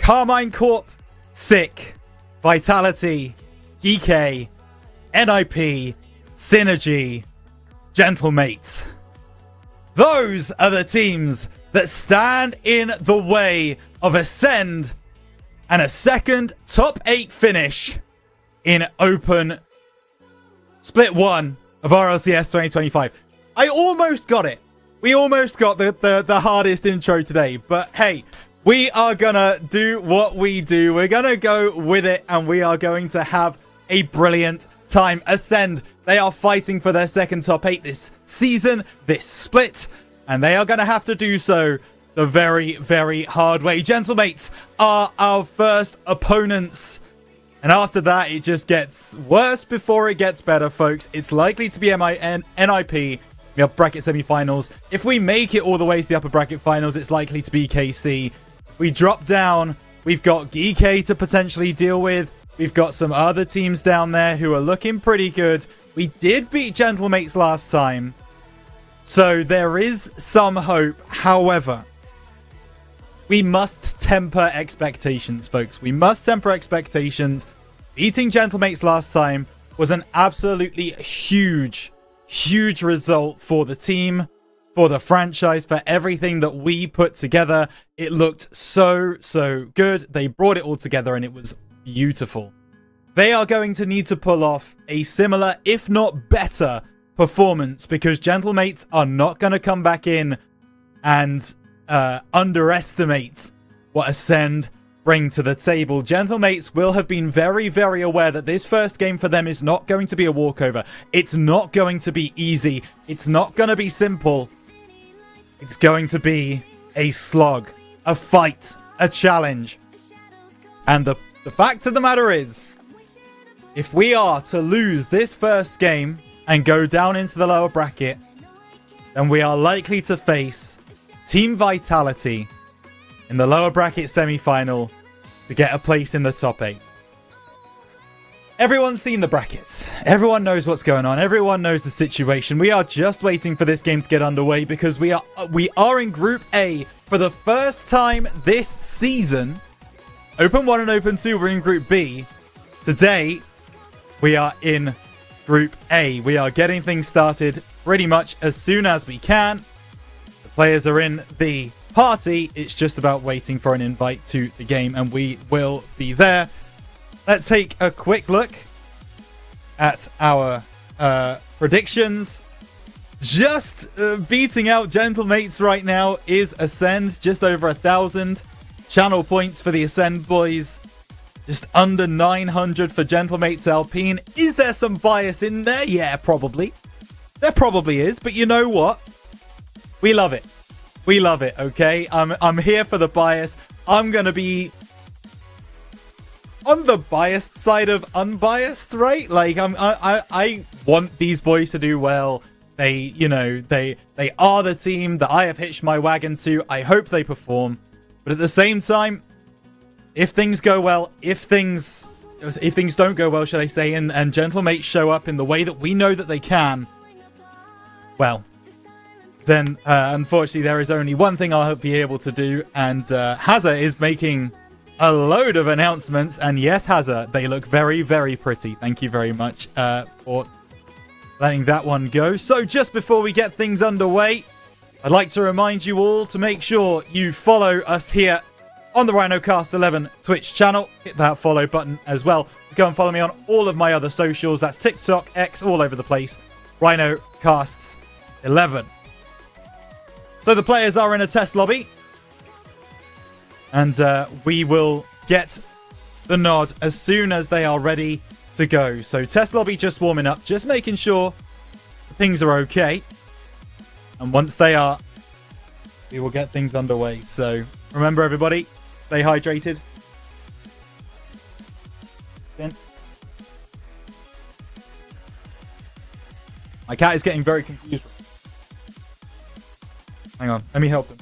Karmine Corp, Sick, Vitality, Geekay, NIP, Synergy, Gentlemates. Those are the teams that stand in the way of Ascend and a second top 8 finish in Open Split 1 of RLCS 2025. I almost got it. We almost got the hardest intro today, but hey, we are gonna do what we do. We're gonna go with it, and we are going to have a brilliant time. Ascend, they are fighting for their second top 8 this season, this split, and they are gonna have to do so the very, very hard way. Gentlemates are our first opponents, and after that, it just gets worse before it gets better, folks. It's likely to be NIP. We have bracket semi-finals. If we make it all the way to the upper bracket finals, it's likely to be KC. We drop down. We've got Geekay to potentially deal with. We've got some other teams down there who are looking pretty good. We did beat Gentlemates last time, so there is some hope. However, we must temper expectations, folks. We must temper expectations. Beating Gentlemates last time was an absolutely huge result for the team, for the franchise, for everything that we put together. It looked so good. They brought it all together and it was beautiful. They are going to need to pull off a similar, if not better, performance, because Gentlemates are not going to come back in and underestimate what Ascend bring to the table. Gentlemates will have been very aware that this first game for them is not going to be a walkover. It's not going to be easy. It's not going to be simple. It's going to be a slog, a fight, a challenge. And the fact of the matter is, if we are to lose this first game and go down into the lower bracket, then we are likely to face Team Vitality in the lower bracket semi-final to get a place in the top 8. Everyone's seen the brackets. Everyone knows what's going on. Everyone knows the situation. We are just waiting for this game to get underway because we are in Group A for the first time this season. Open 1 and Open 2 we're in Group B. Today, we are in Group A. We are getting things started pretty much as soon as we can. The players are in the party. It's just about waiting for an invite to the game, and we will be there. Let's take a quick look at our predictions. Just beating out Gentlemates right now is Ascend. Just over 1,000 channel points for the Ascend boys. Just under 900 for Gentlemates Alpine. Is there some bias in there? Yeah, probably. There probably is, but you know what? We love it. We love it, okay? I'm here for the bias. I'm going to be on the biased side of unbiased, right? Like, I want these boys to do well. They, you know, they are the team that I have hitched my wagon to. I hope they perform. But at the same time, if things go well, if things don't go well, should I say, and Gentlemates show up in the way that we know that they can, well, then unfortunately there is only one thing I'll be able to do, and Hazza is making a load of announcements, and yes, Hazza, they look very pretty. Thank you very much for letting that one go. So just before we get things underway, I'd like to remind you all to make sure you follow us here on the RhinoCast11 Twitch channel. Hit that follow button as well. Just go and follow me on all of my other socials. That's TikTok, X, all over the place. RhinoCasts11. So the players are in a test lobby, and we will get the nod as soon as they are ready to go. So test lobby just warming up, just making sure things are okay. And once they are, we will get things underway. So remember, everybody, stay hydrated. Again. My cat is getting very confused. Hang on, let me help him.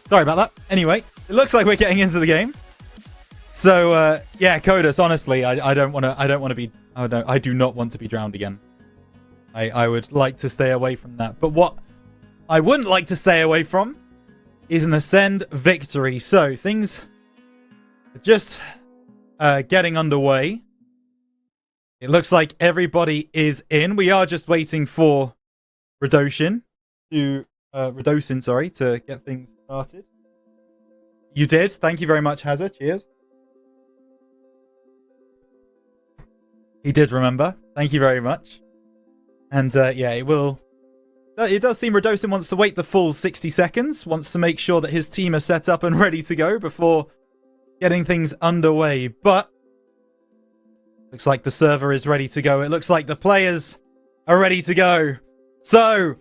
Sorry about that. Anyway, it looks like we're getting into the game. So, yeah, Codus, honestly, I don't want to be, I do not want to be drowned again. I would like to stay away from that. But what I wouldn't like to stay away from is an Ascend victory. So, things are just getting underway. It looks like everybody is in. We are just waiting for Radosin to get things started. You did. Thank you very much, Hazard. Cheers. He did remember. Thank you very much. And yeah, it does seem Radosin wants to wait the full 60 seconds, wants to make sure that his team are set up and ready to go before getting things underway. But looks like the server is ready to go. It looks like the players are ready to go. So,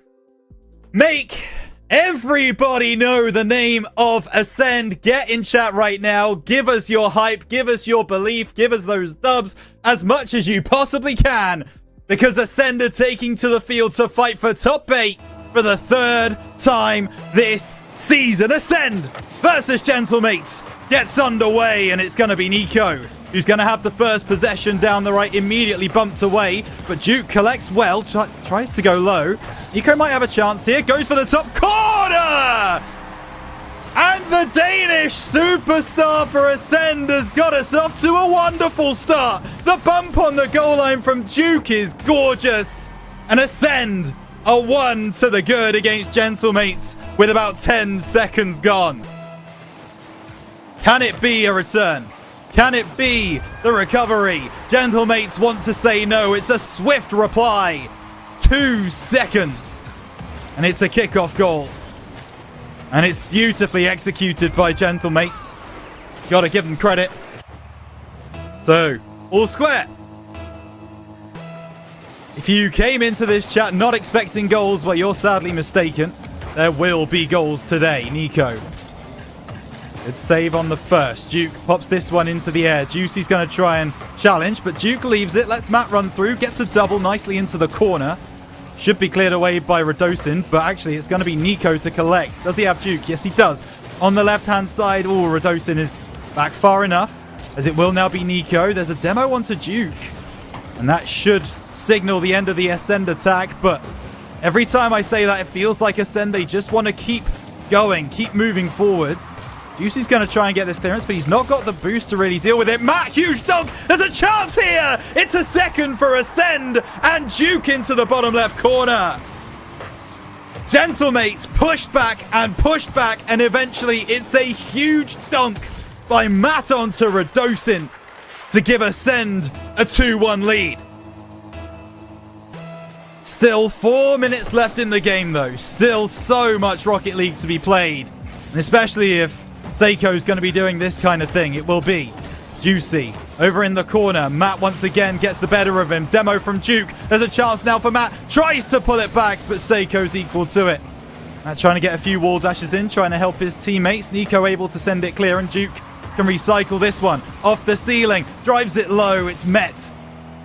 make everybody know the name of Ascend. Get in chat right now. Give us your hype. Give us your belief. Give us those dubs as much as you possibly can. Because Ascend are taking to the field to fight for top 8 for the 3rd time this season. Ascend versus Gentlemates gets underway, and it's going to be Nico who's going to have the first possession down the right, immediately bumped away. But Giuk collects well, tries to go low. Nico might have a chance here, goes for the top corner! And the Danish superstar for Ascend has got us off to a wonderful start. The bump on the goal line from Giuk is gorgeous. And Ascend are 1 to the good against Gentlemates with about 10 seconds gone. Can it be a return? Can it be the recovery? Gentlemates want to say no. It's a swift reply. 2 seconds. And it's a kickoff goal. And it's beautifully executed by Gentlemates. Gotta give them credit. So, all square. If you came into this chat not expecting goals, well, you're sadly mistaken. There will be goals today. Nico. Good save on the first. Giuk pops this one into the air. Juicy's going to try and challenge, but Giuk leaves it. Lets Matt run through. Gets a double nicely into the corner. Should be cleared away by Radosin, but actually it's going to be Nico to collect. Does he have Giuk? Yes, he does. On the left-hand side, Radosin is back far enough, as it will now be Nico. There's a demo onto Giuk, and that should signal the end of the Ascend attack, but every time I say that, it feels like Ascend, they just want to keep going, keep moving forwards. Juicy's going to try and get this clearance, but he's not got the boost to really deal with it. Matt, huge dunk. There's a chance here. It's a second for Ascend, and Giuk into the bottom left corner. Gentlemates pushed back, and eventually it's a huge dunk by Matt onto Radosin to give Ascend a 2-1 lead. Still 4 minutes left in the game, though. Still so much Rocket League to be played, and especially if Seiko's going to be doing this kind of thing. It will be Juicy over in the corner. Matt once again gets the better of him. Demo from Giuk. There's a chance now for Matt. Tries to pull it back, but Seiko's equal to it. Matt trying to get a few wall dashes in, trying to help his teammates. Nico able to send it clear, and Giuk can recycle this one off the ceiling. Drives it low. It's met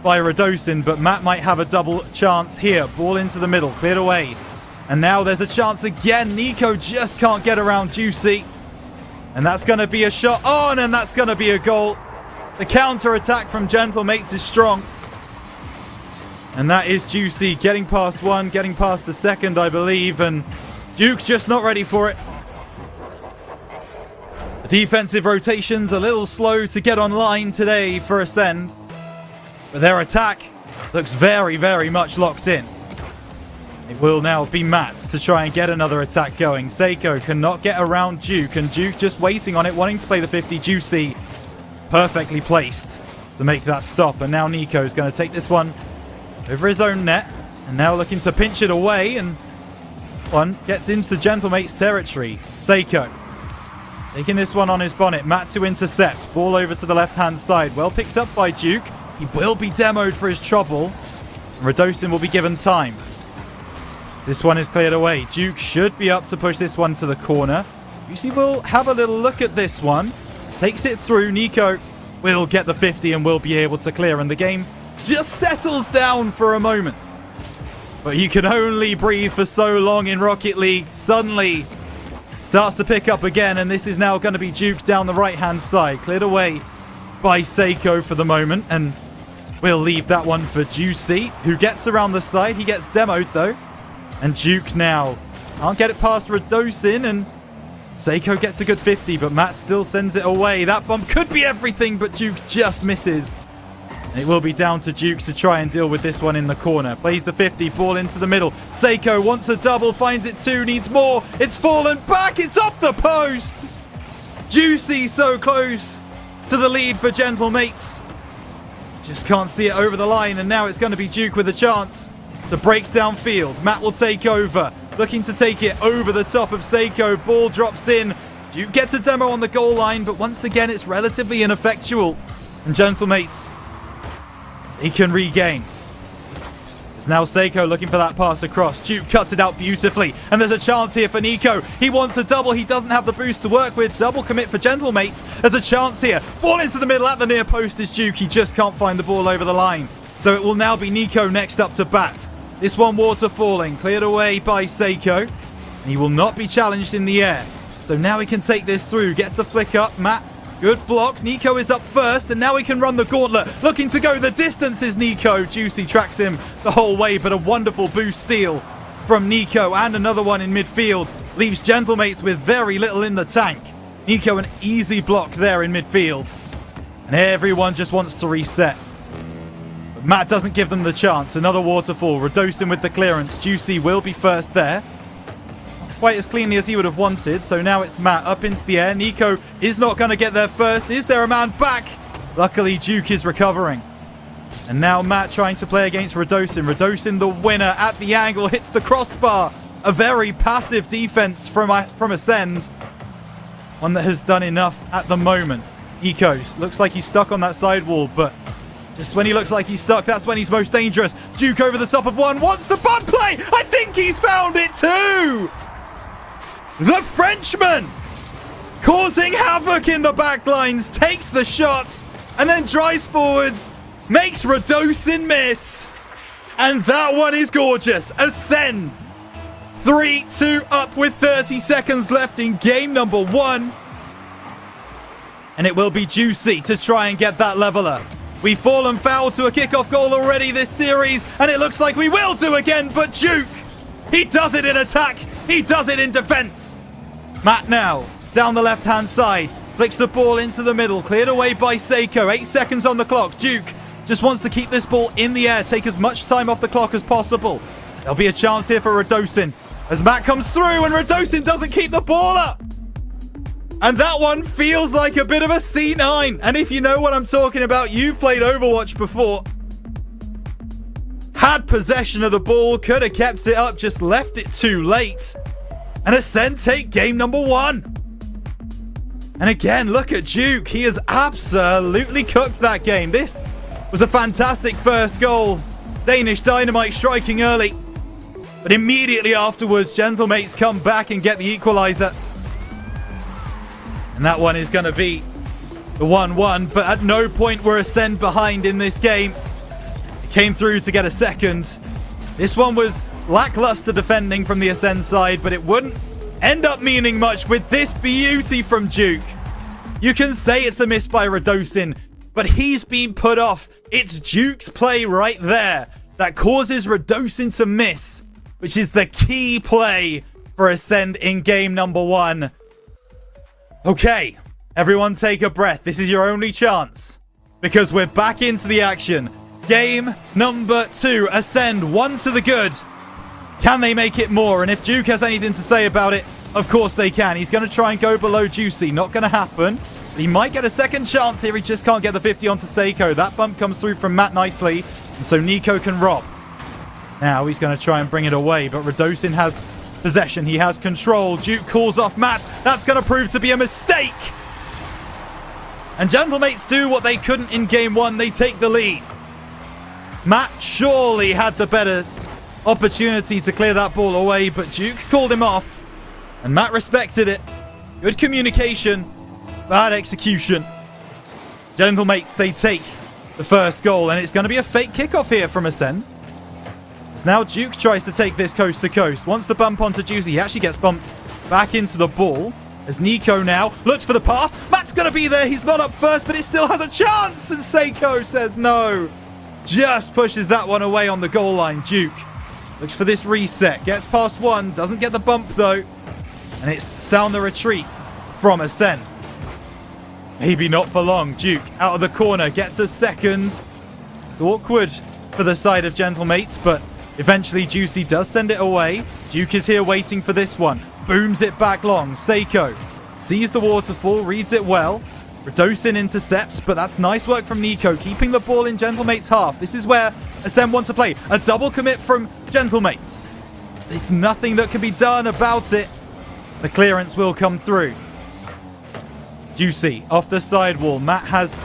by Radosin, but Matt might have a double chance here. Ball into the middle, cleared away. And now there's a chance again. Nico just can't get around Juicy. And that's going to be a shot on, and that's going to be a goal. The counter-attack from Gentlemates is strong. And that is Juicy getting past one, getting past the second, I believe. And Giuk's just not ready for it. The defensive rotation's a little slow to get online today for Ascend. But their attack looks very, very much locked in. It will now be Matt to try and get another attack going. Seiko cannot get around Giuk, and Giuk just waiting on it, wanting to play the 50. Juicy perfectly placed to make that stop. And now Nico's going to take this one over his own net, and now looking to pinch it away, and one gets into Gentlemate's territory. Seiko taking this one on his bonnet. Matt to intercept. Ball over to the left-hand side. Well picked up by Giuk. He will be demoed for his trouble. Radosin will be given time. This one is cleared away. Giuk should be up to push this one to the corner. Juicy will have a little look at this one. Takes it through. Nico will get the 50 and will be able to clear. And the game just settles down for a moment. But you can only breathe for so long in Rocket League. Suddenly starts to pick up again. And this is now going to be Giuk down the right-hand side. Cleared away by Seiko for the moment. And we'll leave that one for Juicy, who gets around the side. He gets demoed, though. And Giuk now can't get it past Radosin, and Seiko gets a good 50, but Matt still sends it away. That bomb could be everything, but Giuk just misses. And it will be down to Giuk to try and deal with this one in the corner. Plays the 50, ball into the middle. Seiko wants a double, finds it too, needs more. It's fallen back, it's off the post. Juicy so close to the lead for Gentlemates. Just can't see it over the line, and now it's going to be Giuk with a chance to break downfield. Matt will take over, looking to take it over the top of Seiko. Ball drops in. Giuk gets a demo on the goal line, but once again, it's relatively ineffectual. And Gentlemates, he can regain. It's now Seiko looking for that pass across. Giuk cuts it out beautifully, and there's a chance here for Nico. He wants a double. He doesn't have the boost to work with. Double commit for Gentlemates. There's a chance here. Ball into the middle at the near post is Giuk. He just can't find the ball over the line. So it will now be Nico next up to bat. This one waterfalling, cleared away by Seiko. He will not be challenged in the air. So now he can take this through. Gets the flick up. Matt, good block. Nico is up first, and now he can run the gauntlet. Looking to go the distance is Nico. Juicy tracks him the whole way, but a wonderful boost steal from Nico, and another one in midfield. Leaves Gentlemates with very little in the tank. Nico an easy block there in midfield. And everyone just wants to reset. But Matt doesn't give them the chance. Another waterfall. Radosin with the clearance. Juicy will be first there. Not quite as cleanly as he would have wanted. So now it's Matt up into the air. Nico is not going to get there first. Is there a man back? Luckily, Giuk is recovering. And now Matt trying to play against Radosin. Radosin, the winner at the angle, hits the crossbar. A very passive defense from Ascend. One that has done enough at the moment. Ecos looks like he's stuck on that sidewall, but just when he looks like he's stuck, that's when he's most dangerous. Giuk over the top of one, wants the bump play. I think he's found it too. The Frenchman, causing havoc in the back lines, takes the shot and then drives forwards, makes Radosin miss. And that one is gorgeous. Ascend 3-2 up with 30 seconds left in game number 1. And it will be Juicy to try and get that leveler. We've fallen foul to a kickoff goal already this series, and it looks like we will do again, but Giuk, he does it in attack, he does it in defense. Matt now, down the left-hand side, flicks the ball into the middle, cleared away by Seiko, 8 seconds on the clock. Giuk just wants to keep this ball in the air, take as much time off the clock as possible. There'll be a chance here for Radosin, as Matt comes through, and Radosin doesn't keep the ball up. And that one feels like a bit of a C9. And if you know what I'm talking about, you've played Overwatch before. Had possession of the ball, could have kept it up, just left it too late. And Ascend take game number 1. And again, look at Giuk. He has absolutely cooked that game. This was a fantastic first goal. Danish Dynamite striking early. But immediately afterwards, Gentlemates come back and get the equalizer. And that one is going to be the 1-1. But at no point were Ascend behind in this game. It came through to get a second. This one was lackluster defending from the Ascend side, but it wouldn't end up meaning much with this beauty from Giuk. You can say it's a miss by Radosin, but he's been put off. It's Giuk's play right there that causes Radosin to miss, which is the key play for Ascend in game number 1. Okay, everyone take a breath. This is your only chance, because we're back into the action. Game number 2. Ascend 1 to the good. Can they make it more? And if Giuk has anything to say about it, of course they can. He's going to try and go below Juicy. Not going to happen. But he might get a second chance here. He just can't get the 50 onto Seiko. That bump comes through from Matt nicely. And so Nico can rob. Now he's going to try and bring it away. But Radosin has possession. He has control. Giuk calls off Matt. That's going to prove to be a mistake. And Gentlemates do what they couldn't in game 1. They take the lead. Matt surely had the better opportunity to clear that ball away, but Giuk called him off. And Matt respected it. Good communication. Bad execution. Gentlemates, they take the first goal. And it's going to be a fake kickoff here from Ascend. As now Giuk tries to take this coast to coast. Wants the bump onto Juicy. He actually gets bumped back into the ball. As Nico now looks for the pass. Matt's going to be there. He's not up first, but it still has a chance. And Seiko says no. Just pushes that one away on the goal line. Giuk looks for this reset. Gets past one. Doesn't get the bump, though. And it's sound the retreat from Ascend. Maybe not for long. Giuk out of the corner. Gets a second. It's awkward for the side of Gentlemates, but eventually Juicy does send it away. Giuk is here waiting for this one. Booms it back long. Seiko sees the waterfall, reads it well. Radosin intercepts, but that's nice work from Nico, keeping the ball in Gentlemates' half. This is where Ascend want to play. A double commit from Gentlemates. There's nothing that can be done about it. The clearance will come through. Juicy off the sidewall. Matt has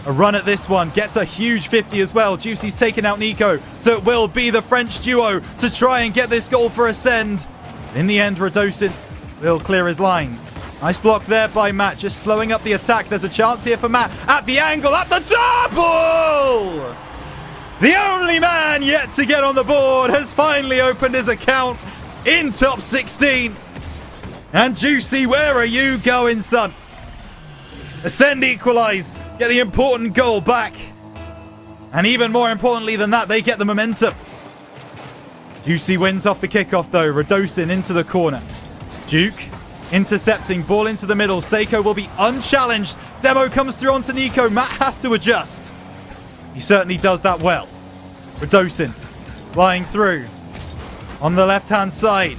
a run at this one. Gets a huge 50 as well. Juicy's taken out Nico. So it will be the French duo to try and get this goal for Ascend. In the end, Radosin will clear his lines. Nice block there by Matt, just slowing up the attack. There's a chance here for Matt at the angle, at the double! The only man yet to get on the board has finally opened his account in top 16. And Juicy, where are you going, son? Ascend equalize, get the important goal back. And even more importantly than that, they get the momentum. Juicy wins off the kickoff though. Radosin into the corner. Giuk intercepting, ball into the middle. Seiko will be unchallenged. Demo comes through onto Nico. Matt has to adjust. He certainly does that well. Radosin flying through. On the left-hand side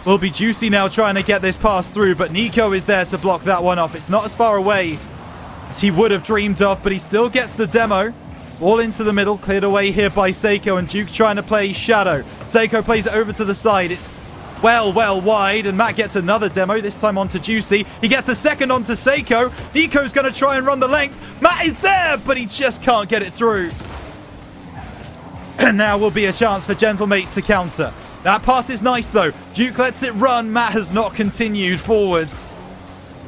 will be Juicy now trying to get this pass through, but Nico is there to block that one off. It's not as far away as he would have dreamed of, but he still gets the demo. Ball into the middle, cleared away here by Seiko, and Giuk trying to play Shadow. Seiko plays it over to the side. It's well wide, and Matt gets another demo, this time onto Juicy. He gets a second onto Seiko. Nico's going to try and run the length. Matt is there, but he just can't get it through. And now will be a chance for Gentlemates to counter. That pass is nice, though. Giuk lets it run. Matt has not continued forwards.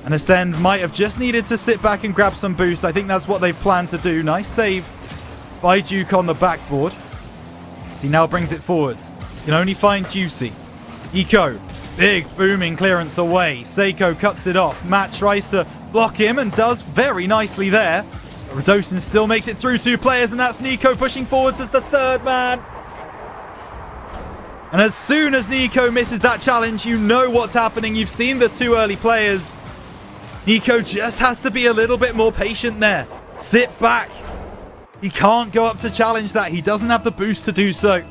And Ascend might have just needed to sit back and grab some boost. I think that's what they've planned to do. Nice save by Giuk on the backboard. As he now brings it forwards. Can only find Juicy. Nico, big booming clearance away. Seiko cuts it off. Matt tries to block him and does very nicely there. Radosin still makes it through two players, and that's Nico pushing forwards as the third man. And as soon as Nico misses that challenge, you know what's happening. You've seen the two early players. Nico just has to be a little bit more patient there. Sit back. He can't go up to challenge that. He doesn't have the boost to do so.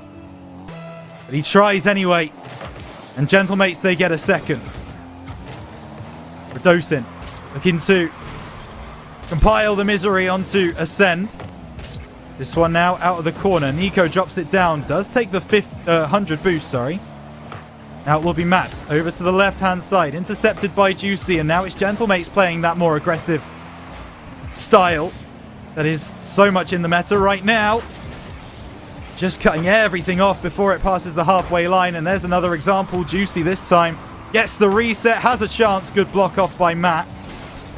But he tries anyway. And Gentlemates, they get a second. Radosin looking to compile the misery onto Ascend. This one now out of the corner. Nico drops it down. Does take the 100 boost, sorry. Now it will be Matt over to the left-hand side. Intercepted by Juicy. And now it's Gentlemates playing that more aggressive style that is so much in the meta right now. Just cutting everything off before it passes the halfway line. And there's another example. Juicy this time gets the reset. Has a chance. Good block off by Matt.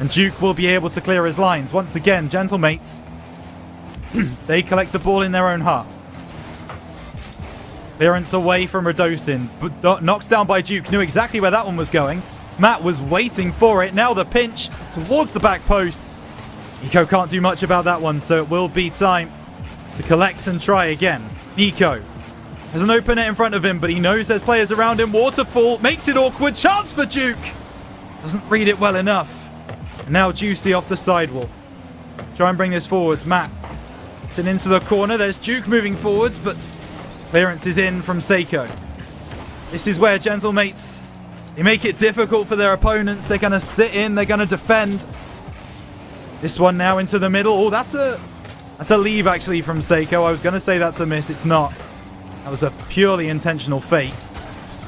And Giuk will be able to clear his lines. Once again, Gentlemates. They collect the ball in their own half. Clearance away from Radosin. But knocks down by Giuk. Knew exactly where that one was going. Matt was waiting for it. Now the pinch towards the back post. Nico can't do much about that one, so it will be time to collect and try again. Nico has an open net in front of him, but he knows there's players around him. Waterfall makes it awkward. Chance for Giuk. Doesn't read it well enough. And now Juicy off the sidewall. Try and bring this forwards. Matt sits into the corner. There's Giuk moving forwards, but clearance is in from Seiko. This is where Gentlemates, they make it difficult for their opponents. They're going to sit in. They're going to defend. This one now into the middle. Oh, that's a leave, actually, from Seiko. I was going to say that's a miss. It's not. That was a purely intentional fake.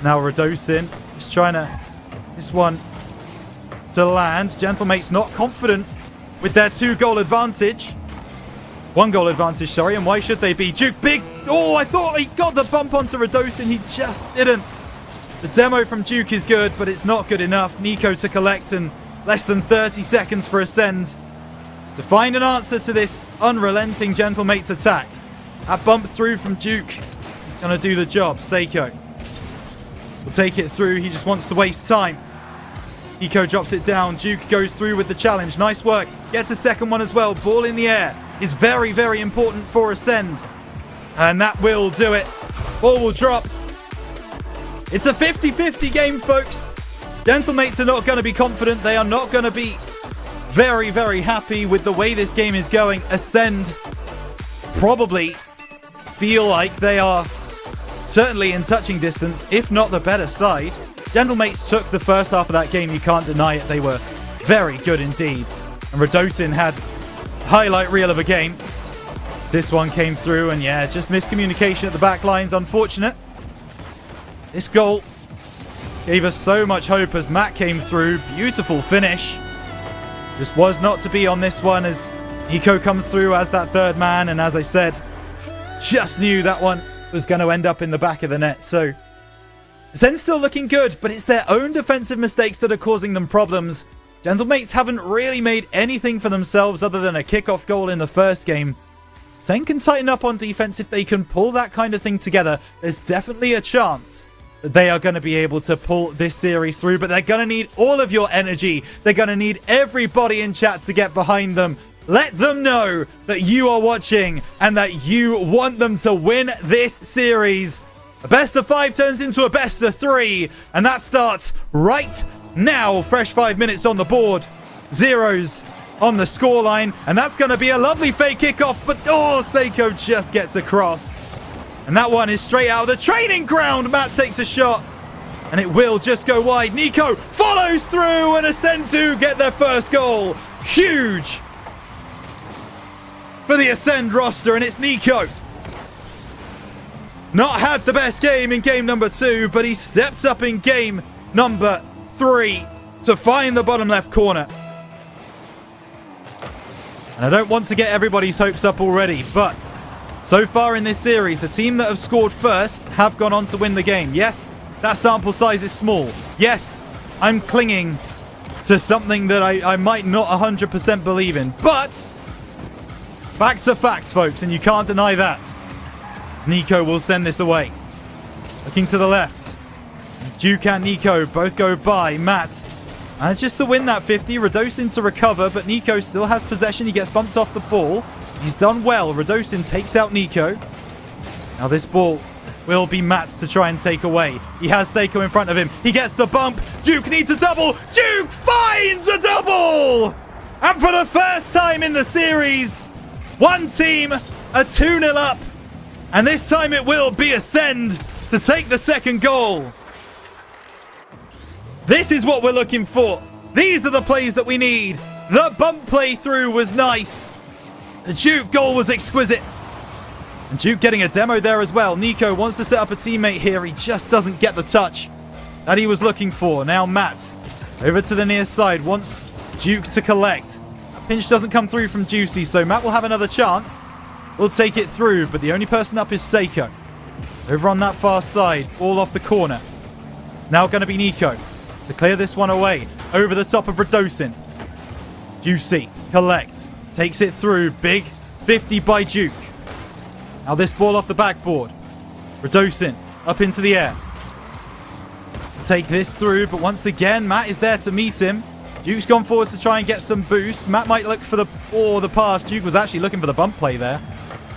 Now Radosin just trying to... This one to land. Gentlemates not confident with their 2-goal advantage. 1-goal advantage, sorry. And why should they be? Giuk, big... Oh, I thought he got the bump onto Radosin. He just didn't. The demo from Giuk is good, but it's not good enough. Nico to collect, and less than 30 seconds for Ascend to find an answer to this unrelenting Gentlemates attack. That bump through from Giuk. Gonna do the job. Seiko will take it through. He just wants to waste time. Nico drops it down. Giuk goes through with the challenge. Nice work. Gets a second one as well. Ball in the air is very, very important for Ascend. And that will do it. Ball will drop. It's a 50-50 game, folks. Gentlemates are not going to be confident. They are not going to be very, very happy with the way this game is going. Ascend probably feel like they are certainly in touching distance, if not the better side. Gentlemates took the first half of that game. You can't deny it. They were very good indeed. And Radosin had highlight reel of a game. This one came through, and yeah, just miscommunication at the back lines. Unfortunate. This goal gave us so much hope as Matt came through. Beautiful finish. Just was not to be on this one as Nico comes through as that third man. And as I said, just knew that one was going to end up in the back of the net. So Zen's still looking good, but it's their own defensive mistakes that are causing them problems. Gentlemates haven't really made anything for themselves other than a kickoff goal in the first game. Zen can tighten up on defense if they can pull that kind of thing together. There's definitely a chance that they are going to be able to pull this series through, but they're going to need all of your energy. They're going to need everybody in chat to get behind them. Let them know that you are watching and that you want them to win this series. A best of 5 turns into a best of 3, and that starts right now. Fresh 5 minutes on the board. Zeros on the scoreline, and that's going to be a lovely fake kickoff, but oh, Seiko just gets across. And that one is straight out of the training ground. Matt takes a shot, and it will just go wide. Nico follows through, and Ascend 2 get their first goal. Huge for the Ascend roster, and it's Nico. Not had the best game in game number 2, but he steps up in game number 3 to find the bottom left corner. And I don't want to get everybody's hopes up already, but so far in this series, the team that have scored first have gone on to win the game. Yes, that sample size is small. Yes, I'm clinging to something that I might not 100% believe in, but facts are facts, folks, and you can't deny that. Nico will send this away. Looking to the left. Giuk and Nico both go by. Matt manages to win that 50. Radosin to recover, but Nico still has possession. He gets bumped off the ball. He's done well. Radosin takes out Nico. Now this ball will be Matt's to try and take away. He has Seiko in front of him. He gets the bump. Giuk needs a double. Giuk finds a double! And for the first time in the series, one team are 2-0 up. And this time it will be Ascend to take the second goal. This is what we're looking for. These are the plays that we need. The bump play through was nice. The Giuk goal was exquisite. And Giuk getting a demo there as well. Nico wants to set up a teammate here. He just doesn't get the touch that he was looking for. Now Matt over to the near side. Wants Giuk to collect. That pinch doesn't come through from Juicy, so Matt will have another chance. We'll take it through, but the only person up is Seiko. Over on that far side, ball off the corner. It's now going to be Nico to clear this one away. Over the top of Radosin. Juicy collects, takes it through. Big 50 by Giuk. Now this ball off the backboard. Radosin up into the air to take this through, but once again, Matt is there to meet him. Giuk's gone forwards to try and get some boost. Matt might look for the pass. Giuk was actually looking for the bump play there.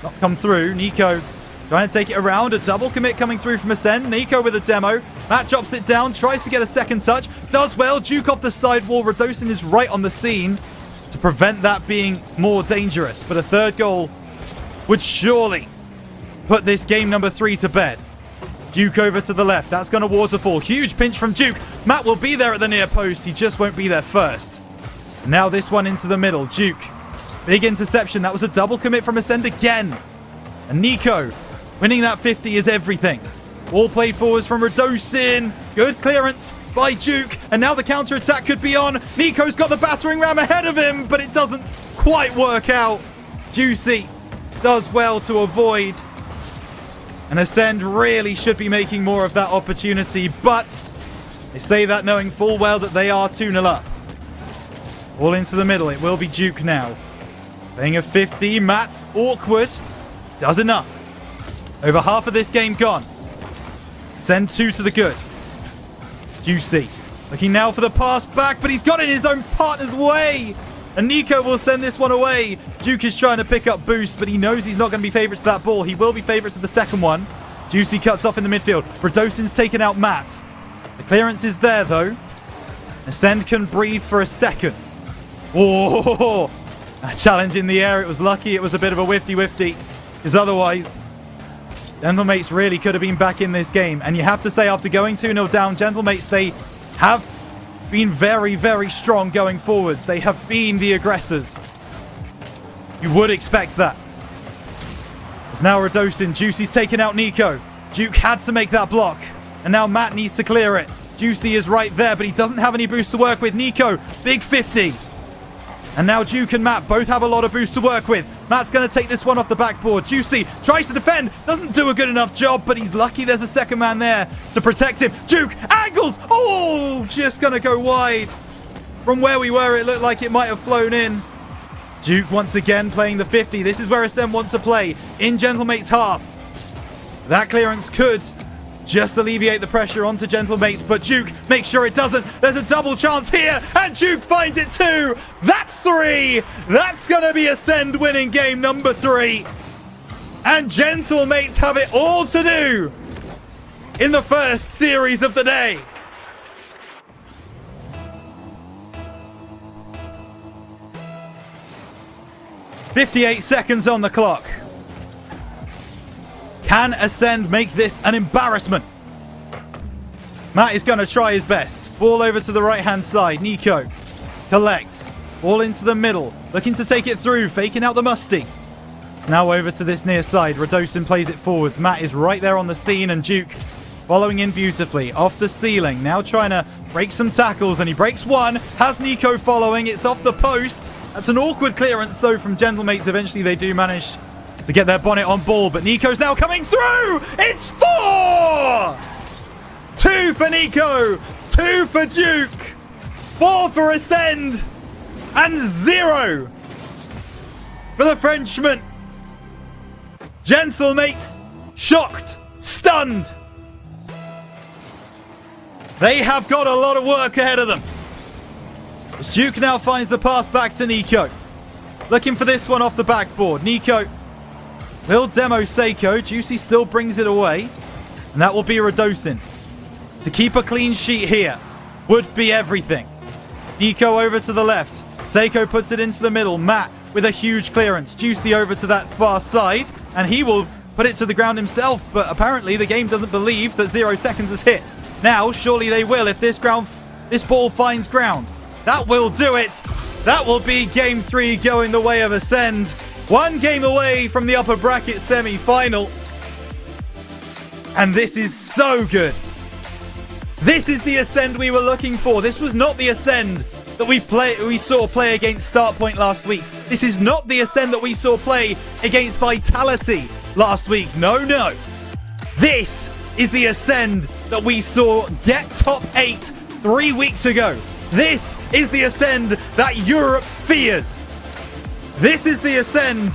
Not come through. Nico trying to take it around. A double commit coming through from Ascend. Nico with a demo. Matt drops it down. Tries to get a second touch. Does well. Giuk off the sidewall. Radosin is right on the scene to prevent that being more dangerous. But a third goal would surely put this game number 3 to bed. Giuk over to the left. That's going to waterfall. Huge pinch from Giuk. Matt will be there at the near post. He just won't be there first. Now this one into the middle. Giuk. Big interception. That was a double commit from Ascend again. And Nico winning that 50 is everything. Ball played forwards from Radosin. Good clearance by Giuk. And now the counter-attack could be on. Nico's got the battering ram ahead of him, but it doesn't quite work out. Juicy does well to avoid. And Ascend really should be making more of that opportunity, but they say that knowing full well that they are 2-0 up. All into the middle. It will be Giuk now. Playing a 50. Matt's awkward. Does enough. Over half of this game gone. Send 2 to the good. Juicy Looking now for the pass back, but he's got it in his own partner's way. And Nico will send this one away. Giuk is trying to pick up boost, but he knows he's not going to be favorites to that ball. He will be favorites to the second one. Juicy cuts off in the midfield. Radosin's taken out Matt. The clearance is there, though. Ascend can breathe for a second. Oh, a challenge in the air. It was lucky it was a bit of a whifty-whifty, because otherwise, Gentlemates really could have been back in this game. And you have to say, after going 2-0 down, Gentlemates, they have been very, very strong going forwards. They have been the aggressors. You would expect that. It's now Radosin. Juicy's taken out Nico. Giuk had to make that block. And now Matt needs to clear it. Juicy is right there, but he doesn't have any boost to work with. Nico, big 50. And now Giuk and Matt both have a lot of boost to work with. Matt's going to take this one off the backboard. Juicy tries to defend. Doesn't do a good enough job, but he's lucky there's a second man there to protect him. Giuk angles. Oh, just going to go wide. From where we were, it looked like it might have flown in. Giuk once again playing the 50. This is where Ascend wants to play. In Gentlemate's half. That clearance could just alleviate the pressure onto Gentlemates, but Giuk makes sure it doesn't. There's a double chance here, and Giuk finds it too. That's 3. That's going to be Ascend winning game number 3. And Gentlemates have it all to do in the first series of the day. "58 seconds on the clock. Can Ascend make this an embarrassment? Matt is going to try his best. Ball over to the right-hand side. Nico collects. Ball into the middle. Looking to take it through. Faking out the musty. It's now over to this near side. Radosin plays it forwards. Matt is right there on the scene, and Giuk following in beautifully. Off the ceiling. Now trying to break some tackles, and he breaks one. Has Nico following. It's off the post. That's an awkward clearance, though, from Gentlemates. Eventually, they do manage to get their bonnet on ball, but Nico's now coming through. It's 4! 2 for Nico, 2 for Giuk, 4 for Ascend, and 0 for the Frenchman. Gentlemates shocked, stunned. They have got a lot of work ahead of them. As Giuk now finds the pass back to Nico. Looking for this one off the backboard. Nico will demo Seiko. Juicy still brings it away. And that will be Radosin. To keep a clean sheet here would be everything. Nico over to the left. Seiko puts it into the middle. Matt with a huge clearance. Juicy over to that far side. And he will put it to the ground himself. But apparently the game doesn't believe that 0 seconds has hit. Now, surely they will if this ball finds ground. That will do it. That will be game 3 going the way of Ascend. 1 game away from the upper bracket semi-final. And this is so good. This is the Ascend we were looking for. This was not the Ascend that we saw play against Startpoint last week. This is not the Ascend that we saw play against Vitality last week. No, no. This is the Ascend that we saw get top 8 3 weeks ago. This is the Ascend that Europe fears. This is the Ascend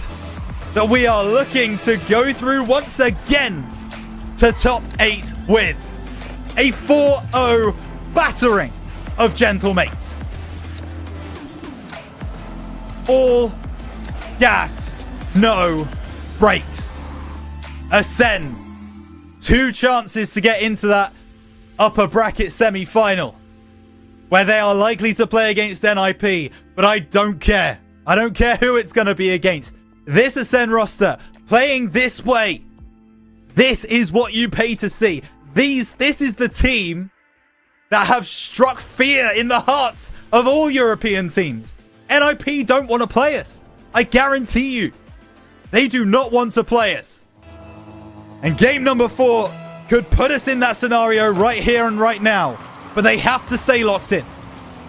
that we are looking to go through once again to top 8 win. A 4-0 battering of Gentlemates. All gas, no brakes. Ascend. 2 chances to get into that upper bracket semi-final, where they are likely to play against NIP, but I don't care. I don't care who it's going to be against. This Ascend roster, playing this way, this is what you pay to see. This is the team that have struck fear in the hearts of all European teams. NIP don't want to play us. I guarantee you. They do not want to play us. And game number 4 could put us in that scenario right here and right now. But they have to stay locked in.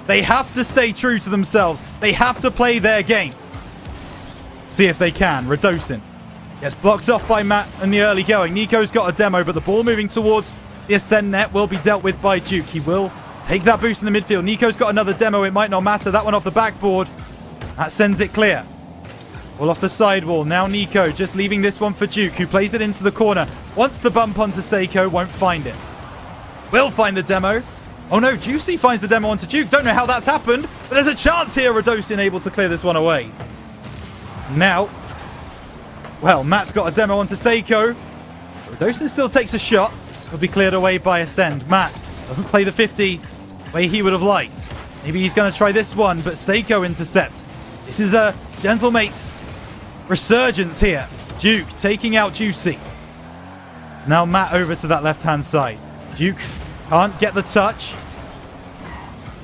They have to stay true to themselves. They have to play their game. See if they can. Radosin gets blocked off by Matt in the early going. Nico's got a demo, but the ball moving towards the Ascend net will be dealt with by Giuk. He will take that boost in the midfield. Nico's got another demo. It might not matter. That one off the backboard. That sends it clear. All off the sidewall. Now Nico just leaving this one for Giuk, who plays it into the corner. Wants the bump onto Seiko. Won't find it. Will find the demo. Oh no, Juicy finds the demo onto Giuk. Don't know how that's happened, but there's a chance here. Radosin able to clear this one away. Now, well, Matt's got a demo onto Seiko. Radosin still takes a shot. Will be cleared away by Ascend. Matt doesn't play the 50 the way he would have liked. Maybe he's going to try this one, but Seiko intercepts. This is a Gentlemate's resurgence here. Giuk taking out Juicy. It's now Matt over to that left-hand side. Giuk can't get the touch.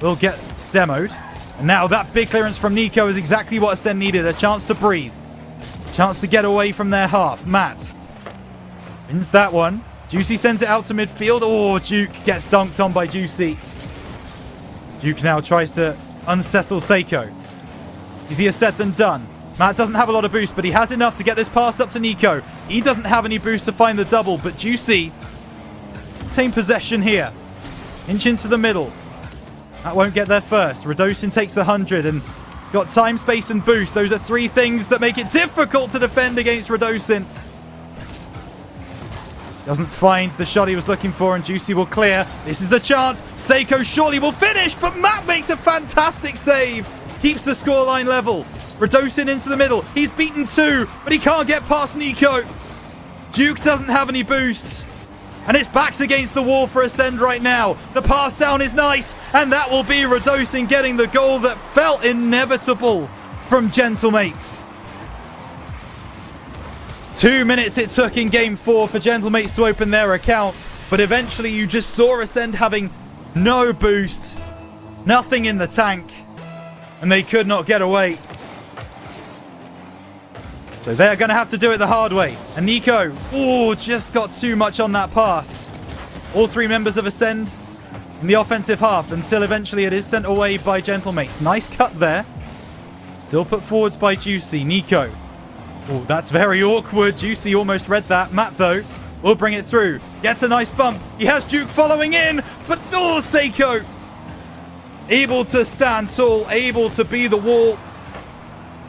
Will get demoed. And now that big clearance from Nico is exactly what Ascend needed. A chance to breathe. Chance to get away from their half. Matt wins that one. Juicy sends it out to midfield. Oh, Giuk gets dunked on by Juicy. Giuk now tries to unsettle Seiko. Easier said than done. Matt doesn't have a lot of boost, but he has enough to get this pass up to Nico. He doesn't have any boost to find the double, but Juicy retain possession here. Inch into the middle. That won't get there first. Radosin takes the 100, and he's got time, space, and boost. Those are three things that make it difficult to defend against Radosin. Doesn't find the shot he was looking for, and Juicy will clear. This is the chance. Seiko surely will finish, but Matt makes a fantastic save. Keeps the scoreline level. Radosin into the middle. He's beaten two, but he can't get past Nico. Giuk doesn't have any boosts. And it's backs against the wall for Ascend right now. The pass down is nice, and that will be Radosin getting the goal that felt inevitable from Gentlemates. 2 minutes it took in Game 4 for Gentlemates to open their account, but eventually you just saw Ascend having no boost, nothing in the tank, and they could not get away. So they're going to have to do it the hard way. And Nico, just got too much on that pass. All three members of Ascend in the offensive half until eventually it is sent away by Gentlemates. Nice cut there. Still put forwards by Juicy. Nico. Oh, that's very awkward. Juicy almost read that. Matt, though, will bring it through. Gets a nice bump. He has Giuk following in, but Seiko able to stand tall, able to be the wall.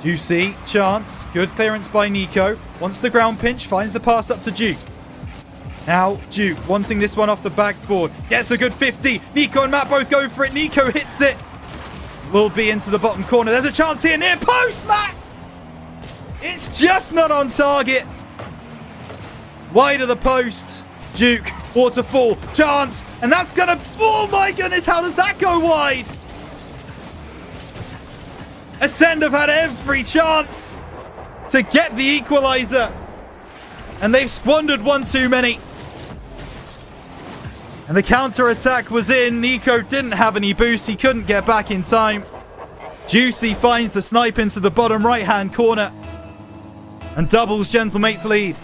Juicy, chance. Good clearance by Nico. Wants the ground pinch, finds the pass up to Giuk. Now, Giuk wanting this one off the backboard. Gets a good 50. Nico and Matt both go for it. Nico hits it. Will be into the bottom corner. There's a chance here near post, Matt! It's just not on target. Wide of the post. Giuk, waterfall, chance, and that's gonna... Oh my goodness, how does that go wide? Ascend have had every chance to get the equalizer, and they've squandered one too many. And the counter-attack was in. Nico didn't have any boost. He couldn't get back in time. Juicy finds the snipe into the bottom right-hand corner and doubles Gentlemate's lead.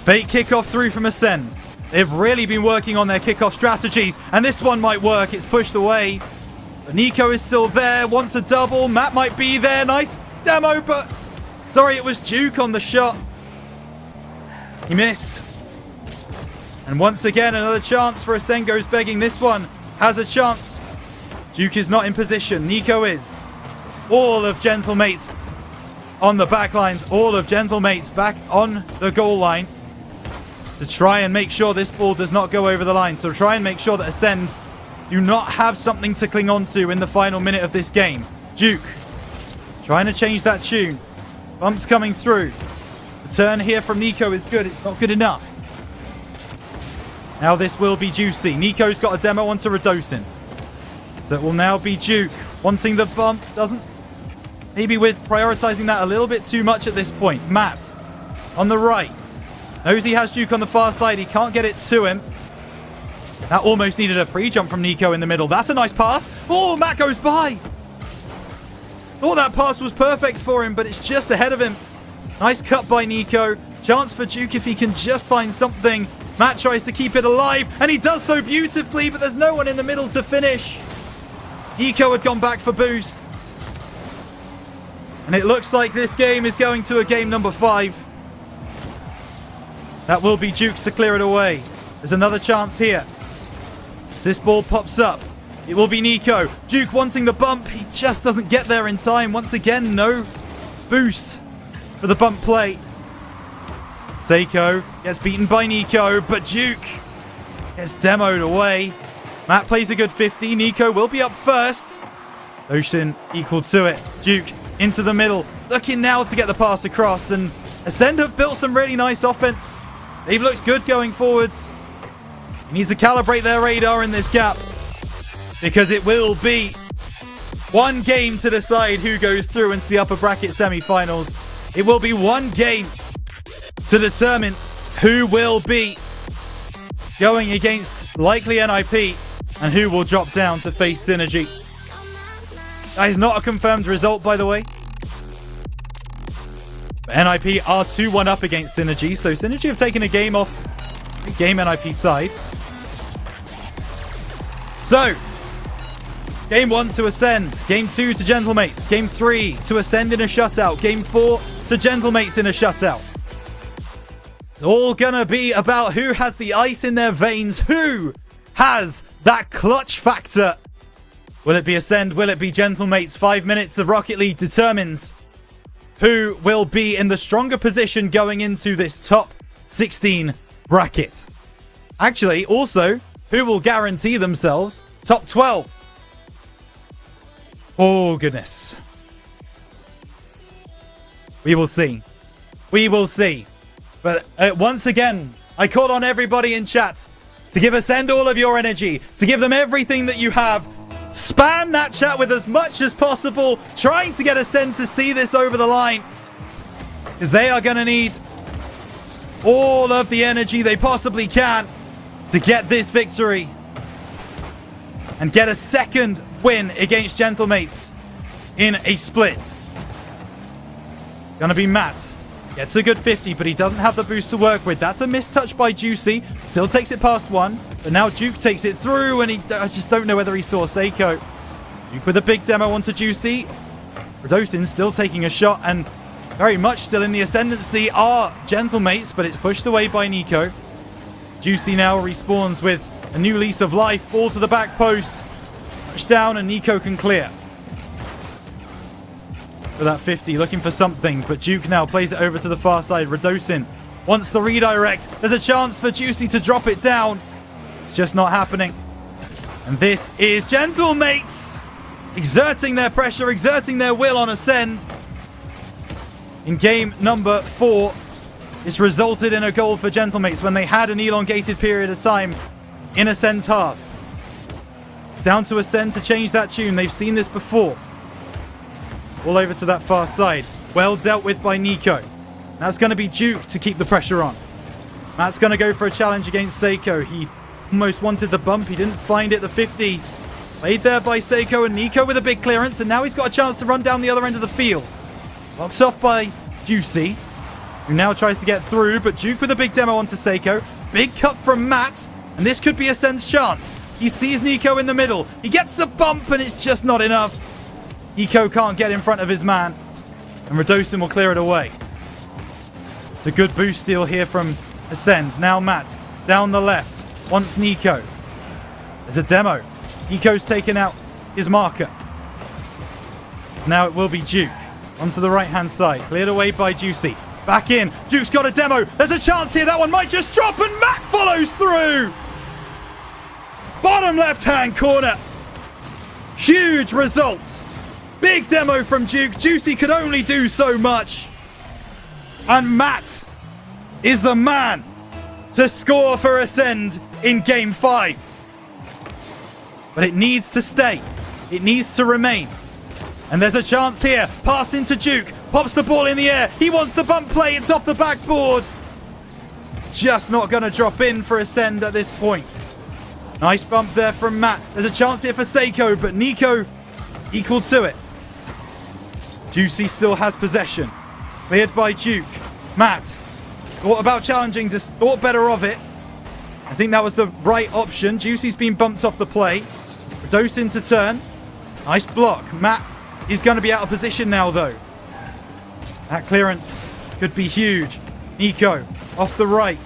Fake kickoff through from Ascend. They've really been working on their kickoff strategies, and this one might work. It's pushed away. But Nico is still there, wants a double. Matt might be there. Nice demo, but... Sorry, it was Giuk on the shot. He missed. And once again, another chance for Ascend goes begging. This one has a chance. Giuk is not in position. Nico is. All of Gentlemates on the back lines. All of Gentlemates back on the goal line to try and make sure this ball does not go over the line. So try and make sure that Ascend do not have something to cling on to in the final minute of this game. Giuk trying to change that tune. Bumps coming through. The turn here from Nico is good. It's not good enough. Now this will be Juicy. Nico's got a demo onto Radosin. So it will now be Giuk wanting the bump. Doesn't... Maybe we're prioritizing that a little bit too much at this point. Matt on the right. Knows he has Giuk on the far side. He can't get it to him. That almost needed a pre-jump from Nico in the middle. That's a nice pass. Oh, Matt goes by. Thought that pass was perfect for him, but it's just ahead of him. Nice cut by Nico. Chance for Giuk if he can just find something. Matt tries to keep it alive, and he does so beautifully, but there's no one in the middle to finish. Nico had gone back for boost. And it looks like this game is going to a game number 5. That will be Giuk to clear it away. There's another chance here. As this ball pops up, it will be Nico. Giuk wanting the bump. He just doesn't get there in time. Once again, no boost for the bump play. Seiko gets beaten by Nico, but Giuk Gets demoed away. Matt plays a good 50. Nico will be up first. Ocean equal to it. Giuk into the middle. Looking now to get the pass across. And Ascend have built some really nice offense. They've looked good going forwards. Need to calibrate their radar in this gap. Because it will be one game to decide who goes through into the upper bracket semi-finals. It will be one game to determine who will be going against likely NIP and who will drop down to face Synergy. That is not a confirmed result, by the way. But NIP are 2-1 up against Synergy, so Synergy have taken a game off the game NIP side. So, game 1 to Ascend, game 2 to Gentlemates, game 3 to Ascend in a shutout, game 4 to Gentlemates in a shutout. It's all gonna be about who has the ice in their veins, who has that clutch factor. Will it be Ascend? Will it be Gentlemates? 5 minutes of Rocket League determines who will be in the stronger position going into this top 16 bracket. Actually, also, who will guarantee themselves top 12. Oh, goodness. We will see. We will see. But once again, I call on everybody in chat to give Ascend all of your energy, to give them everything that you have. Spam that chat with as much as possible, trying to get Ascend to see this over the line. Because they are going to need all of the energy they possibly can to get this victory. And get a second win against Gentlemates in a split. Gonna be Matt. Gets a good 50, but he doesn't have the boost to work with. That's a mistouch by Juicy. Still takes it past 1. But now Giuk takes it through, and I just don't know whether he saw Seiko. Giuk with a big demo onto Juicy. Radosin still taking a shot, and very much still in the ascendancy are Gentlemates, but it's pushed away by Nico. Juicy now respawns with a new lease of life. Ball to the back post. Touchdown, and Nico can clear. For that 50, looking for something, but Giuk now plays it over to the far side. Radosin wants the redirect. There's a chance for Juicy to drop it down. It's just not happening. And this is Gentlemates exerting their pressure, exerting their will on Ascend. In game number 4, this resulted in a goal for Gentlemates when they had an elongated period of time in Ascend's half. It's down to Ascend to change that tune. They've seen this before. All over to that far side. Well dealt with by Nico. That's going to be Giuk to keep the pressure on. Matt's going to go for a challenge against Seiko. He almost wanted the bump. He didn't find it. The 50 played there by Seiko, and Nico with a big clearance, and now he's got a chance to run down the other end of the field. Locks off by Juicy, who now tries to get through, but Giuk with a big demo onto Seiko. Big cut from Matt, and this could be Ascend's chance. He sees Nico in the middle. He gets the bump, and it's just not enough. Nico can't get in front of his man, and Radosin will clear it away. It's a good boost steal here from Ascend. Now Matt, down the left, wants Nico. There's a demo. Nico's taken out his marker. Now it will be Giuk. Onto the right-hand side. Cleared away by Juicy. Back in. Giuk's got a demo. There's a chance here. That one might just drop, and Matt follows through. Bottom left-hand corner. Huge result. Big demo from Giuk. Juicy could only do so much. And Matt is the man to score for Ascend in Game 5. But it needs to stay. It needs to remain. And there's a chance here. Pass into Giuk. Pops the ball in the air. He wants the bump play. It's off the backboard. It's just not going to drop in for Ascend at this point. Nice bump there from Matt. There's a chance here for Seiko, but Nico equal to it. Juicy still has possession. Cleared by Giuk. Matt thought about challenging, just thought better of it. I think that was the right option. Juicy's been bumped off the play. Radosin to turn. Nice block. Matt is going to be out of position now, though. That clearance could be huge. Nico off the right.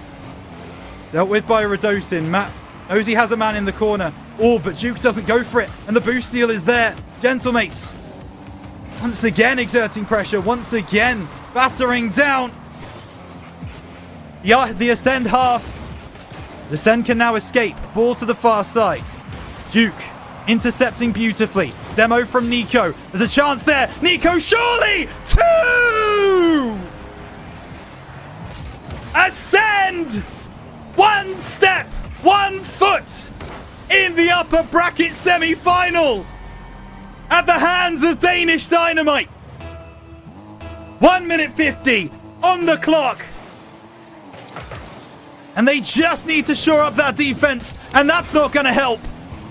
Dealt with by Radosin. Matt knows he has a man in the corner. Oh, but Giuk doesn't go for it. And the boost steal is there. Gentlemates once again exerting pressure. Once again battering down the Ascend half. The Sen can now escape. Ball to the far side. Giuk intercepting beautifully. Demo from Nico. There's a chance there. Nico, surely! 2! Ascend! One step, 1 foot in the upper bracket semi-final at the hands of Danish Dynamite. 1 minute 50 on the clock. And they just need to shore up that defense, and that's not going to help.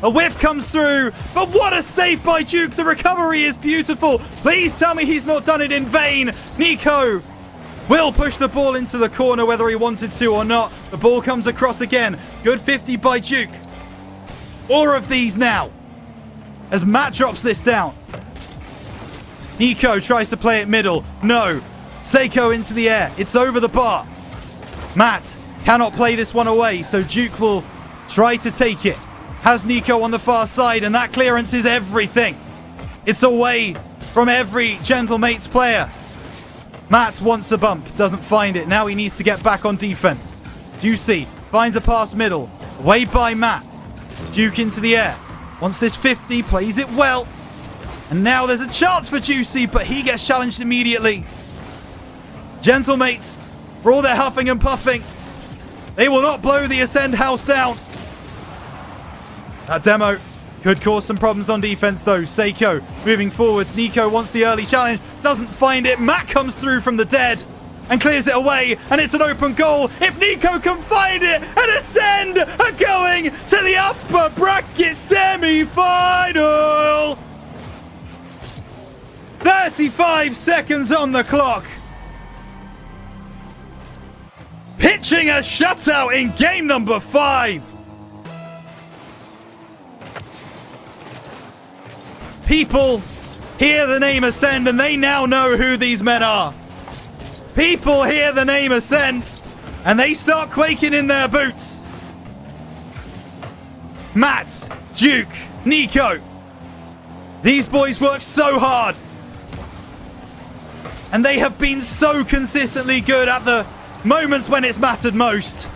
A whiff comes through, but what a save by Giuk. The recovery is beautiful. Please tell me he's not done it in vain. Nico will push the ball into the corner whether he wanted to or not. The ball comes across again. Good 50 by Giuk. 4 of these now as Matt drops this down. Nico tries to play it middle. No. Seiko into the air. It's over the bar. Matt cannot play this one away, so Giuk will try to take it. Has Nico on the far side, and that clearance is everything. It's away from every Gentlemates player. Matt wants a bump, doesn't find it. Now he needs to get back on defense. Juicy finds a pass middle. Away by Matt. Giuk into the air. Wants this 50, plays it well. And now there's a chance for Juicy, but he gets challenged immediately. Gentlemates, for all their huffing and puffing, they will not blow the Ascend house down. That demo could cause some problems on defense, though. Seiko moving forwards. Nico wants the early challenge. Doesn't find it. Matt comes through from the dead and clears it away. And it's an open goal. If Nico can find it, and Ascend are going to the upper bracket semi-final. 35 seconds on the clock. Pitching a shutout in game number 5. People hear the name Ascend and they now know who these men are. People hear the name Ascend and they start quaking in their boots. Matt, Giuk, Nico. These boys work so hard. And they have been so consistently good at the moments when it's mattered most.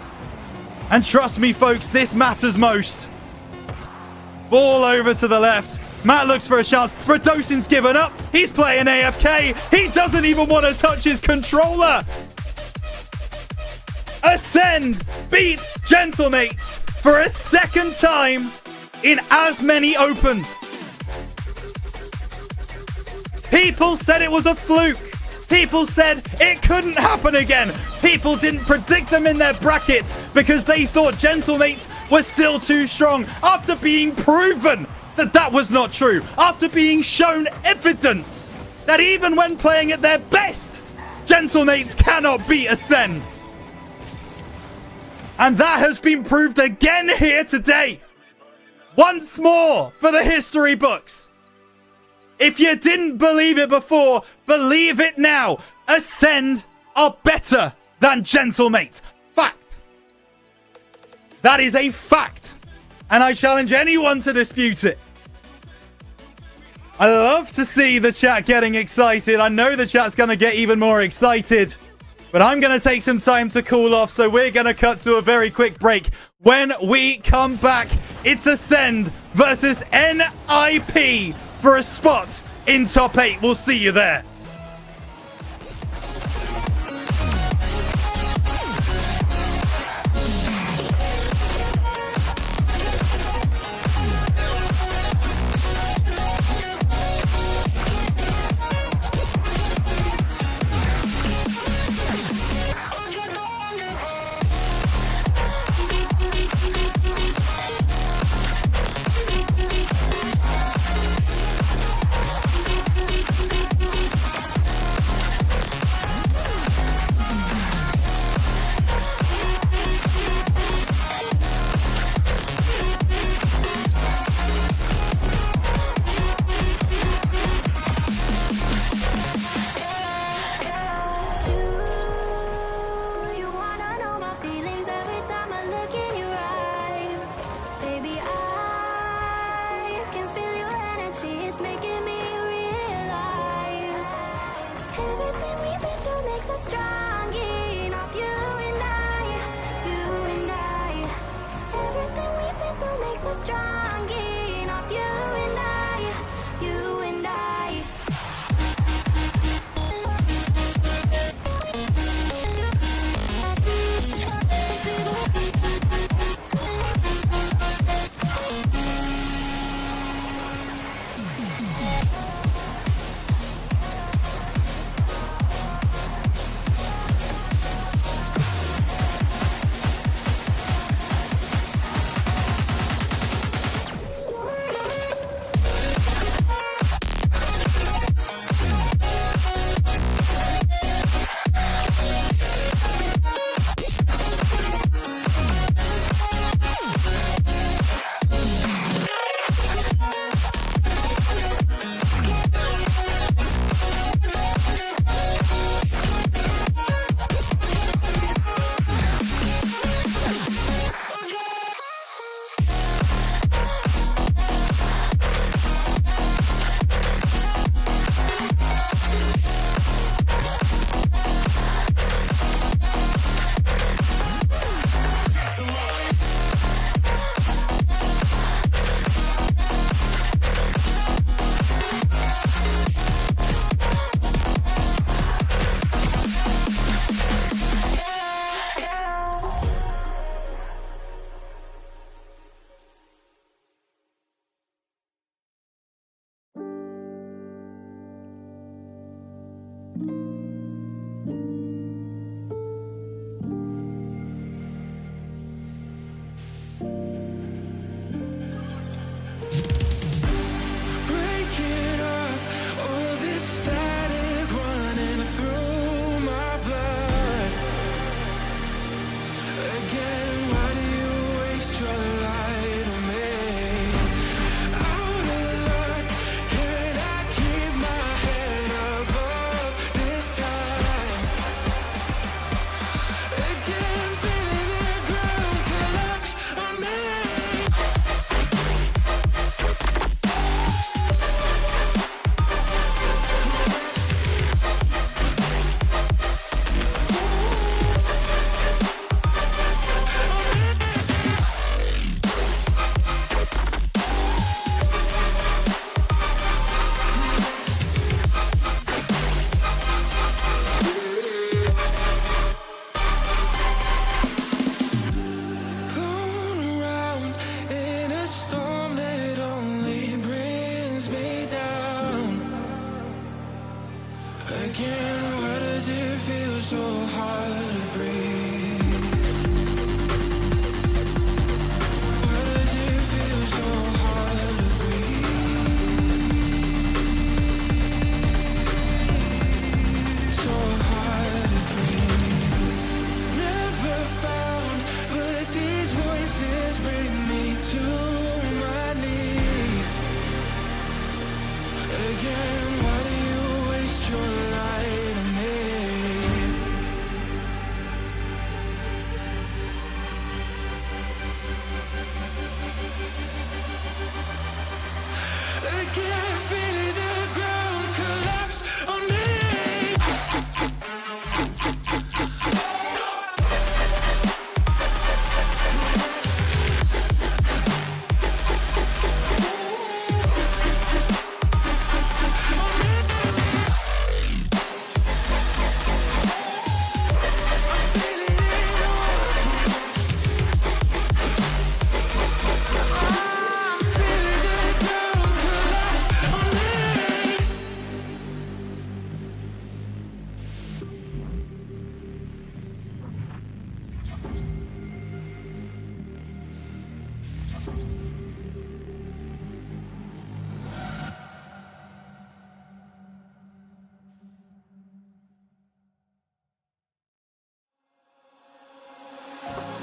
And trust me, folks, this matters most. Ball over to the left. Matt looks for a chance. Radosin's given up. He's playing AFK. He doesn't even want to touch his controller. Ascend beat Gentlemates for a second time in as many opens. People said it was a fluke. People said it couldn't happen again. People didn't predict them in their brackets because they thought Gentlemates were still too strong after being proven that was not true. After being shown evidence that even when playing at their best, Gentlemates cannot beat Ascend. And that has been proved again here today. Once more for the history books. If you didn't believe it before, believe it now. Ascend are better than Gentlemates. Fact. That is a fact. And I challenge anyone to dispute it. I love to see the chat getting excited. I know the chat's going to get even more excited. But I'm going to take some time to cool off, so we're going to cut to a very quick break. When we come back, it's Ascend versus NIP for a spot in top 8. We'll see you there. strong enough, you and I, you and I.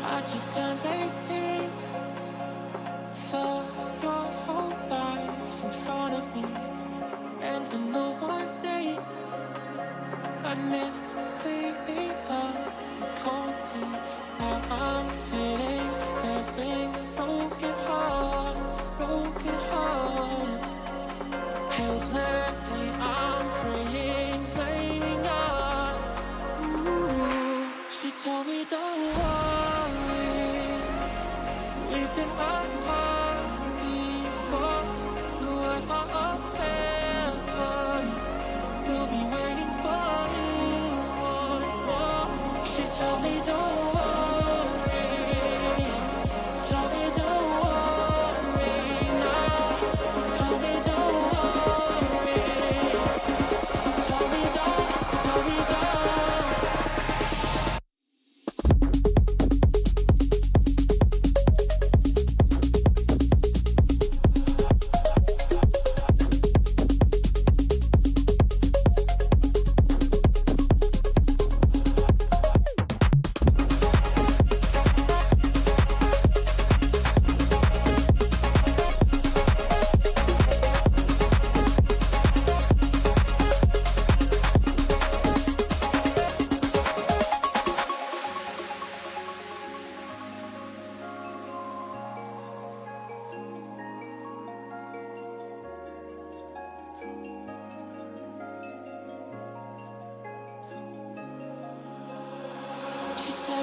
I just turned 18, saw your whole life in front of me, and to know one day I'd miss cleaning up your cold tea. Now I'm sitting there singing broken heart, helplessly I'm praying, blaming God. Ooh, she told me don't worry, we've been apart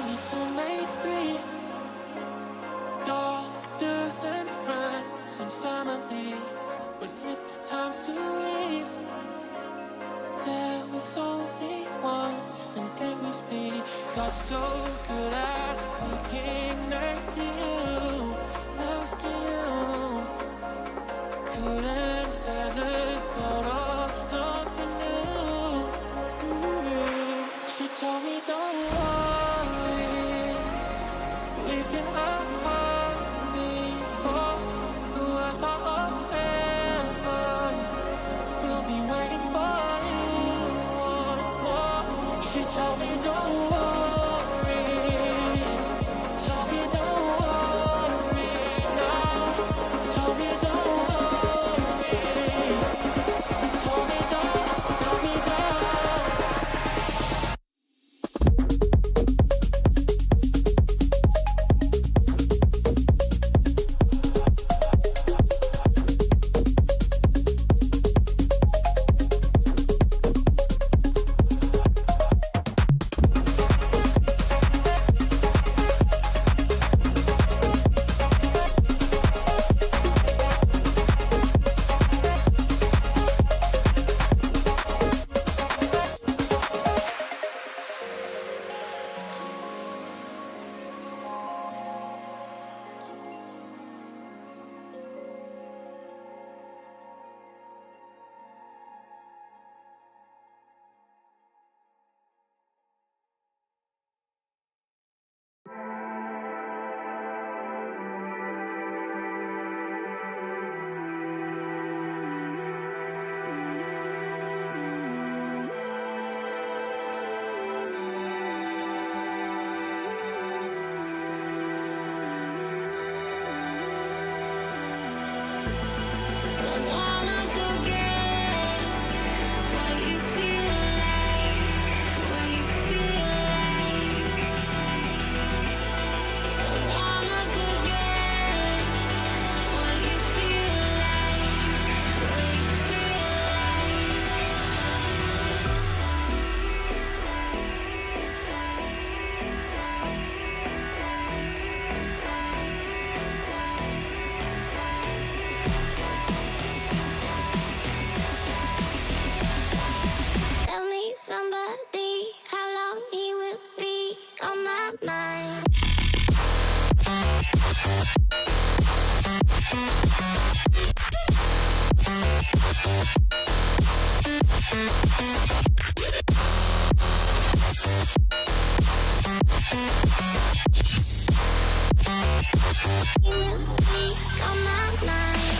very soon made three. Doctors and friends and family. When it was time to leave, there was only one, and it was me. Got so good at looking next to you, next to you. Couldn't bear the thought of something new. She told me don't worry, we've been apart before. The world's part of heaven, we'll be waiting for you once more. She told me don't worry, told me don't worry now, told me don't worry, told me don't, told me don't. Tell me somebody how long he will be on my mind. He will be on my mind.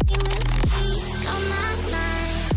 He will be on my mind.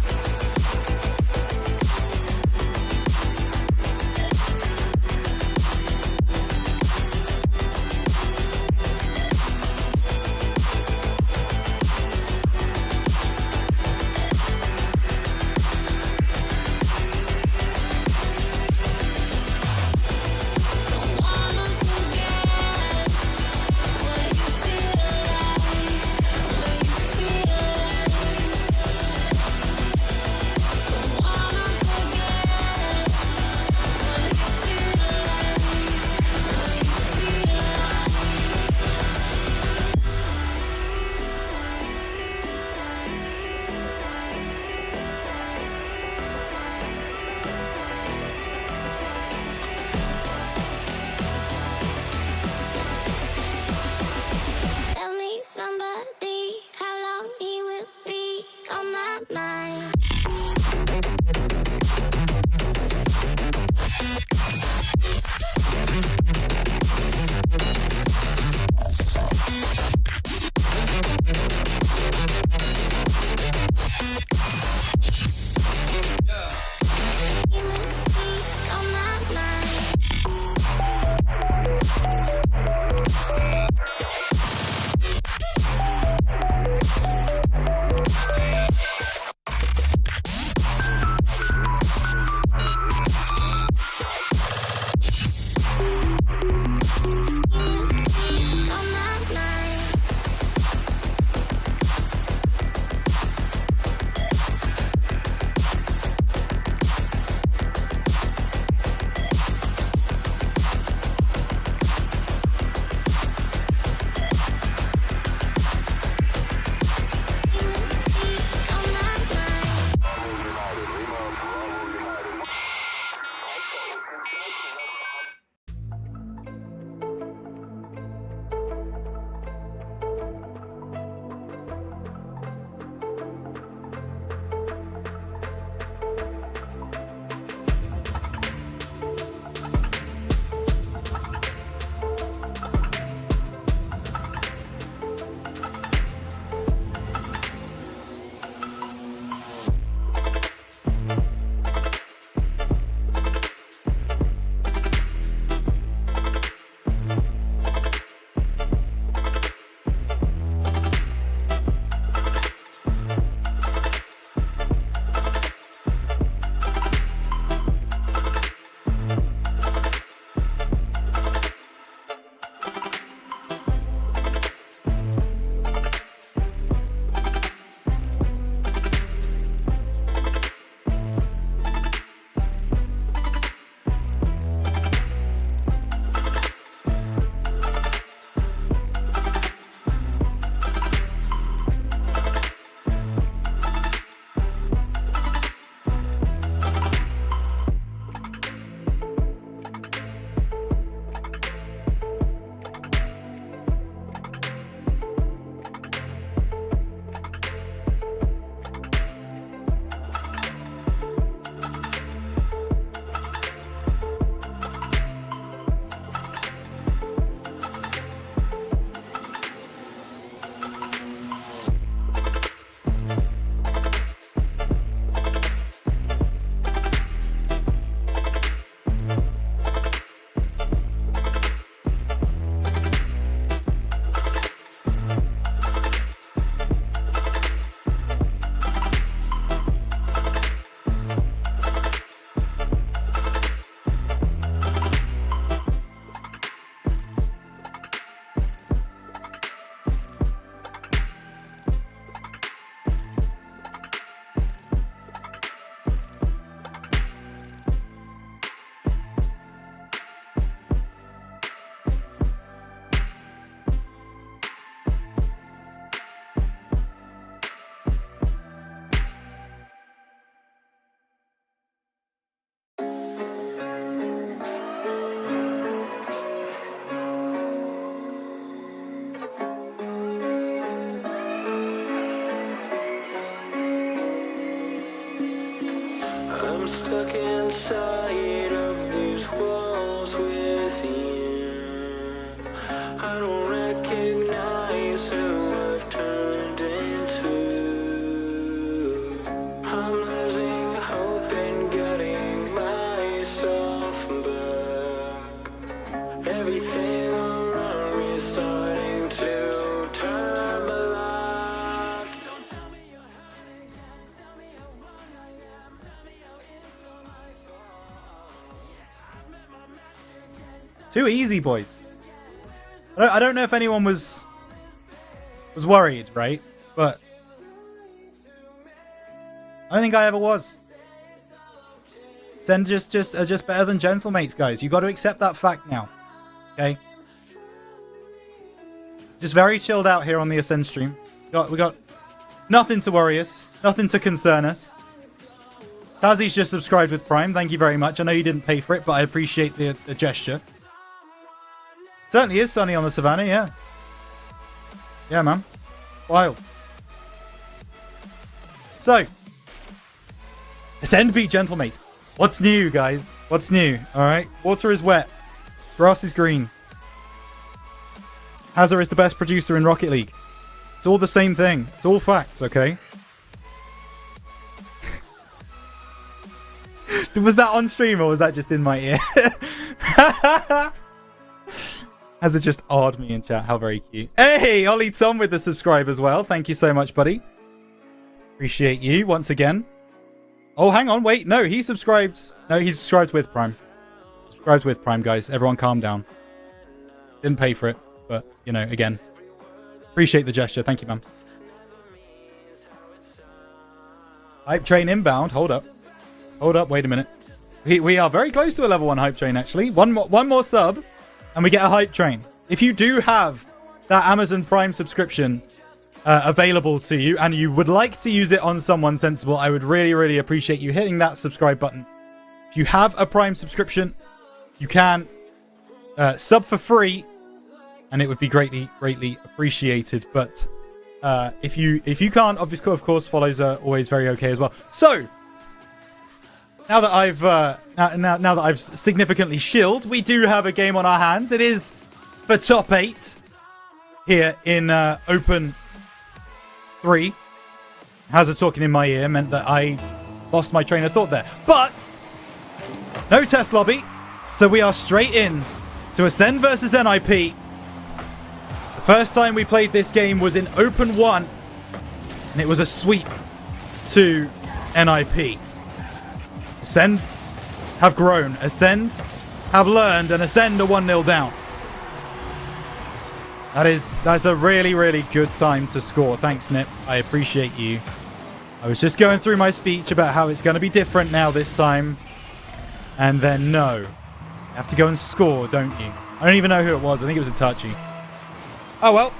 I'm stuck inside of these walls with you. I don't recognize who I've turned into. I'm losing hope in getting myself back. Everything around me is starting to turn black. Don't tell me you're hurting, tell me how wrong I am, tell me how it's all my fault. I've met my match again. Too easy, boys. I don't know if anyone was worried, right? But I don't think I ever was. Ascend just better than Gentlemates, guys. You got to accept that fact now. Okay? Just very chilled out here on the Ascend stream. We got nothing to worry us, nothing to concern us. Tazzy's just subscribed with Prime. Thank you very much. I know you didn't pay for it, but I appreciate the gesture. Certainly is sunny on the savannah, yeah. Yeah, man. Wild. So, Ascend beat Gentlemates. What's new, guys? What's new? Alright. Water is wet. Grass is green. Hazard is the best producer in Rocket League. It's all the same thing. It's all facts, okay? Was that on stream or was that just in my ear? Hazard just awed me in chat. How very cute. Hey, Ollie Tom with the subscribe as well. Thank you so much, buddy. Appreciate you once again. Oh, hang on. Wait. No, he subscribed. No, he subscribed with Prime. Subscribed with Prime, guys. Everyone calm down. Didn't pay for it. But, you know, again. Appreciate the gesture. Thank you, man. Hype train inbound. Hold up. Hold up. Wait a minute. We are very close to a level 1 hype train, actually. One more sub. And we get a hype train. If you do have that Amazon Prime subscription available to you and you would like to use it on someone sensible, I would really, really appreciate you hitting that subscribe button. If you have a Prime subscription, you can sub for free and it would be greatly, greatly appreciated. But if you can't, obviously, of course, follows are always very okay as well. So, now that I've now that I've significantly shilled, we do have a game on our hands. It is for top 8 here in Open 3. Hazard talking in my ear meant that I lost my train of thought there. But no test lobby, so we are straight in to Ascend versus NIP. The first time we played this game was in Open 1, and it was a sweep to NIP. Ascend have grown. Ascend have learned. And Ascend are 1-0 down. That's a really, really good time to score. Thanks, Nip. I appreciate you. I was just going through my speech about how it's going to be different now this time. And then, no. You have to go and score, don't you? I don't even know who it was. I think it was a touchy. Oh, well.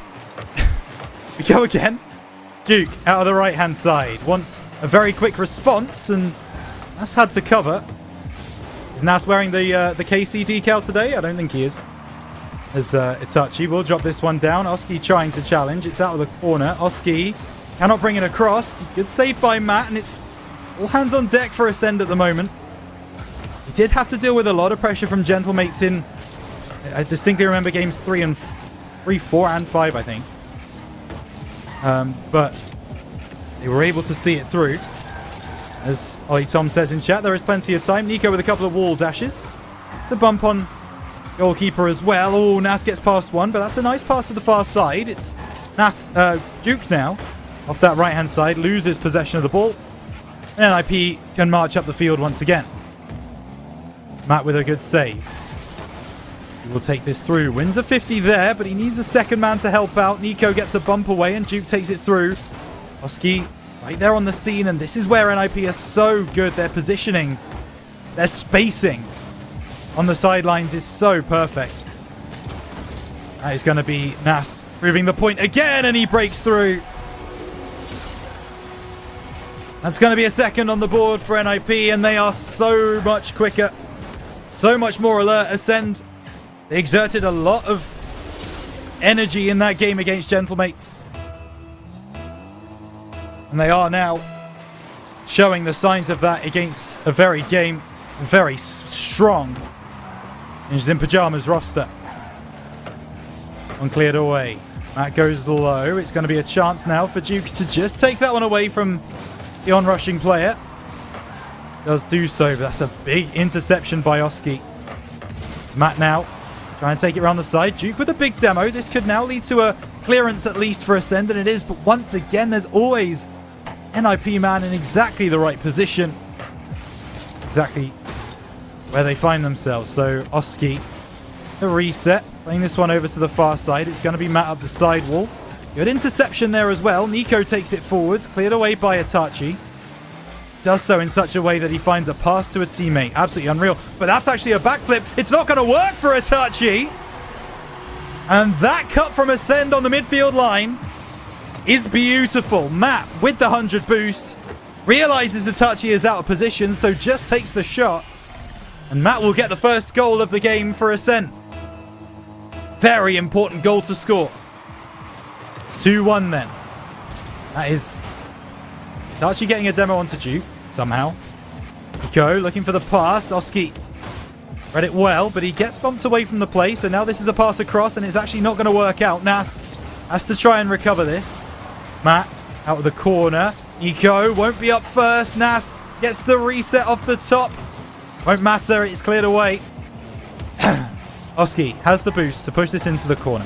We go again. Giuk out of the right-hand side. Wants a very quick response, and that's had to cover. Is Nas wearing the KC decal today? I don't think he is. As Itachi will drop this one down. Oski trying to challenge. It's out of the corner. Oski cannot bring it across. Good save by Matt, and it's all hands on deck for Ascend at the moment. He did have to deal with a lot of pressure from Gentlemates in... I distinctly remember games 3, 4, and 5, I think. But they were able to see it through. As Ollie Tom says in chat, there is plenty of time. Nico with a couple of wall dashes. It's a bump on goalkeeper as well. Oh, Nas gets past one, but that's a nice pass to the far side. It's Nas, Giuk now, off that right-hand side, loses possession of the ball. And NIP can march up the field once again. Matt with a good save. He will take this through. Wins a 50 there, but he needs a second man to help out. Nico gets a bump away, and Giuk takes it through. Oski right there on the scene, and this is where NIP are so good. Their positioning, their spacing on the sidelines is so perfect. That is going to be Nas proving the point again, and he breaks through. That's going to be a second on the board for NIP, and they are so much quicker, so much more alert. Ascend, they exerted a lot of energy in that game against Gentlemates. And they are now showing the signs of that against a very strong in Pyjamas roster. One cleared away. That goes low. It's going to be a chance now for Giuk to just take that one away from the onrushing player. Does do so, but that's a big interception by Oski. It's Matt now. Try and take it around the side. Giuk with a big demo. This could now lead to a clearance at least for Ascend, and it is. But once again, there's always NIP man in exactly the right position. Exactly where they find themselves. So Oski, the reset. Playing this one over to the far side. It's going to be Matt up the side wall. Good interception there as well. Nico takes it forwards. Cleared away by Itachi. Does so in such a way that he finds a pass to a teammate. Absolutely unreal. But that's actually a backflip. It's not going to work for Itachi. And that cut from Ascend on the midfield line is beautiful. Matt with the 100 boost. Realizes Itachi is out of position, so just takes the shot. And Matt will get the first goal of the game for Ascend. Very important goal to score. 2-1 then. That is Itachi getting a demo onto Giuk somehow. Nico looking for the pass. Oski read it well, but he gets bumped away from the play. So now this is a pass across, and it's actually not going to work out. Nas has to try and recover this. Matt out of the corner. Nico won't be up first. Nas gets the reset off the top. Won't matter. It's cleared away. Oski has the boost to push this into the corner.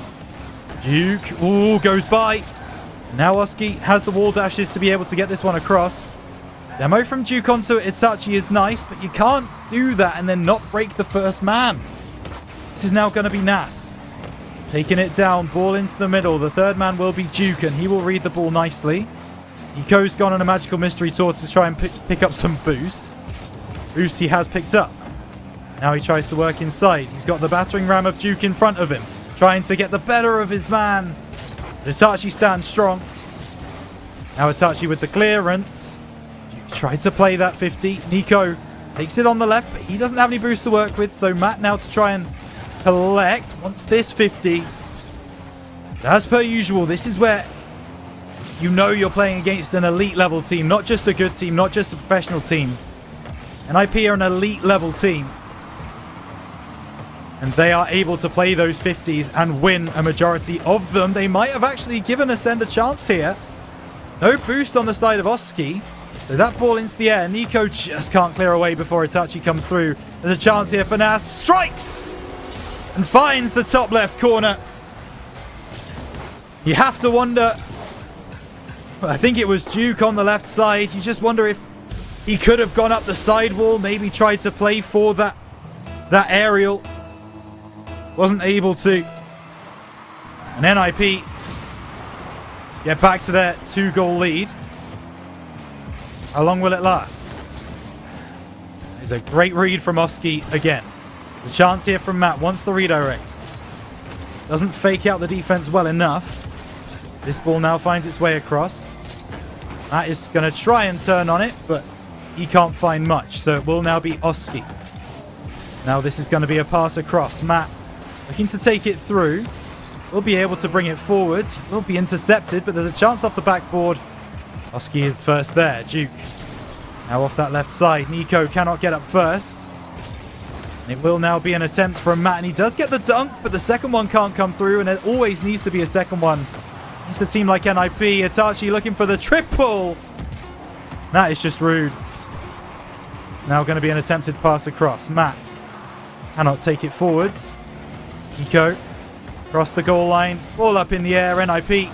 Giuk, ooh, goes by. Now Oski has the wall dashes to be able to get this one across. Demo from Giuk onto Itachi is nice, but you can't do that and then not break the first man. This is now going to be Nas. Taking it down, ball into the middle. The third man will be Giuk, and he will read the ball nicely. Nico's gone on a magical mystery tour to try and pick up some boost. Boost he has picked up. Now he tries to work inside. He's got the battering ram of Giuk in front of him, trying to get the better of his man. But Itachi stands strong. Now Itachi with the clearance. Giuk tried to play that 50. Nico takes it on the left, but he doesn't have any boost to work with. So Matt now to try and collect. Wants this 50. As per usual, this is where you know you're playing against an elite level team. Not just a good team, not just a professional team. NIP are an elite level team. And they are able to play those 50s and win a majority of them. They might have actually given Ascend a chance here. No boost on the side of Oski. So that ball into the air. Nico just can't clear away before Itachi comes through. There's a chance here for Nas. Strikes! And finds the top left corner. You have to wonder. I think it was Giuk on the left side. You just wonder if he could have gone up the side wall. Maybe tried to play for that aerial. Wasn't able to. And NIP get back to their 2-goal lead. How long will it last? It's a great read from Oski again. The chance here from Matt wants the redirect. Doesn't fake out the defense well enough. This ball now finds its way across. Matt is going to try and turn on it, but he can't find much. So it will now be Oski. Now this is going to be a pass across. Matt looking to take it through. Will be able to bring it forwards. Will be intercepted, but there's a chance off the backboard. Oski is first there. Giuk now off that left side. Nico cannot get up first. And it will now be an attempt from Matt, and he does get the dunk, but the second one can't come through, and there always needs to be a second one. It's a team like NIP. Itachi looking for the triple. That is just rude. It's now going to be an attempted pass across. Matt cannot take it forwards. Nico across the goal line. Ball up in the air. NIP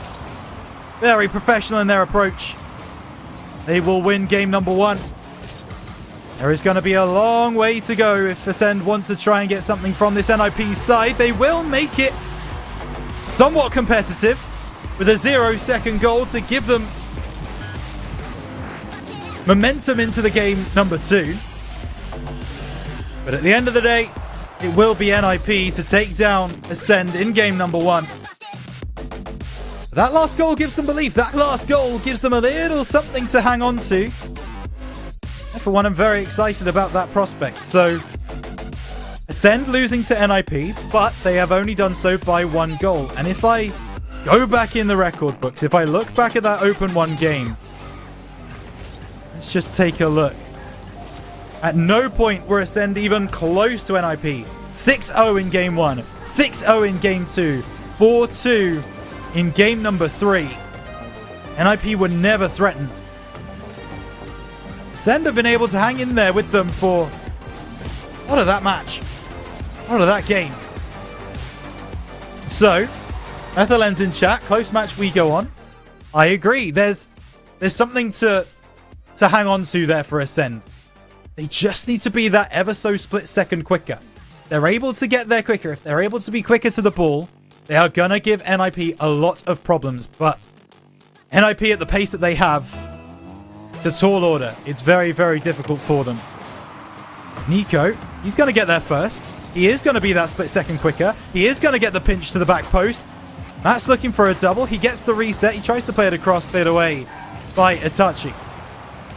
very professional in their approach. They will win game number 1. There is going to be a long way to go if Ascend wants to try and get something from this NIP side. They will make it somewhat competitive with a 0-second goal to give them momentum into the game number 2. But at the end of the day, it will be NIP to take down Ascend in game number 1. That last goal gives them belief. That last goal gives them a little something to hang on to. For one, I'm very excited about that prospect. So, Ascend losing to NIP, but they have only done so by 1 goal. And if I go back in the record books, if I look back at that Open 1 game, Let's just take a look. At no point were Ascend even close to NIP. 6-0 in game 1. 6-0 in game 2. 4-2 in game number 3. NIP were never threatened. Ascend have been able to hang in there with them for a lot of that match. A lot of that game. So, Ethelens in chat. Close match we go on. I agree. There's something to hang on to there for Ascend. They just need to be that ever so split second quicker. They're able to get there quicker. If they're able to be quicker to the ball, they are going to give NIP a lot of problems. But NIP at the pace that they have, it's a tall order. It's very, very difficult for them. It's Nico. He's going to get there first. He is going to be that split second quicker. He is going to get the pinch to the back post. Matt's looking for a double. He gets the reset. He tries to play it across, cleared away by Itachi.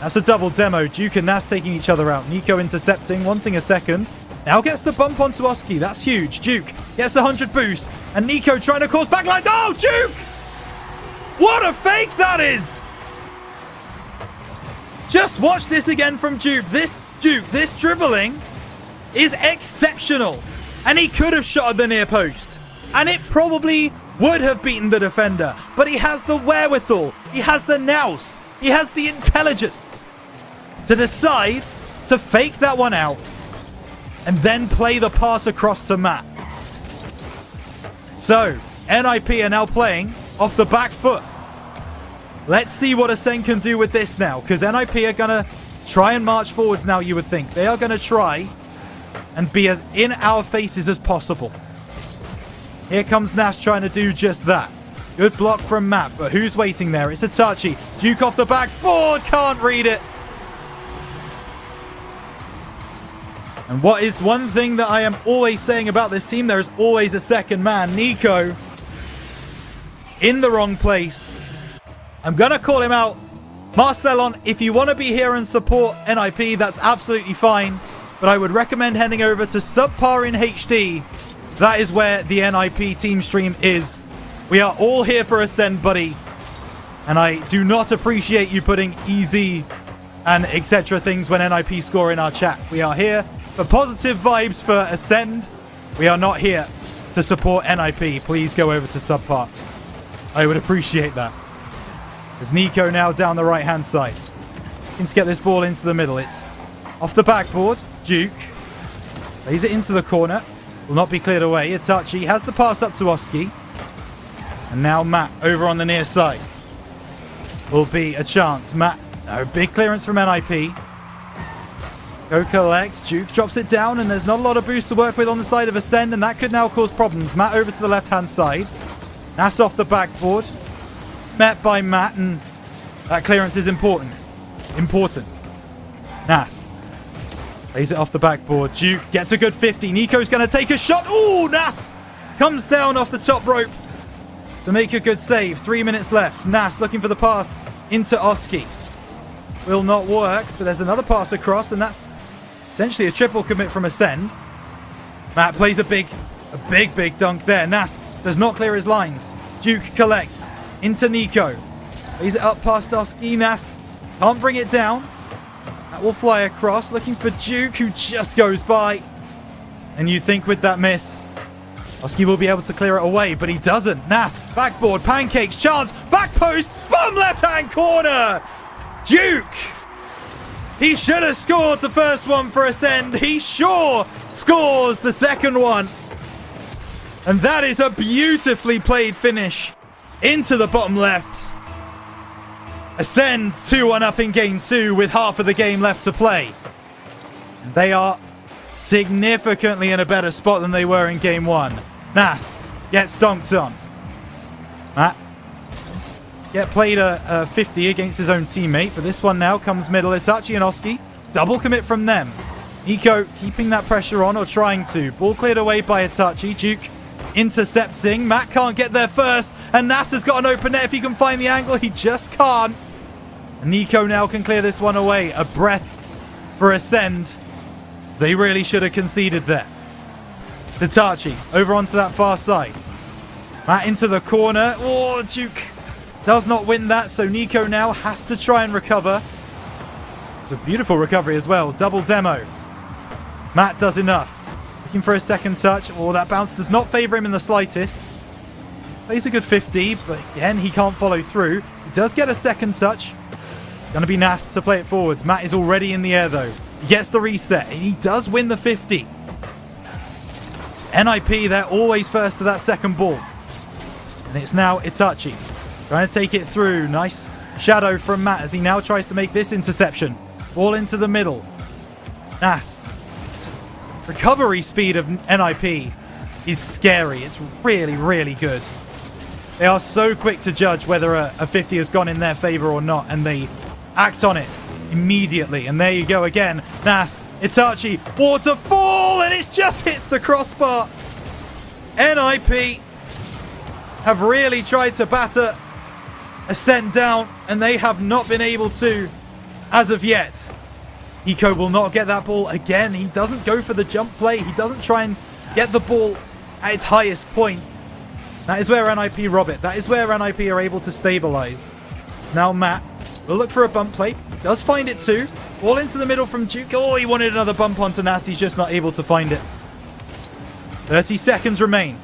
That's a double demo. Giuk and Nas taking each other out. Nico intercepting, wanting a second. Now gets the bump onto Oski. That's huge. Giuk gets 100 boost. And Nico trying to cause backlines. Oh, Giuk! What a fake that is! Just watch this again from Giuk. This dribbling is exceptional. And he could have shot at the near post. And it probably would have beaten the defender. But he has the wherewithal. He has the nous. He has the intelligence to decide to fake that one out and then play the pass across to Matt. So, NIP are now playing off the back foot. Let's see what Ascend can do with this now, because NIP are going to try and march forwards now, you would think. They are going to try and be as in our faces as possible. Here comes Nash trying to do just that. Good block from Matt, but who's waiting there? It's Itachi. Giuk off the backboard. Can't read it. And what is one thing that I am always saying about this team? There is always a second man. Nico in the wrong place. I'm going to call him out. Marcelon, if you want to be here and support NIP, that's absolutely fine. But I would recommend heading over to Subpar in HD. That is where the NIP team stream is. We are all here for Ascend, buddy. And I do not appreciate you putting easy and etc. things when NIP score in our chat. We are here for positive vibes for Ascend. We are not here to support NIP. Please go over to Subpart. I would appreciate that. There's Nico now down the right-hand side. Looking to get this ball into the middle. It's off the backboard. Giuk lays it into the corner. Will not be cleared away. Itachi has the pass up to Oski. And now Matt over on the near side. Will be a chance. Matt, no, big clearance from NIP. Go collects. Giuk drops it down, and there's not a lot of boost to work with on the side of Ascend, and that could now cause problems. Matt over to the left-hand side. Nas off the backboard. Met by Matt, and that clearance is important. Nas lays it off the backboard. Giuk gets a good 50. Nico's going to take a shot. Ooh, Nas comes down off the top rope to make a good save. 3 minutes left. Nas looking for the pass into Oski. Will not work, but there's another pass across, and that's essentially a triple commit from Ascend. Matt plays a big dunk there. Nas does not clear his lines. Giuk collects into Nico. Lays it up past Oski. Nas can't bring it down. That will fly across, looking for Giuk, who just goes by. And you think with that miss, Oski will be able to clear it away, but he doesn't. Nas, backboard, pancakes, chance, back post, bum left-hand corner. Giuk! He should have scored the first one for Ascend. He sure scores the second one. And that is a beautifully played finish into the bottom left. Ascend 2-1 up in game 2 with half of the game left to play. And they are significantly in a better spot than they were in game 1. Nas gets dunked on. Matt played a 50 against his own teammate, but this one now comes middle. Itachi and Oski. Double commit from them. Nico keeping that pressure on, or trying to. Ball cleared away by Itachi. Giuk intercepting. Matt can't get there first, and Nas has got an open net if he can find the angle. He just can't. Nico now can clear this one away. A breath for Ascend. They really should have conceded there. Itachi over onto that far side. Matt into the corner. Oh, Giuk does not win that, so Nico now has to try and recover. It's a beautiful recovery as well. Double demo. Matt does enough. Looking for a second touch. Oh, that bounce does not favor him in the slightest. Plays a good 50, but again, he can't follow through. He does get a second touch. It's going to be Nas to play it forwards. Matt is already in the air, though. He gets the reset, and he does win the 50. NIP, they're always first to that second ball. And it's now Itachi trying to take it through. Nice shadow from Matt as he now tries to make this interception. Ball into the middle. Nas. Recovery speed of NIP is scary. It's really, really good. They are so quick to judge whether a 50 has gone in their favor or not, and they act on it immediately. And there you go again. Nas, Itachi, waterfall, and it just hits the crossbar. NIP have really tried to batter Ascend down, and they have not been able to as of yet. Nico will not get that ball again. He doesn't go for the jump play. He doesn't try and get the ball at its highest point. That is where NIP rob it. That is where NIP are able to stabilize. Now Matt will look for a bump play. Does find it too. Ball into the middle from Giuk. Oh, he wanted another bump onto Nas. He's just not able to find it. 30 seconds remain.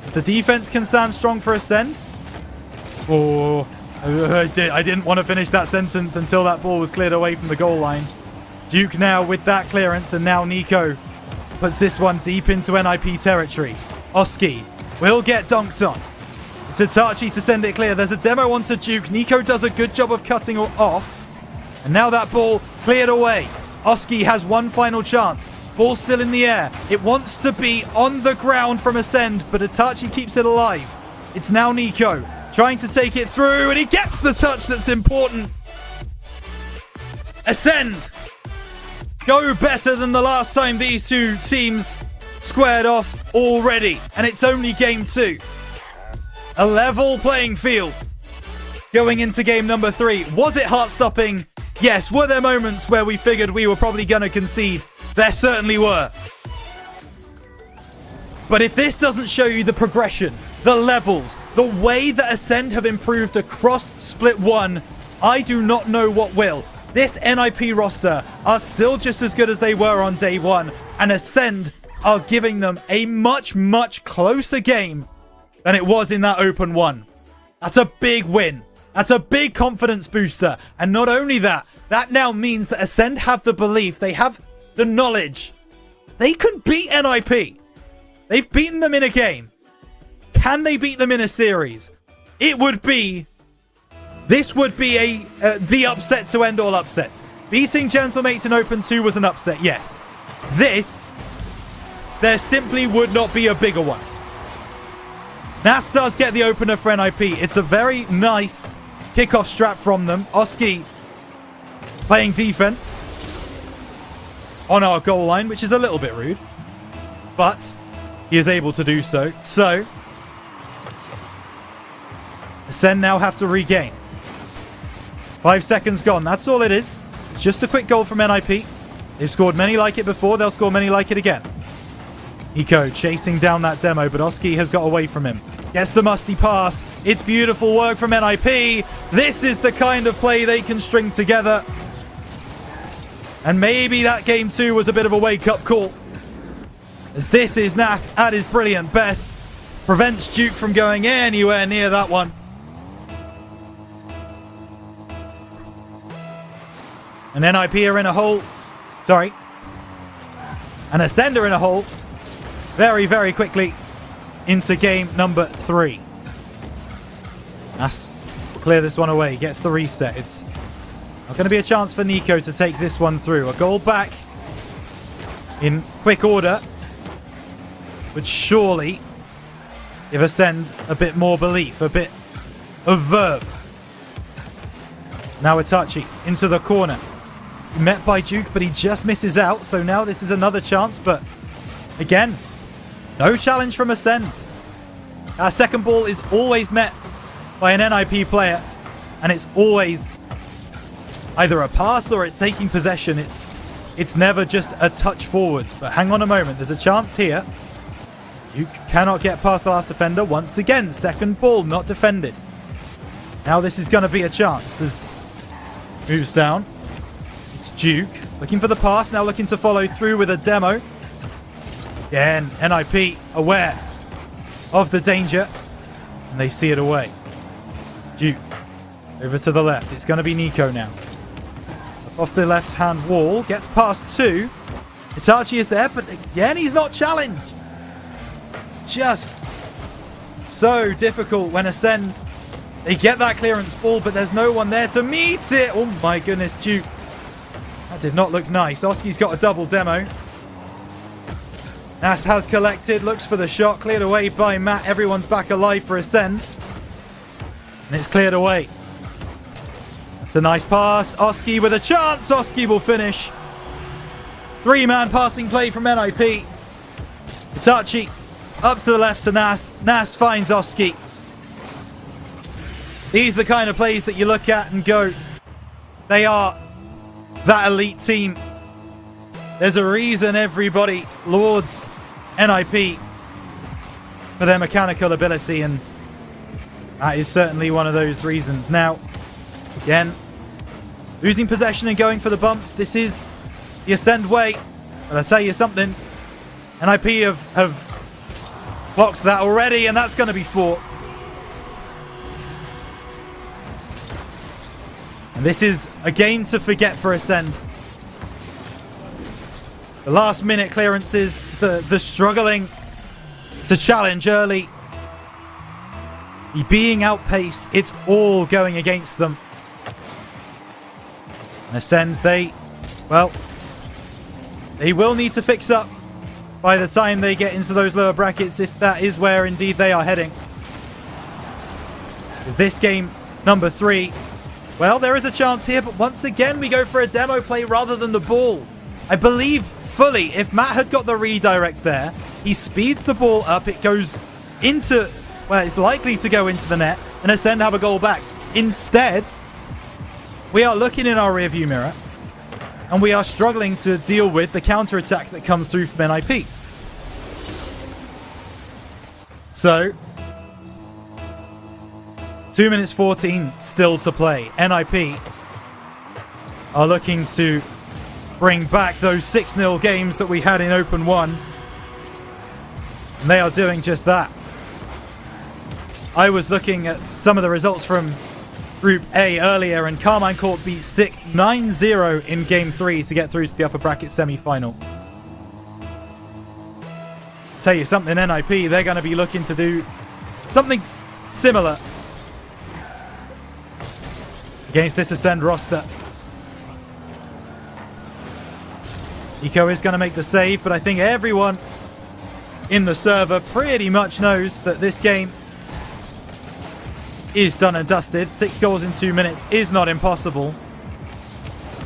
If the defense can stand strong for Ascend. Oh, I didn't want to finish that sentence until that ball was cleared away from the goal line. Giuk now with that clearance, and now Nico puts this one deep into NIP territory. Oski will get dunked on. It's Itachi to send it clear. There's a demo onto Giuk. Nico does a good job of cutting off. And now that ball cleared away. Oski has one final chance. Ball still in the air. It wants to be on the ground from Ascend, but Itachi keeps it alive. It's now Nico trying to take it through, and he gets the touch that's important. Ascend go better than the last time these two teams squared off already, and it's only game 2. A level playing field going into game number 3. Was it heart-stopping? Yes. Were there moments where we figured we were probably going to concede? There certainly were. But if this doesn't show you the progression, the levels, the way that Ascend have improved across Split 1, I do not know what will. This NIP roster are still just as good as they were on day 1, and Ascend are giving them a much, much closer game than it was in that open 1. That's a big win. That's a big confidence booster. And not only that, that now means that Ascend have the belief, they have the knowledge, they can beat NIP. They've beaten them in a game. Can they beat them in a series? This would be the upset to end all upsets. Beating Gentlemates in Open 2 was an upset, yes. There simply would not be a bigger one. Nas does get the opener for NIP. It's a very nice kickoff strap from them. Oski playing defense on our goal line, which is a little bit rude, but he is able to do so. So Ascend now have to regain. 5 seconds gone. That's all it is. It's just a quick goal from NIP. They've scored many like it before. They'll score many like it again. Nico chasing down that demo, but Oski has got away from him. Gets the musty pass. It's beautiful work from NIP. This is the kind of play they can string together. And maybe that game 2 was a bit of a wake-up call, as this is Nas at his brilliant best. Prevents Giuk from going anywhere near that one. And NIP are in a hole. Sorry. And Ascend are in a hole. Very, very quickly into game number 3. Nas will clear this one away. Gets the reset. It's not going to be a chance for Nico to take this one through. A goal back in quick order would surely give Ascend a bit more belief, a bit of verve. Now Itachi into the corner. Met by Giuk, but he just misses out. So now this is another chance, but again, no challenge from Ascend. Our second ball is always met by an NIP player, and it's always either a pass or it's taking possession. It's never just a touch forwards. But hang on a moment, there's a chance here. You cannot get past the last defender. Once again, second ball not defended. Now this is going to be a chance as moves down. Giuk looking for the pass, now looking to follow through with a demo. Again, NIP aware of the danger, and they see it away. Giuk over to the left. It's going to be Nico now. Up off the left-hand wall, gets past two. Itachi is there, but again, he's not challenged. It's just so difficult when Ascend, they get that clearance ball, but there's no one there to meet it. Oh my goodness, Giuk. That did not look nice. Oski's got a double demo. Nas has collected, looks for the shot, cleared away by Matt. Everyone's back alive for Ascend. And it's cleared away. That's a nice pass. Oski with a chance. Oski will finish. Three-man passing play from NIP. Itachi up to the left to Nas. Nas finds Oski. These are the kind of plays that you look at and go, they are that elite team. There's a reason everybody lauds NIP for their mechanical ability, and that is certainly one of those reasons. Now, again, losing possession and going for the bumps. This is the Ascend way. But I'll tell you something, NIP have blocked that already, and that's going to be fought. And this is a game to forget for Ascend. The last minute clearances, the struggling to challenge early, the being outpaced, it's all going against them. And Ascend, they will need to fix up by the time they get into those lower brackets, if that is where indeed they are heading. Because this game, number 3, well, there is a chance here, but once again, we go for a demo play rather than the ball. I believe fully, if Matt had got the redirect there, he speeds the ball up, it goes into, well, it's likely to go into the net, and Ascend have a goal back. Instead, we are looking in our rearview mirror, and we are struggling to deal with the counter-attack that comes through from NIP. So, 2 minutes 14 still to play. NIP are looking to bring back those 6-0 games that we had in Open 1. And they are doing just that. I was looking at some of the results from Group A earlier, and Karmine Corp beat SICK 9-0 in Game 3 to get through to the upper bracket semi-final. Tell you something, NIP, they're going to be looking to do something similar against this Ascend roster. Nico is going to make the save, but I think everyone in the server pretty much knows that this game is done and dusted. 6 goals in 2 minutes is not impossible.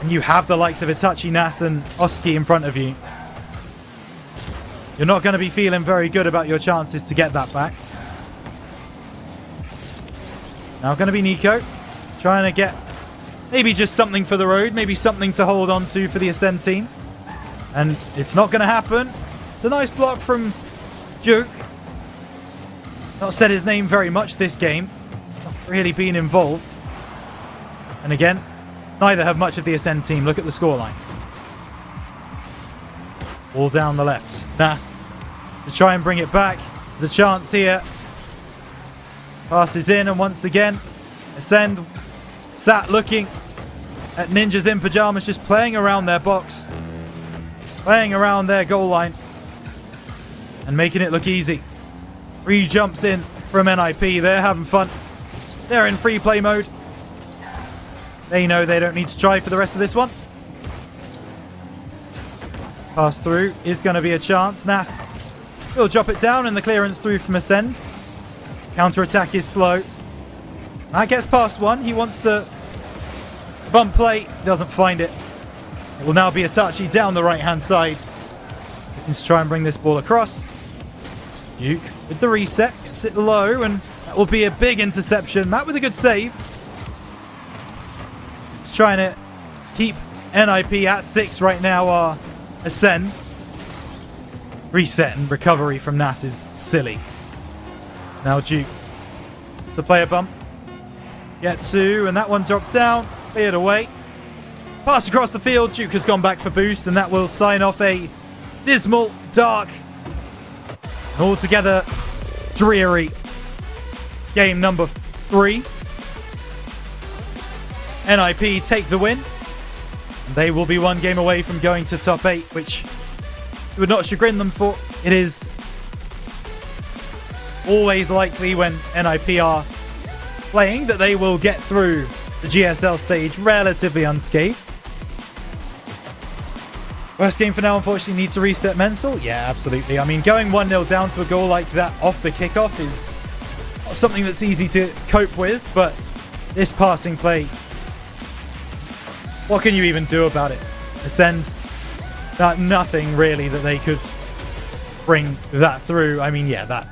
And you have the likes of Itachi, Nas, and Oski in front of you. You're not going to be feeling very good about your chances to get that back. It's now going to be Nico trying to get maybe just something for the road, maybe something to hold on to for the Ascend team. And it's not going to happen. It's a nice block from Giuk. Not said his name very much this game. Not really been involved. And again, neither have much of the Ascend team. Look at the scoreline. All down the left. Nas to try and bring it back. There's a chance here. Passes in, and once again, Ascend sat looking at Ninjas in Pyjamas, just playing around their box, playing around their goal line, and making it look easy. 3 jumps in from NIP. They're having fun. They're in free play mode. They know they don't need to try for the rest of this one. Pass through is going to be a chance. Nas will drop it down, and the clearance through from Ascend. Counter-attack is slow. Matt gets past one. He wants the bump play. Doesn't find it. It will now be Itachi down the right-hand side. Let's try and bring this ball across. Giuk with the reset. Gets it low, and that will be a big interception. Matt with a good save. Just trying to keep NIP at 6 right now. Are Ascend. Reset and recovery from Nas is silly. Now Giuk. It's the player bump. Getsu, and that one dropped down. Cleared away. Pass across the field. Giuk has gone back for boost, and that will sign off a dismal, dark, and altogether dreary game number 3. NIP take the win. They will be 1 game away from going to top 8, which would not chagrin them for. It is always likely when NIP are playing that they will get through the GSL stage relatively unscathed. Worst game for now, unfortunately, needs to reset mental. Yeah, absolutely. I mean, going 1-0 down to a goal like that off the kickoff is not something that's easy to cope with, but this passing play, what can you even do about it? Ascend, nothing really that they could bring that through. I mean, yeah, that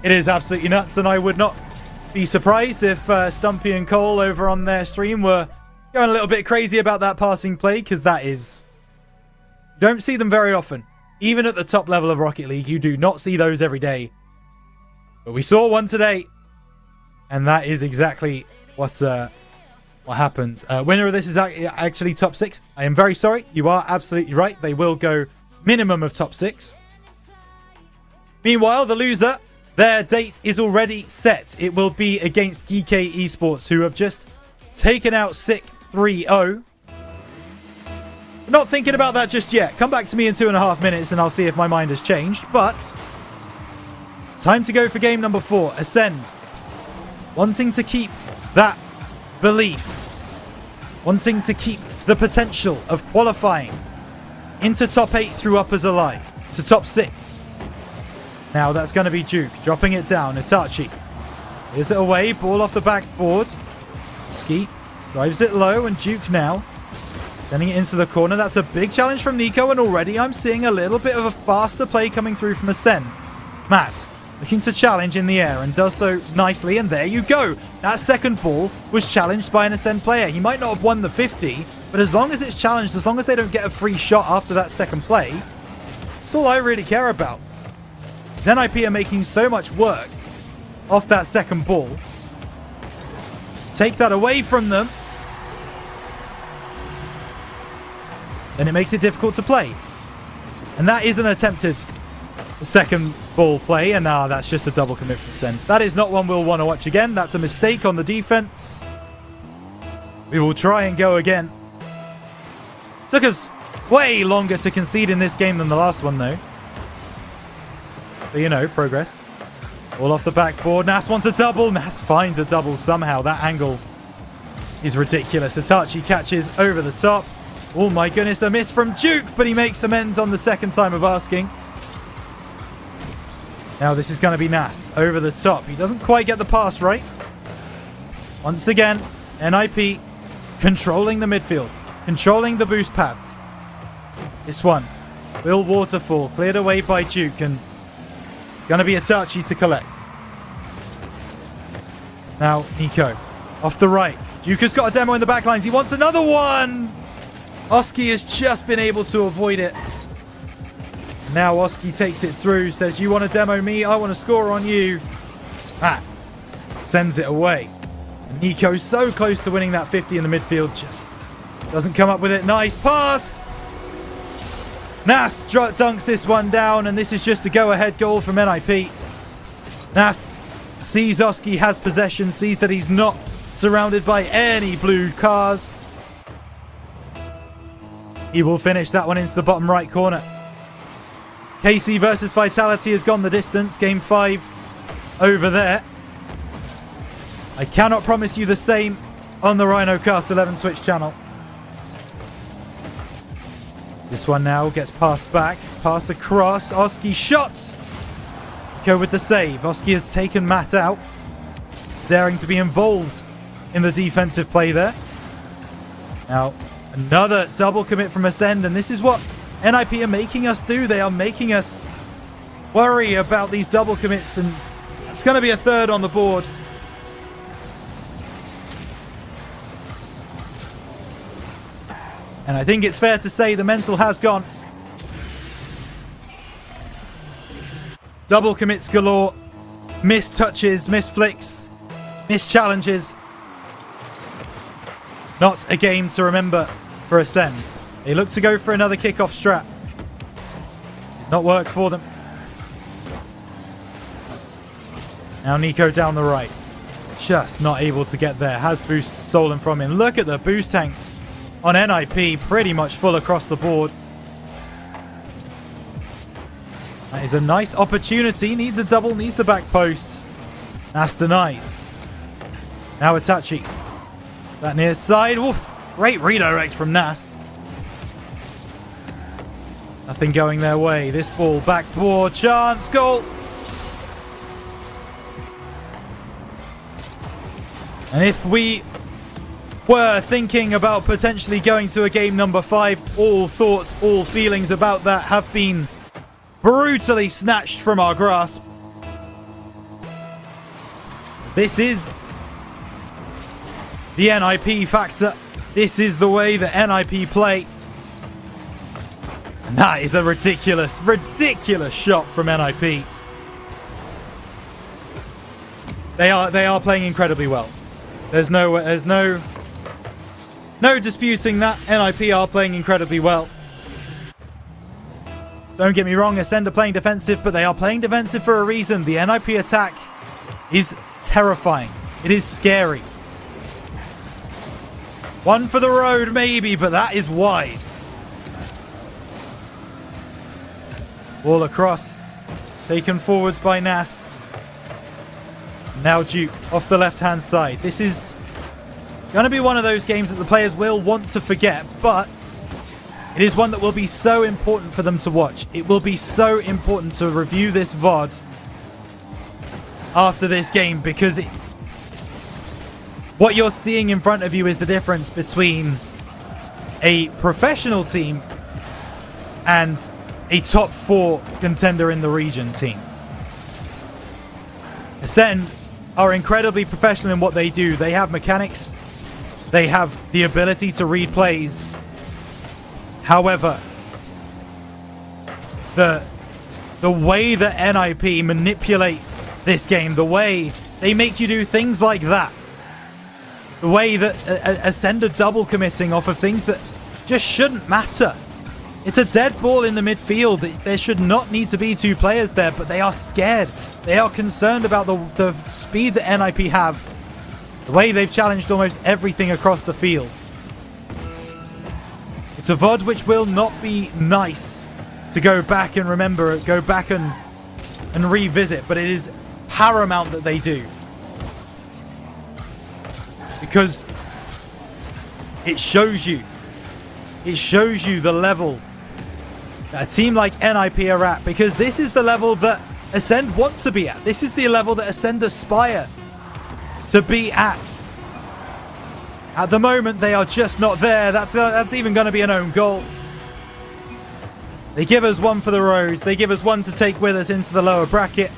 it is absolutely nuts, and I would not be surprised if Stumpy and Cole over on their stream were going a little bit crazy about that passing play, because that is... You don't see them very often. Even at the top level of Rocket League, you do not see those every day. But we saw one today, and that is exactly what happens. Winner of this is actually top 6. I am very sorry. You are absolutely right. They will go minimum of top 6. Meanwhile, the loser, their date is already set. It will be against Geekay Esports, who have just taken out Sick 3-0. Not thinking about that just yet. Come back to me in 2.5 minutes and I'll see if my mind has changed. But it's time to go for game number 4. Ascend. Wanting to keep that belief. Wanting to keep the potential of qualifying into top 8 through uppers alive. To top 6. Now that's going to be Giuk. Dropping it down. Itachi. Here's it away. Ball off the backboard. Ski. Drives it low. And Giuk now sending it into the corner. That's a big challenge from Nico. And already I'm seeing a little bit of a faster play coming through from Ascend. Matt looking to challenge in the air and does so nicely. And there you go. That second ball was challenged by an Ascend player. He might not have won the 50, but as long as it's challenged, as long as they don't get a free shot after that second play, that's all I really care about. NIP are making so much work off that second ball. Take that away from them, and it makes it difficult to play. And that is an attempted second ball play, and that's just a double commit from Ascend. That is not one we'll want to watch again. That's a mistake on the defense. We will try and go again. Took us way longer to concede in this game than the last one, though. But, you know, progress. All off the backboard. Nas wants a double. Nas finds a double somehow. That angle is ridiculous. Itachi catches over the top. Oh my goodness, a miss from Giuk, but he makes amends on the second time of asking. Now this is going to be Nas over the top. He doesn't quite get the pass right. Once again, NIP controlling the midfield. Controlling the boost pads. This one will waterfall. Cleared away by Giuk, and it's going to be Itachi to collect. Now, Nico. Off the right. Giuk has got a demo in the back lines. He wants another one! Oski has just been able to avoid it. Now Oski takes it through. Says, you want to demo me? I want to score on you. Sends it away. And Nico so close to winning that 50 in the midfield. Just doesn't come up with it. Nice pass! Nas dunks this one down, and this is just a go-ahead goal from NIP. Nas sees Oski has possession, sees that he's not surrounded by any blue cars. He will finish that one into the bottom right corner. KC versus Vitality has gone the distance. Game 5 over there. I cannot promise you the same on the RhinoCast 11 Twitch channel. This one now gets passed back. Pass across. Oski shots. Go with the save. Oski has taken Matt out. Daring to be involved in the defensive play there. Now, another double commit from Ascend. And this is what NIP are making us do. They are making us worry about these double commits. And it's going to be a third on the board. And I think it's fair to say the mental has gone. Double commits galore. Missed touches, missed flicks, missed challenges. Not a game to remember for Ascend. They look to go for another kickoff strat. Did not work for them. Now Nico down the right. Just not able to get there. Has boost stolen from him. Look at the boost tanks on NIP. Pretty much full across the board. That is a nice opportunity. Needs a double. Needs the back post. Nas denies. Now Itachi. That near side. Woof. Great redirect from Nas. Nothing going their way. This ball backboard. Chance. Goal. And if we were thinking about potentially going to a game number 5, all thoughts, all feelings about that have been brutally snatched from our grasp. This is the NIP factor. This is the way that NIP play. And that is a ridiculous, ridiculous shot from NIP. They are playing incredibly well. There's no disputing that. NIP are playing incredibly well. Don't get me wrong, Ascend are playing defensive, but they are playing defensive for a reason. The NIP attack is terrifying. It is scary. One for the road, maybe, but that is wide. Ball across. Taken forwards by Nas. Now Giuk off the left-hand side. This is going to be one of those games that the players will want to forget, but it is one that will be so important for them to watch. It will be so important to review this VOD after this game, because what you're seeing in front of you is the difference between a professional team and a top 4 contender in the region team. Ascend are incredibly professional in what they do. They have mechanics. They have the ability to read plays. However, the way that NIP manipulate this game, the way they make you do things like that, the way that Ascend are double committing off of things that just shouldn't matter. It's a dead ball in the midfield. There should not need to be 2 players there, but they are scared. They are concerned about the speed that NIP have. The way they've challenged almost everything across the field. It's a VOD which will not be nice to go back and remember, go back and revisit, but it is paramount that they do. Because it shows you the level that a team like NIP are at, because this is the level that Ascend want to be at. This is the level that Ascend aspire to be at. At the moment, they are just not there. That's even going to be an own goal. They give us one for the roads. They give us one to take with us into the lower bracket.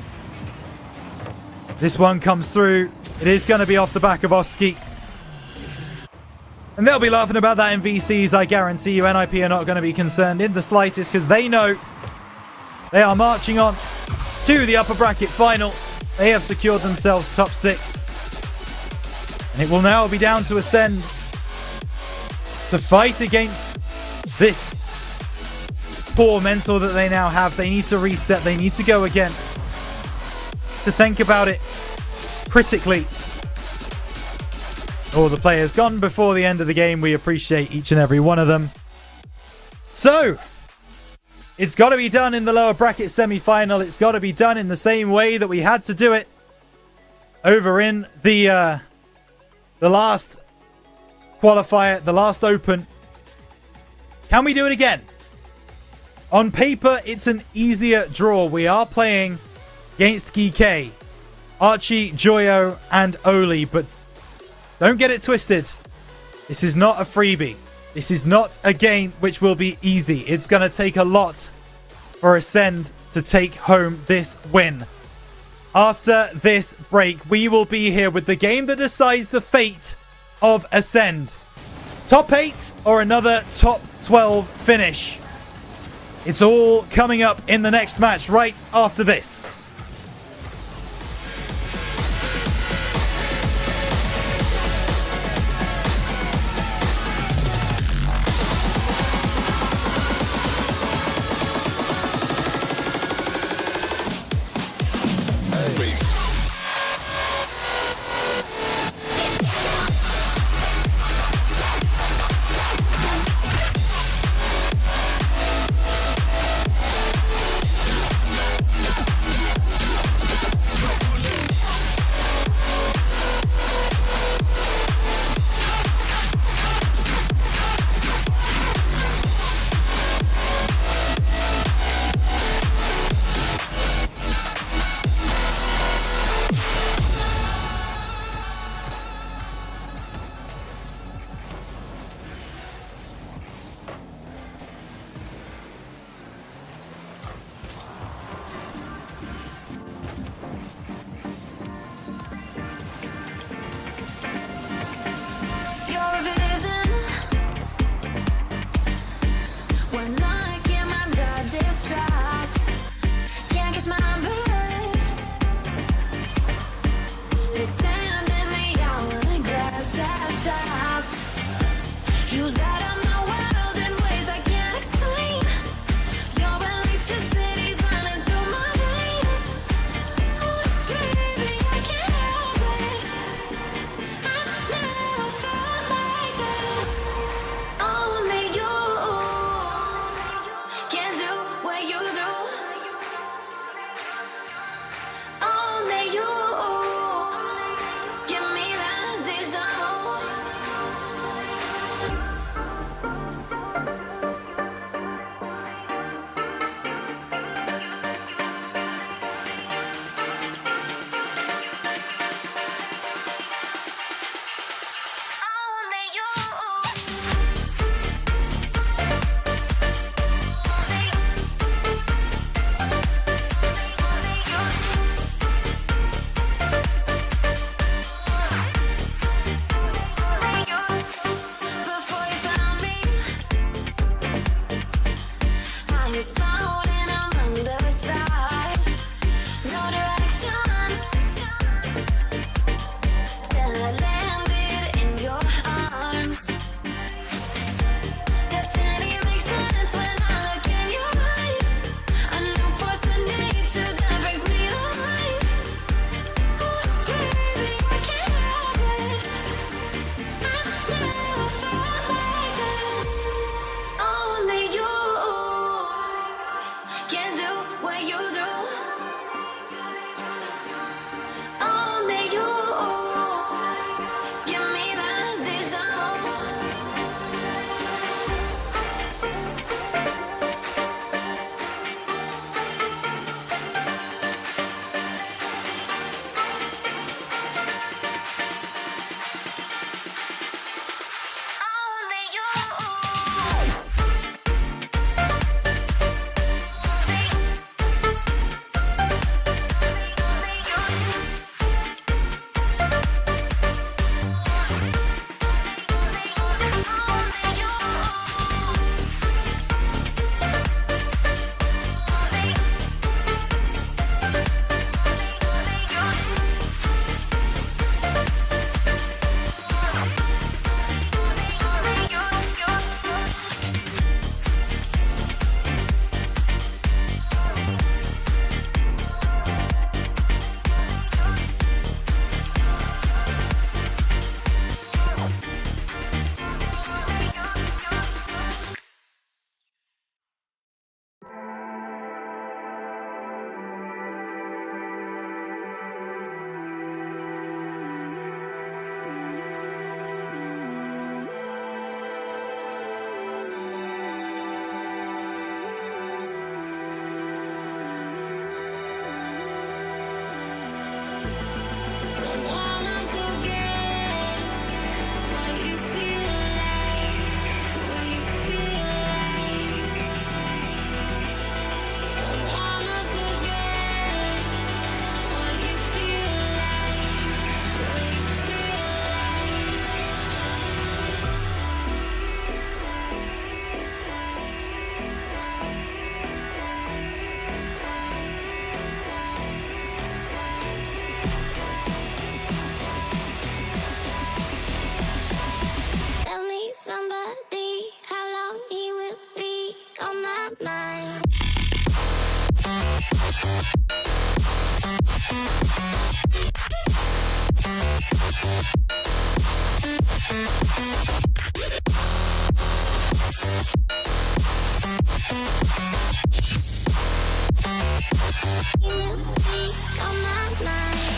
This one comes through. It is going to be off the back of Oski. And they'll be laughing about that in VCs, I guarantee you. NIP are not going to be concerned in the slightest, because they know they are marching on to the upper bracket final. They have secured themselves top 6. And it will now be down to Ascend to fight against this poor mental that they now have. They need to reset. They need to go again. To think about it critically. All the players gone before the end of the game. We appreciate each and every one of them. So, it's got to be done in the lower bracket semi-final. It's got to be done in the same way that we had to do it over in the last qualifier, the last open. Can we do it again? On paper, it's an easier draw. We are playing against Geekay, Archie, Joyo, and Oli, but don't get it twisted. This is not a freebie. This is not a game which will be easy. It's going to take a lot for Ascend to take home this win. After this break, we will be here with the game that decides the fate of Ascend. Top 8 or another top 12 finish. It's all coming up in the next match right after this. You light up my world in ways I can't explain. Your electricity's running through my veins. Oh, baby, I can't help it. I've never felt like this. Only you can do what you do. Only you give me that deja vu. Only you. Before you found me, I was floating among the stars. No direction till I landed in your arms. Destiny makes sense when I look in your eyes. A new force of nature that brings me to life. Oh, baby, I can't help it. I've never felt like this. Only you can do what you do. Only you give me that deja vu. Only you. Don't wanna forget what you feel like, what you feel like. Don't wanna forget what you feel like, what you feel like. Tell me somebody how long he will be on my mind. He will be on my mind.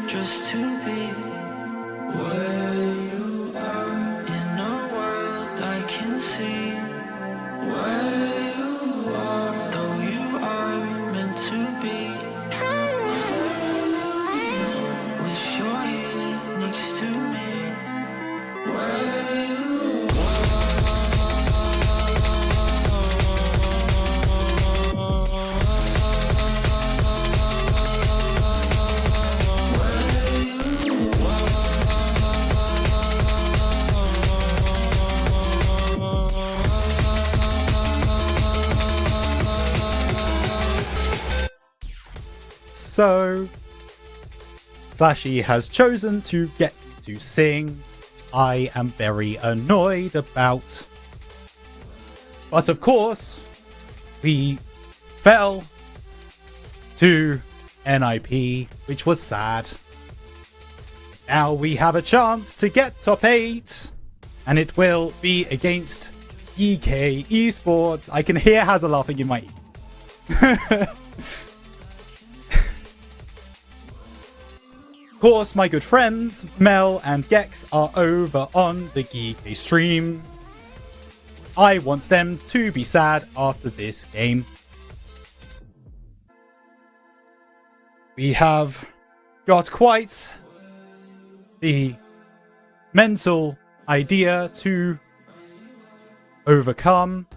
just to be where you are. In a world I can see where you are, though you are meant to be. Wish you're here next to me. Where you So, Slashy has chosen to get me to sing. I am very annoyed about. But of course, we fell to NIP, which was sad. Now we have a chance to get top 8, and it will be against Geekay Esports. I can hear Hazza laughing in my ear. Of course, my good friends Mel and Gex are over on the Geekay stream. I want them to be sad after this game. We have got quite the mental idea to overcome.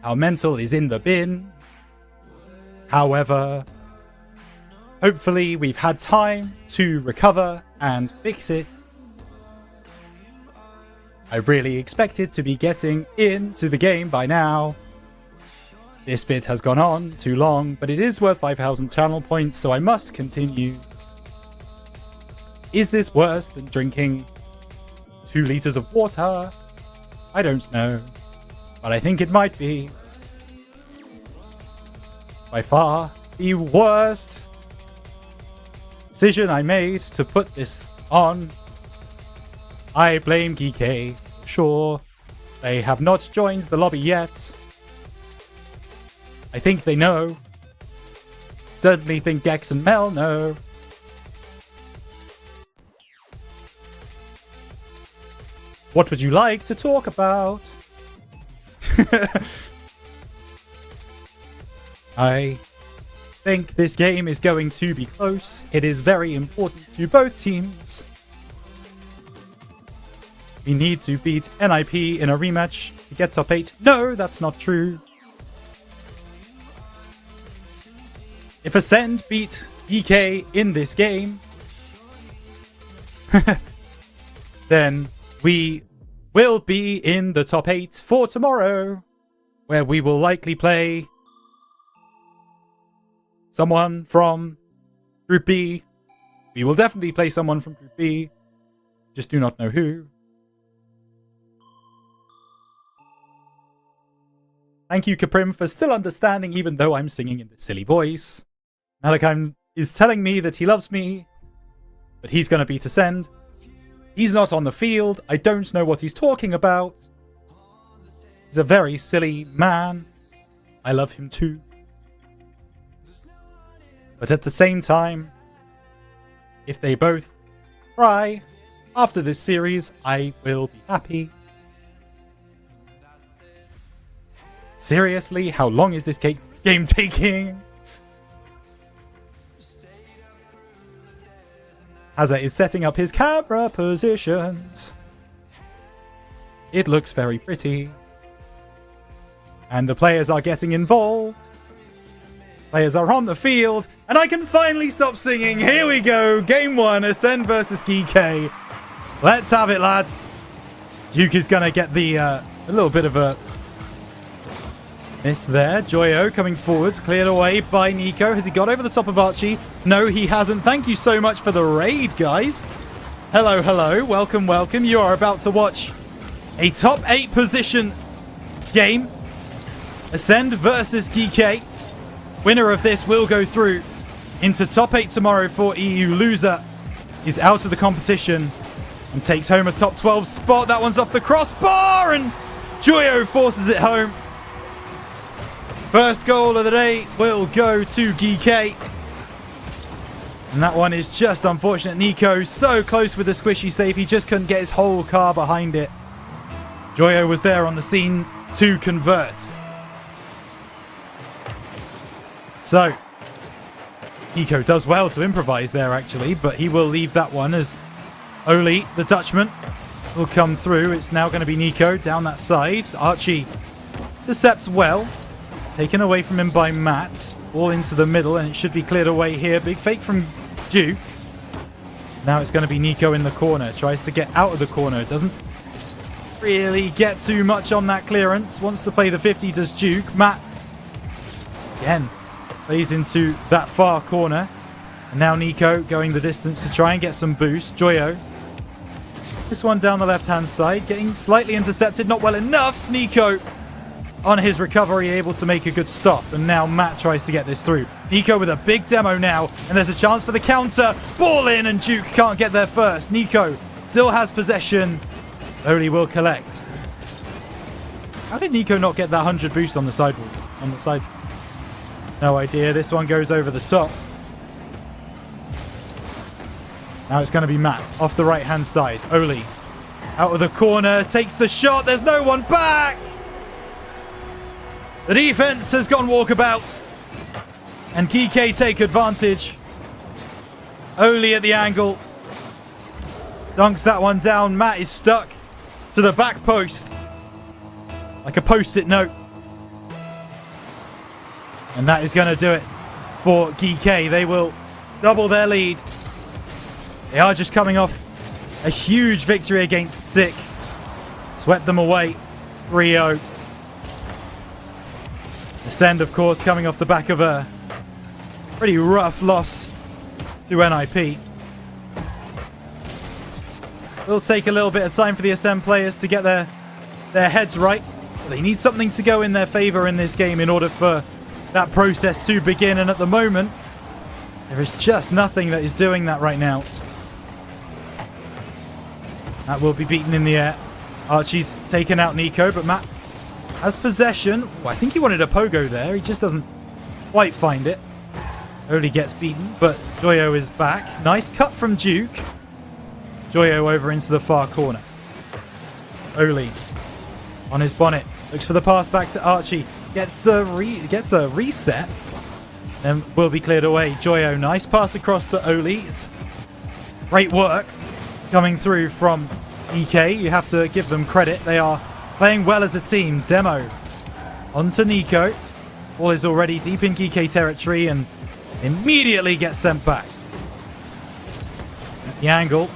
Our mental is in the bin. However, hopefully we've had time to recover and fix it. I really expected to be getting into the game by now. This bit has gone on too long, but it is worth 5,000 channel points, so I must continue. Is this worse than drinking 2 liters of water? I don't know, but I think it might be. By far the worst decision I made to put this on. I blame Geekay. Sure, they have not joined the lobby yet. I think they know. Certainly think Gex and Mel know. What would you like to talk about? I think this game is going to be close. It is very important to both teams. We need to beat NIP in a rematch to get top 8. No, that's not true. If Ascend beat Geekay in this game, then we will be in the top 8 for tomorrow, where we will likely play someone from Group B. We will definitely play someone from Group B. Just do not know who. Thank you, Caprim, for still understanding even though I'm singing in this silly voice. Malakheim is telling me that he loves me, but he's going to beat Ascend. He's not on the field. I don't know what he's talking about. He's a very silly man. I love him too. But at the same time, if they both cry after this series, I will be happy. Seriously, how long is this game taking? Hazza is setting up his camera positions. It looks very pretty. And the players are getting involved. Players are on the field. And I can finally stop singing. Here we go. Game 1. Ascend versus Geekay. Let's have it, lads. Giuk is going to get the a little bit of a miss there. Joyo coming forwards. Cleared away by Nico. Has he got over the top of Archie? No, he hasn't. Thank you so much for the raid, guys. Hello, hello. Welcome, welcome. You are about to watch a top 8 position game. Ascend versus Geekay. Winner of this will go through into top 8 tomorrow for EU. Loser is out of the competition and takes home a top 12 spot. That one's off the crossbar and Joyo forces it home. First goal of the day will go to Geekay. And that one is just unfortunate. Nico so close with the squishy save. He just couldn't get his whole car behind it. Joyo was there on the scene to convert. So, Nico does well to improvise there, actually, but he will leave that one as Oli, the Dutchman, will come through. It's now going to be Nico down that side. Archie intercepts well. Taken away from him by Matt. All into the middle, and it should be cleared away here. Big fake from Giuk. Now it's going to be Nico in the corner. Tries to get out of the corner. Doesn't really get too much on that clearance. Wants to play the 50, does Giuk. Matt, again, plays into that far corner. And now Nico going the distance to try and get some boost. Joyo. This one down the left-hand side. Getting slightly intercepted. Not well enough. Nico on his recovery, able to make a good stop. And now Matt tries to get this through. Nico with a big demo now. And there's a chance for the counter. Ball in, and Giuk can't get there first. Nico still has possession. Oli will collect. How did Nico not get that 100 boost on the sidewalk? On the side? No idea. This one goes over the top. Now it's going to be Matt off the right-hand side. Oli out of the corner. Takes the shot. There's no one back. The defense has gone walkabouts, and Geekay take advantage. Oli at the angle. Dunks that one down. Matt is stuck to the back post like a post-it note. And that is going to do it for Geekay. They will double their lead. They are just coming off a huge victory against Sick. Swept them away 3-0. Ascend, of course, coming off the back of a pretty rough loss to NIP. It'll take a little bit of time for the Ascend players to get their heads right. They need something to go in their favor in this game in order for that process to begin. And at the moment, there is just nothing that is doing that right now. That will be beaten in the air. Archie's taken out Nico, but Matt has possession. Well, I think he wanted a pogo there. He just doesn't quite find it. Oli gets beaten, but Joyo is back. Nice cut from Giuk. Joyo over into the far corner. Oli on his bonnet. Looks for the pass back to Archie. Gets a reset. Then will be cleared away. Joyo, nice pass across to Oli. It's great work coming through from EK. You have to give them credit. They are playing well as a team. Demo onto Nico. Ball is already deep in Geekay territory and immediately gets sent back. At the angle.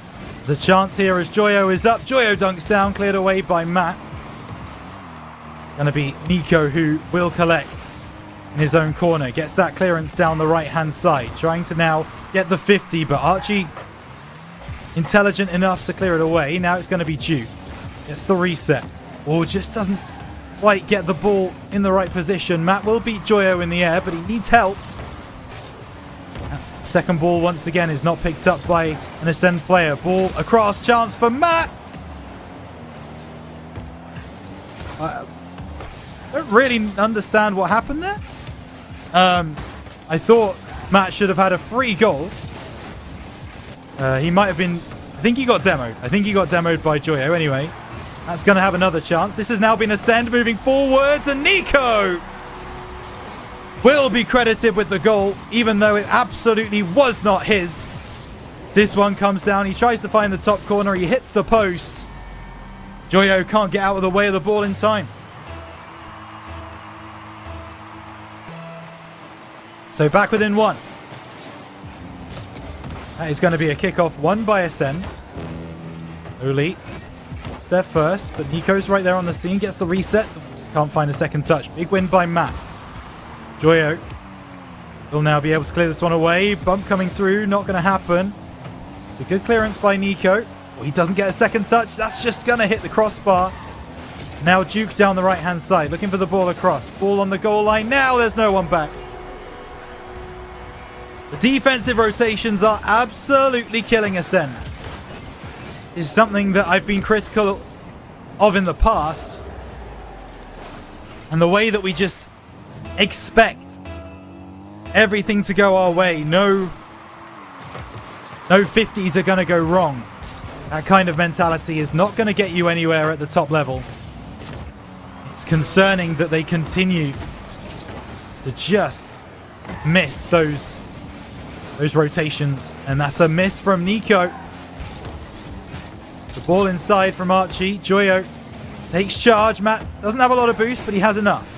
There's a chance here as Joyo is up. Joyo dunks down, cleared away by Matt. It's going to be Nico who will collect in his own corner. Gets that clearance down the right-hand side. Trying to now get the 50, but Archie is intelligent enough to clear it away. Now it's going to be Giuk. Gets the reset. Oh, just doesn't quite get the ball in the right position. Matt will beat Joyo in the air, but he needs help. Second ball once again is not picked up by an Ascend player. Ball across, chance for Matt. I don't really understand what happened there. I thought Matt should have had a free goal. He might have been... I think he got demoed. I think he got demoed by Joyo. Anyway, that's going to have another chance. This has now been Ascend moving forwards, and Nico will be credited with the goal, even though it absolutely was not his. This one comes down. He tries to find the top corner. He hits the post. Joyo can't get out of the way of the ball in time. So back within one. That is going to be a kickoff won by Ascend. Oli, it's there first, but Nico's right there on the scene. Gets the reset. Can't find a second touch. Big win by Matt. Joyo will now be able to clear this one away. Bump coming through. Not going to happen. It's a good clearance by Nico. Well, he doesn't get a second touch. That's just going to hit the crossbar. Now Giuk down the right-hand side. Looking for the ball across. Ball on the goal line. Now there's no one back. The defensive rotations are absolutely killing Ascend. This is something that I've been critical of in the past. And the way that we just expect everything to go our way. No No 50s are going to go wrong. That kind of mentality is not going to get you anywhere at the top level. It's concerning that they continue to just miss those rotations. And that's a miss from Nico. The ball inside from Archie. Joyo takes charge. Matt doesn't have a lot of boost, but he has enough.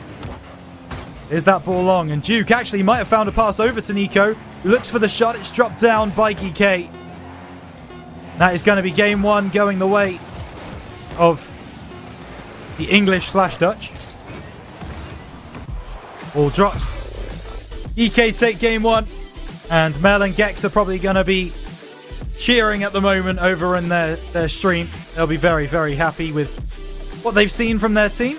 Is that ball long? And Giuk actually might have found a pass over to Nico, who looks for the shot. It's dropped down by Geekay. That is going to be game one going the way of the English/Dutch. Ball drops. Geekay take game one. And Mel and Gex are probably going to be cheering at the moment over in their stream. They'll be very, very happy with what they've seen from their team.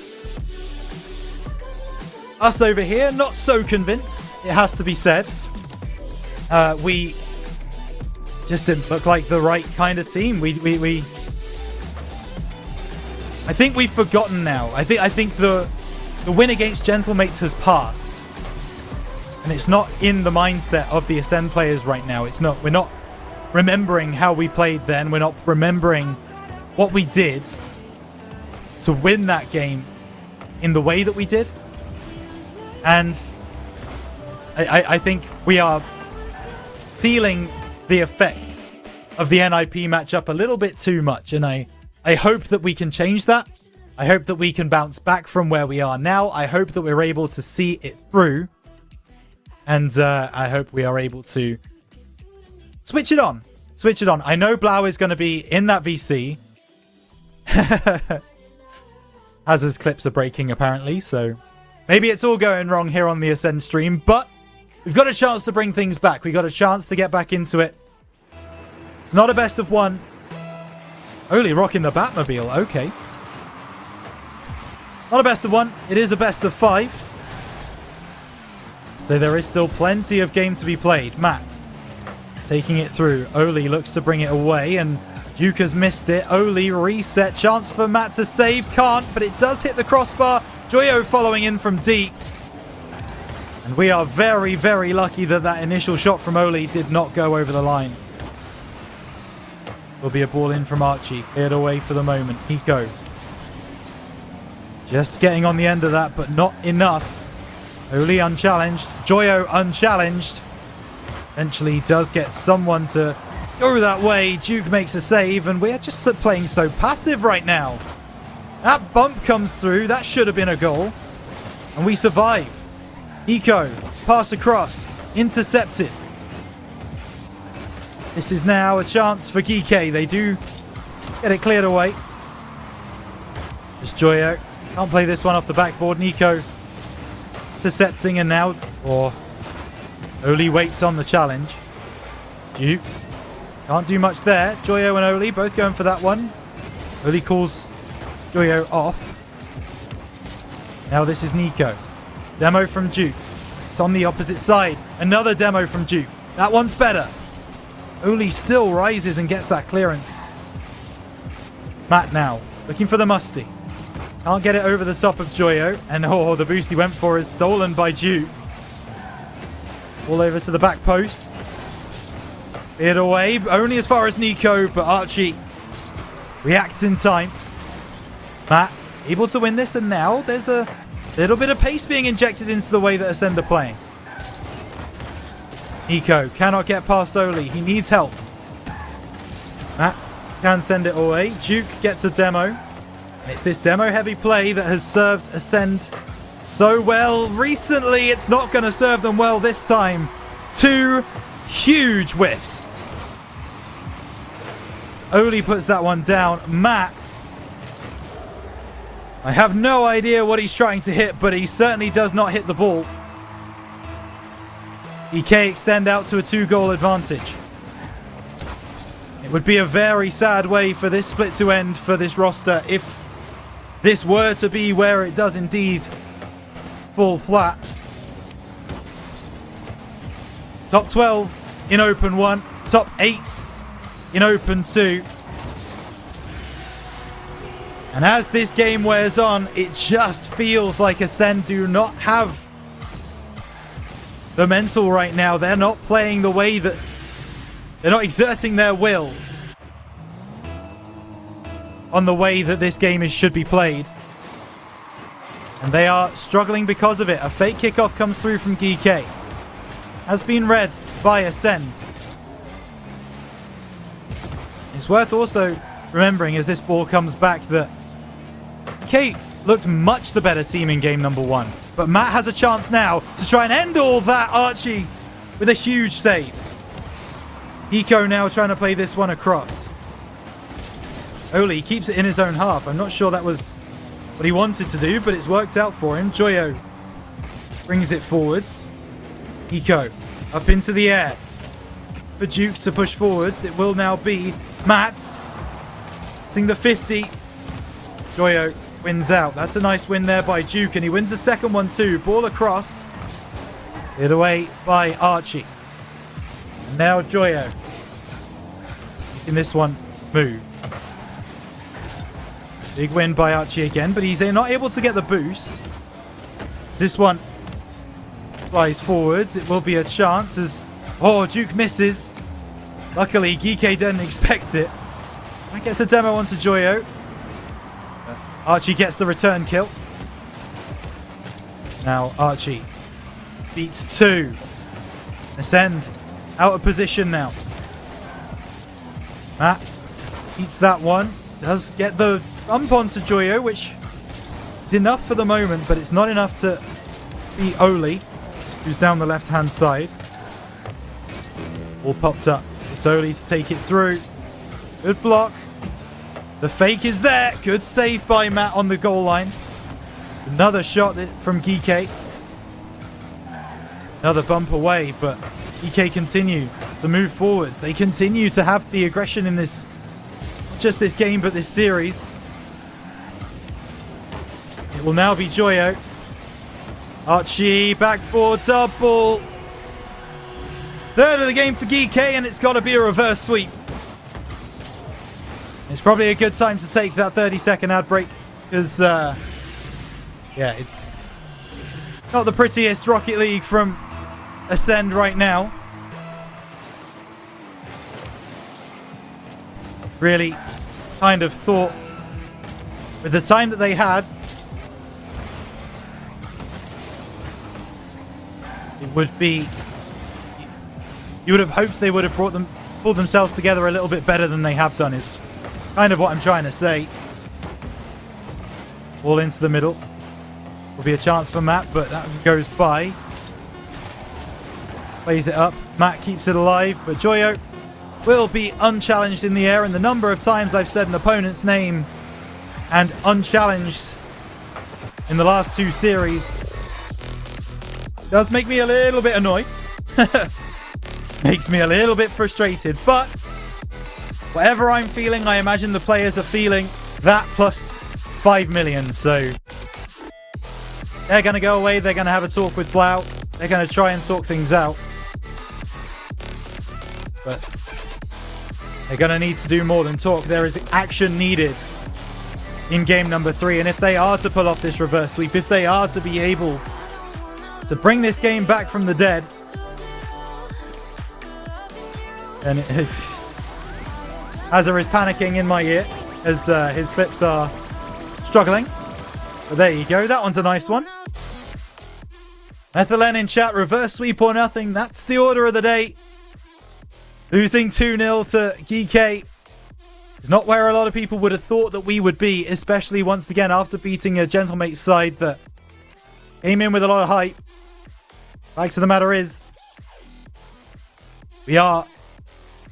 Us over here, not so convinced, it has to be said. We just didn't look like the right kind of team. I think we've forgotten now. I think the win against Gentlemates has passed. And it's not in the mindset of the Ascend players right now. We're not remembering how we played then. We're not remembering what we did to win that game in the way that we did. And I think we are feeling the effects of the NIP matchup a little bit too much. And I hope that we can change that. I hope that we can bounce back from where we are now. I hope that we're able to see it through. And I hope we are able to switch it on. Switch it on. I know Blau is going to be in that VC. Hazard's clips are breaking, apparently. So maybe it's all going wrong here on the Ascend stream. But we've got a chance to bring things back. We've got a chance to get back into it. It's not a best of one. Only rocking the Batmobile. Okay. Not a best of one. It is a best of 5. So there is still plenty of game to be played. Matt taking it through. Oli looks to bring it away, and Giuk has missed it. Oli reset. Chance for Matt to save. Can't, but it does hit the crossbar. Joyo following in from deep. And we are very, very lucky that that initial shot from Oli did not go over the line. Will be a ball in from Archie. Cleared away for the moment. Nico just getting on the end of that, but not enough. Oli unchallenged. Joyo unchallenged. Eventually does get someone to go that way. Giuk makes a save, and we're just playing so passive right now. That bump comes through. That should have been a goal. And we survive. Nico, pass across. Intercepted. This is now a chance for Geekay. They do get it cleared away. Just Joyo. Can't play this one off the backboard. Nico intercepting, and now Oli waits on the challenge. Giuk can't do much there. Joyo and Oli both going for that one. Oli calls Joyo off. Now this is Nico. Demo from Giuk. It's on the opposite side. Another demo from Giuk. That one's better. Oli still rises and gets that clearance. Matt now looking for the musty. Can't get it over the top of Joyo. And the boost he went for is stolen by Giuk. All over to the back post. Cleared away. Only as far as Nico, but Archie reacts in time. Matt able to win this, and now there's a little bit of pace being injected into the way that Ascend are playing. Nico cannot get past Oli. He needs help. Matt can send it away. Giuk gets a demo. It's this demo-heavy play that has served Ascend so well recently. It's not going to serve them well this time. 2 huge whiffs. So Oli puts that one down. Matt, I have no idea what he's trying to hit, but he certainly does not hit the ball. Geekay extend out to a 2-goal advantage. It would be a very sad way for this split to end for this roster if this were to be where it does indeed fall flat. Top 12 in Open 1. Top 8 in Open 2. And as this game wears on, it just feels like Ascend do not have the mental right now. They're not playing the way that They're not exerting their will on the way that this game should be played. And they are struggling because of it. A fake kickoff comes through from Geekay. Has been read by Ascend. It's worth also remembering as this ball comes back that Geekay looked much the better team in game number 1. But Matt has a chance now to try and end all that. Archie with a huge save. Nico now trying to play this one across. Oli keeps it in his own half. I'm not sure that was what he wanted to do, but it's worked out for him. Joyo brings it forwards. Nico up into the air for Giuk to push forwards. It will now be Matt seeing the 50. Joyo wins out. That's a nice win there by Giuk, and he wins the second one too. Ball across. Hit away by Archie. And now Joyo making this one move. Big win by Archie again, but he's not able to get the boost. This one flies forwards. It will be a chance as... Oh, Giuk misses. Luckily, Geekay didn't expect it. That gets a demo onto Joyo. Archie gets the return kill. Now Archie beats 2. Ascend out of position now. Matt beats that one. Does get the bump onto Joyo, which is enough for the moment, but it's not enough to beat Oli, who's down the left-hand side. All popped up. It's Oli to take it through. Good block. The fake is there. Good save by Matt on the goal line. Another shot from Geekay. Another bump away, but Geekay continue to move forwards. They continue to have the aggression in this, not just this game, but this series. It will now be Joyo. Archie, backboard double. Third of the game for Geekay, and it's got to be a reverse sweep. It's probably a good time to take that 30-second ad break because, yeah, it's not the prettiest Rocket League from Ascend right now. Really kind of thought with the time that they had, it would be... You would have hoped they would have pulled themselves together a little bit better than they have done, is kind of what I'm trying to say. All into the middle. Will be a chance for Matt, but that goes by. Plays it up. Matt keeps it alive, but Joyo will be unchallenged in the air. And the number of times I've said an opponent's name and unchallenged in the last 2 series does make me a little bit annoyed. Makes me a little bit frustrated, but whatever I'm feeling, I imagine the players are feeling that plus 5 million. So they're going to go away. They're going to have a talk with Blau. They're going to try and sort things out. But they're going to need to do more than talk. There is action needed in game number 3. And if they are to pull off this reverse sweep, if they are to be able to bring this game back from the dead, and Azza is panicking in my ear as his clips are struggling. But there you go. That one's a nice one. Ethelen in chat, reverse sweep or nothing. That's the order of the day. Losing 2-0 to Geekay is not where a lot of people would have thought that we would be, especially once again after beating a Gentlemate side that came in with a lot of hype. Fact of the matter is, we are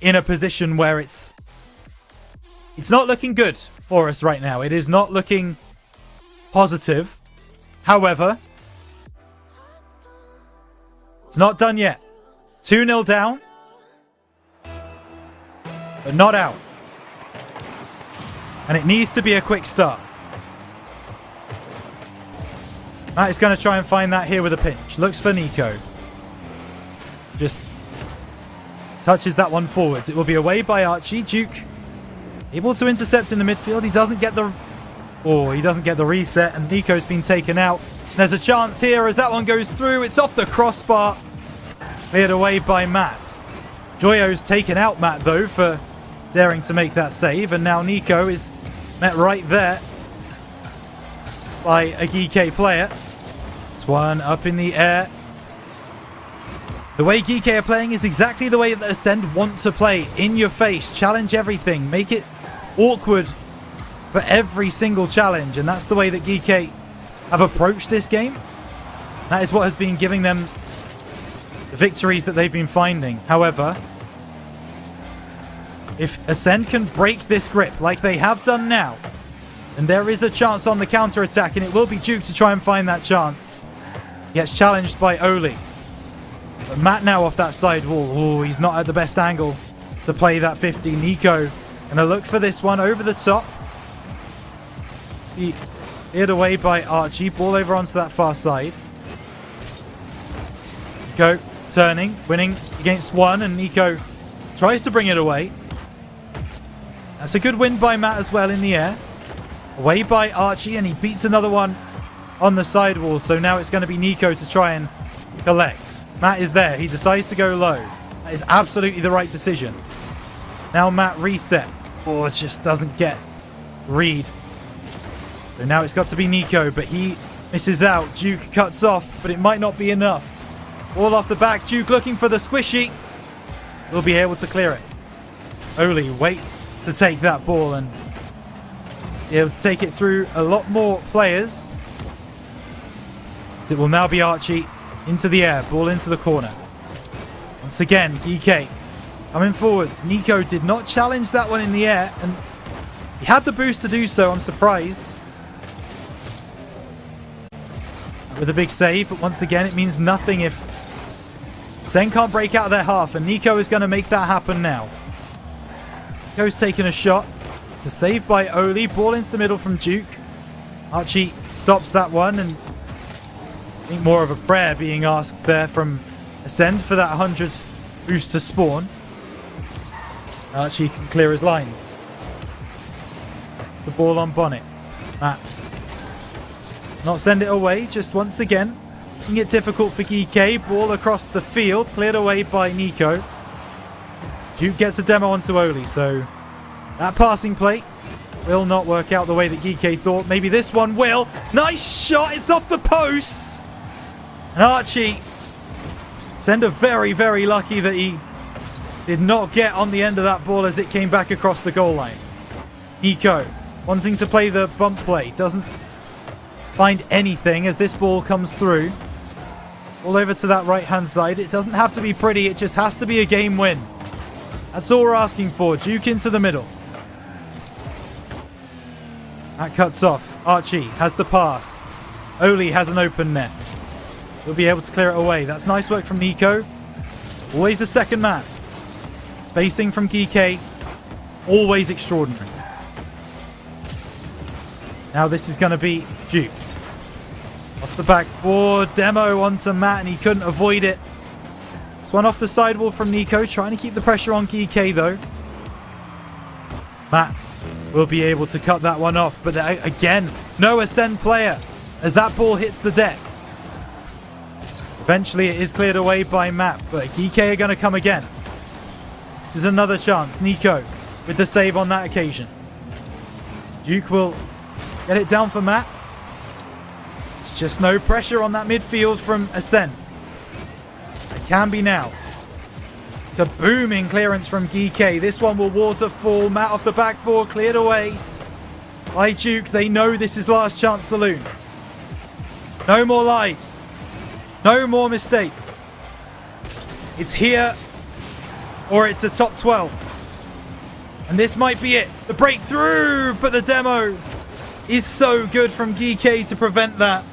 in a position where it's not looking good for us right now. It is not looking positive. However, it's not done yet. 2-0 down, but not out. And it needs to be a quick start. Matt is going to try and find that here with a pinch. Looks for Nico. Just touches that one forwards. It will be away by Archie. Giuk able to intercept in the midfield. He doesn't get the... Oh, he doesn't get the reset, and Nico's been taken out. There's a chance here as that one goes through. It's off the crossbar. Cleared away by Matt. Joyo's taken out Matt, though, for daring to make that save. And now Nico is met right there by a Geekay player. This one up in the air. The way Geekay are playing is exactly the way that Ascend want to play. In your face, challenge everything, make it awkward for every single challenge. And that's the way that Geekay have approached this game. That is what has been giving them the victories that they've been finding. However, if Ascend can break this grip like they have done now, then there is a chance on the counter-attack, and it will be Giuk to try and find that chance. He gets challenged by Oli. But Matt now off that side wall. Oh, he's not at the best angle to play that 50. Nico gonna look for this one over the top. He cleared away by Archie. Ball over onto that far side. Nico turning, winning against one, and Nico tries to bring it away. That's a good win by Matt as well in the air. Away by Archie, and he beats another one on the sidewall. So now it's going to be Nico to try and collect. Matt is there. He decides to go low. That is absolutely the right decision. Now Matt reset. Oh, it just doesn't get read. So now it's got to be Nico, but he misses out. Giuk cuts off, but it might not be enough. Ball off the back. Giuk looking for the squishy. Will be able to clear it. Oli waits to take that ball and be able to take it through a lot more players. As it will now be Archie into the air. Ball into the corner. Once again, Geekay coming forwards. Nico did not challenge that one in the air, and he had the boost to do so. I'm surprised. With a big save, but once again, it means nothing if Zen can't break out of their half, and Nico is going to make that happen now. Nico's taking a shot. It's a save by Oli. Ball into the middle from Giuk. Archie stops that one, and I think more of a prayer being asked there from Ascend for that 100 boost to spawn. Archie can clear his lines. It's the ball on Bonnet. Matt. Not send it away, just once again making it difficult for Geekay. Ball across the field, cleared away by Nico. Giuk gets a demo onto Oli, so that passing play will not work out the way that Geekay thought. Maybe this one will. Nice shot, it's off the posts. And Archie, Sender very, very lucky that he did not get on the end of that ball as it came back across the goal line. Nico wanting to play the bump play, doesn't find anything as this ball comes through. All over to that right-hand side. It doesn't have to be pretty, it just has to be a game win. That's all we're asking for. Giuk into the middle. That cuts off. Archie has the pass. Oli has an open net. He'll be able to clear it away. That's nice work from Nico. Always the second man. Spacing from Geekay. Always extraordinary. Now this is going to be Giuk. Off the backboard. Demo onto Matt, and he couldn't avoid it. This one off the sidewall from Nico. Trying to keep the pressure on Geekay, though. Matt will be able to cut that one off. But again, no Ascend player as that ball hits the deck. Eventually, it is cleared away by Matt. But Geekay are going to come again. This is another chance. Nico with the save on that occasion. Giuk will get it down for Matt. It's just no pressure on that midfield from Ascend. It can be now. It's a booming clearance from Geekay. This one will waterfall. Matt off the backboard, cleared away by Giuk. They know this is last chance saloon. No more lives. No more mistakes. It's here or it's a top 12. And this might be it. The breakthrough, but the demo is so good from Geekay to prevent that.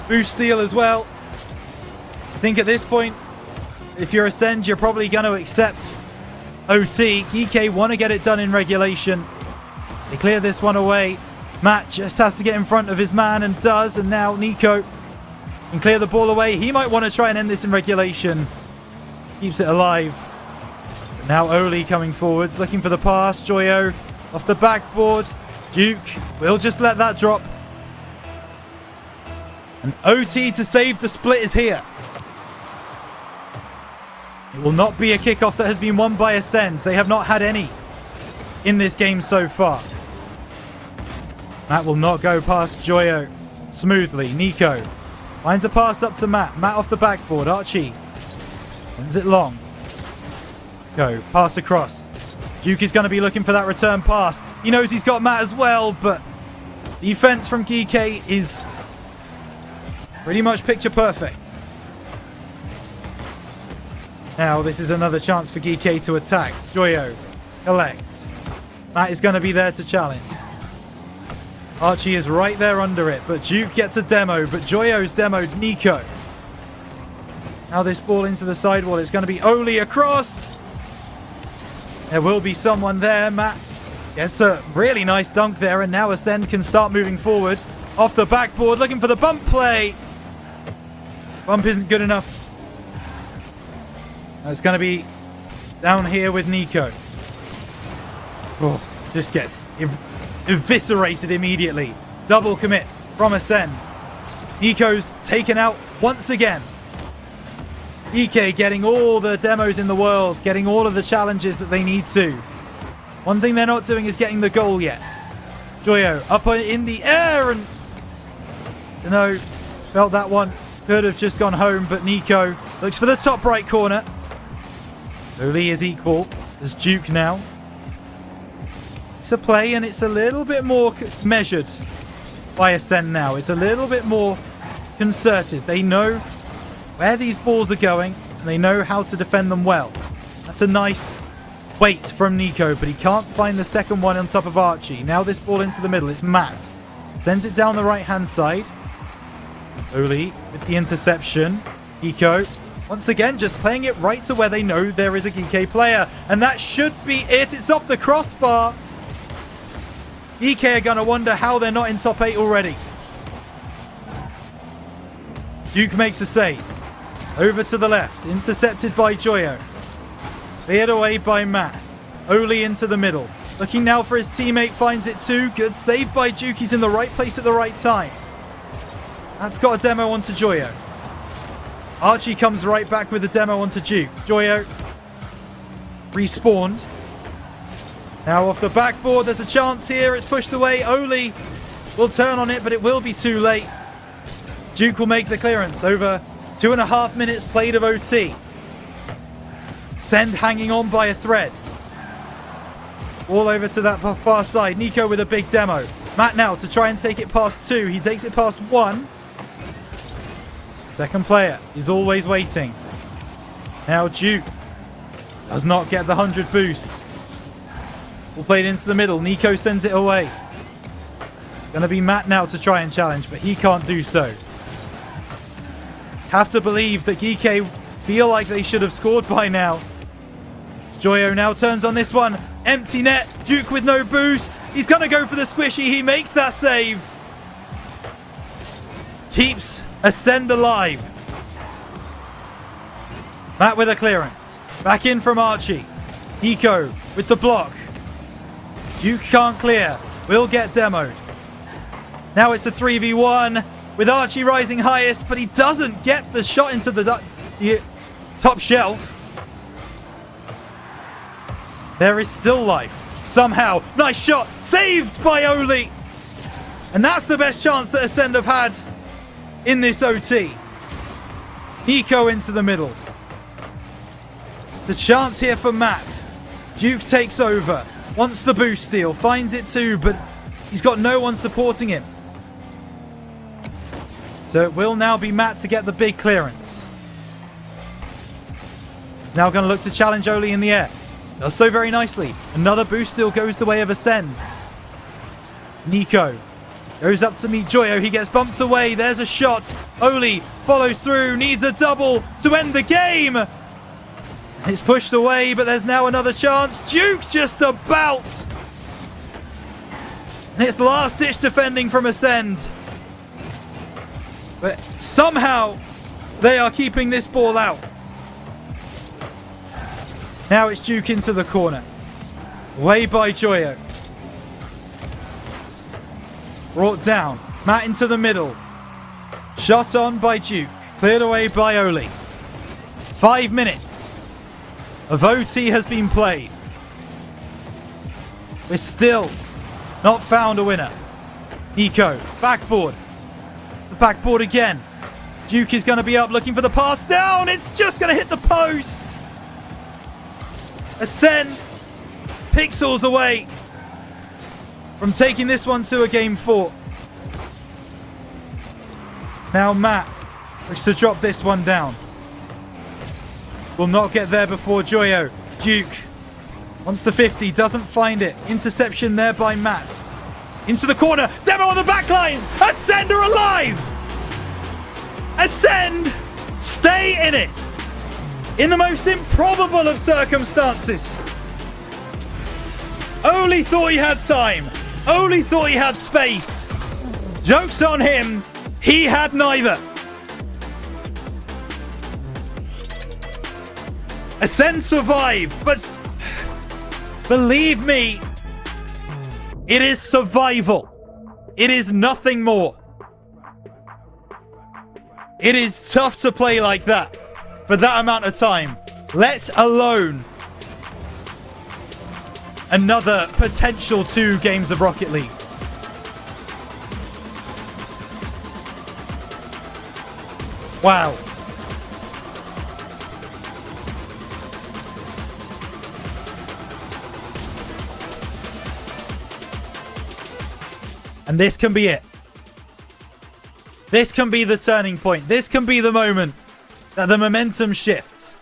Boost steal as well. I think at this point, if you're Ascend, you're probably going to accept OT. Geekay want to get it done in regulation. They clear this one away. Matt just has to get in front of his man and does. And now Nico can clear the ball away. He might want to try and end this in regulation. Keeps it alive. But now Oli coming forwards, looking for the pass. Joyo off the backboard. Giuk will just let that drop. And OT to save the split is here. It will not be a kickoff that has been won by Ascend. They have not had any in this game so far. Matt will not go past Joyo smoothly. Nico finds a pass up to Matt. Matt off the backboard. Archie sends it long. Go. Pass across. Giuk is going to be looking for that return pass. He knows he's got Matt as well, but defense from Geekay is pretty much picture perfect. Now this is another chance for Geekay to attack. Joyo collects. Matt is going to be there to challenge. Archie is right there under it, but Giuk gets a demo, but Joyo's demoed Nico. Now this ball into the sidewall. It's going to be Oli across. There will be someone there. Matt gets a really nice dunk there, and now Ascend can start moving forwards. Off the backboard, looking for the bump play. Bump isn't good enough. Now it's going to be down here with Nico. Oh, just gets eviscerated immediately. Double commit from Ascend. Nico's taken out once again. Geekay getting all the demos in the world, getting all of the challenges that they need to. One thing they're not doing is getting the goal yet. Joyo up in the air, and felt that one could have just gone home, but Nico looks for the top right corner. Oli is equal. There's Giuk now. It's a play, and it's a little bit more measured by Ascend now. It's a little bit more concerted. They know where these balls are going, and they know how to defend them well. That's a nice wait from Nico, but he can't find the second one on top of Archie. Now this ball into the middle. It's Matt. Sends it down the right-hand side. Oli with the interception. Nico, once again, just playing it right to where they know there is a Geekay player. And that should be it. It's off the crossbar. Geekay are going to wonder how they're not in top 8 already. Giuk makes a save. Over to the left. Intercepted by Joyo. Cleared away by Matt. Oli into the middle. Looking now for his teammate. Finds it too. Good save by Giuk. He's in the right place at the right time. That's got a demo onto Joyo. Archie comes right back with a demo onto Giuk. Joyo respawned. Now off the backboard. There's a chance here. It's pushed away. Oli will turn on it, but it will be too late. Giuk will make the clearance. Over 2.5 minutes played of OT. Send hanging on by a thread. All over to that far side. Nico with a big demo. Matt now to try and take it past 2. He takes it past 1. Second player is always waiting. Now Giuk does not get the 100 boost. We'll play it into the middle. Nico sends it away. Going to be Matt now to try and challenge, but he can't do so. Have to believe that Geekay feel like they should have scored by now. Joyo now turns on this one. Empty net. Giuk with no boost. He's going to go for the squishy. He makes that save. Keeps Ascend alive. Matt with a clearance. Back in from Archie. Nico with the block. Giuk can't clear. Will get demoed. Now it's a 3v1 with Archie rising highest, but he doesn't get the shot into the top shelf. There is still life. Somehow. Nice shot. Saved by Oli. And that's the best chance that Ascend have had in this OT. Nico into the middle. It's a chance here for Matt. Giuk takes over. Wants the boost steal. Finds it too, but he's got no one supporting him. So it will now be Matt to get the big clearance. Now going to look to challenge Oli in the air. Does so very nicely. Another boost steal goes the way of Ascend. It's Nico. Goes up to meet Joyo. He gets bumped away. There's a shot. Oli follows through. Needs a double to end the game. It's pushed away, but there's now another chance. Giuk just about. And it's last-ditch defending from Ascend. But somehow they are keeping this ball out. Now it's Giuk into the corner. Away by Joyo. Brought down. Matt into the middle. Shot on by Giuk. Cleared away by Oli. 5 minutes of OT has been played. We're still not found a winner. Nico, backboard. The backboard again. Giuk is going to be up looking for the pass down. It's just going to hit the post. Ascend. Pixels away from taking this one to a game 4. Now Matt looks to drop this one down. Will not get there before Joyo. Giuk wants the 50, doesn't find it. Interception there by Matt. Into the corner. Demo on the back lines. Ascend are alive. Ascend. Stay in it. In the most improbable of circumstances. Only thought he had time. Only thought he had space. Joke's on him. He had neither. Ascend survive, but believe me, it is survival. It is nothing more. It is tough to play like that for that amount of time, let alone another potential 2 games of Rocket League. Wow. And this can be it. This can be the turning point. This can be the moment that the momentum shifts.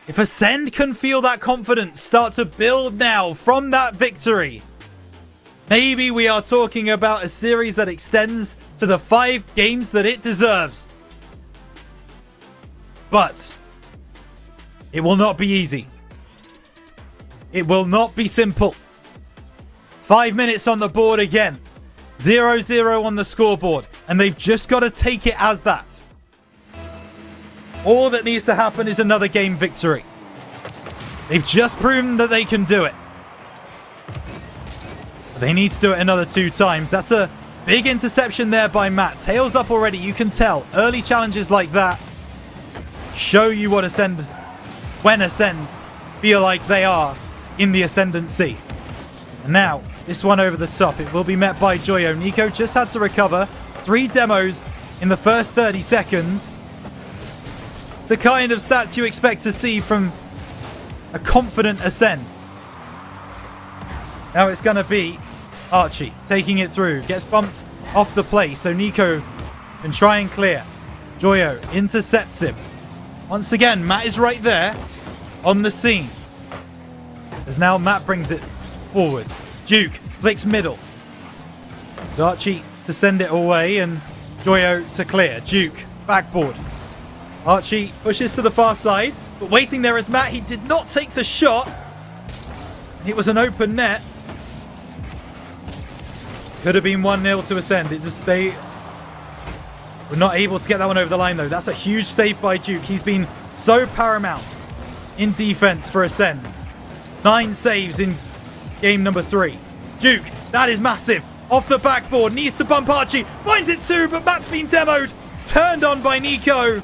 If Ascend can feel that confidence start to build now from that victory, maybe we are talking about a series that extends to the 5 games that it deserves. But it will not be easy. It will not be simple. 5 minutes on the board again. 0-0 on the scoreboard. And they've just got to take it as that. All that needs to happen is another game victory. They've just proven that they can do it. They need to do it another 2 times. That's a big interception there by Matt. Tails up already, you can tell. Early challenges like that show you what Ascend, when Ascend, feel like they are in the ascendancy. And now, this one over the top. It will be met by Joyo. Nico just had to recover. 3 demos in the first 30 seconds. It's the kind of stats you expect to see from a confident Ascend. Now it's going to be Archie taking it through. Gets bumped off the play, so Nico can try and clear. Joyo intercepts him. Once again, Matt is right there on the scene. As now Matt brings it forward. Giuk flicks middle. It's Archie to send it away and Joyo to clear. Giuk, backboard. Archie pushes to the far side, but waiting there is Matt. He did not take the shot. It was an open net. Could have been 1-0 to Ascend. It just they were not able to get that one over the line though. That's a huge save by Giuk. He's been so paramount in defense for Ascend. 9 saves in game number 3. Giuk, that is massive. Off the backboard, needs to bump Archie. Finds it too, but Matt's been demoed. Turned on by Nico.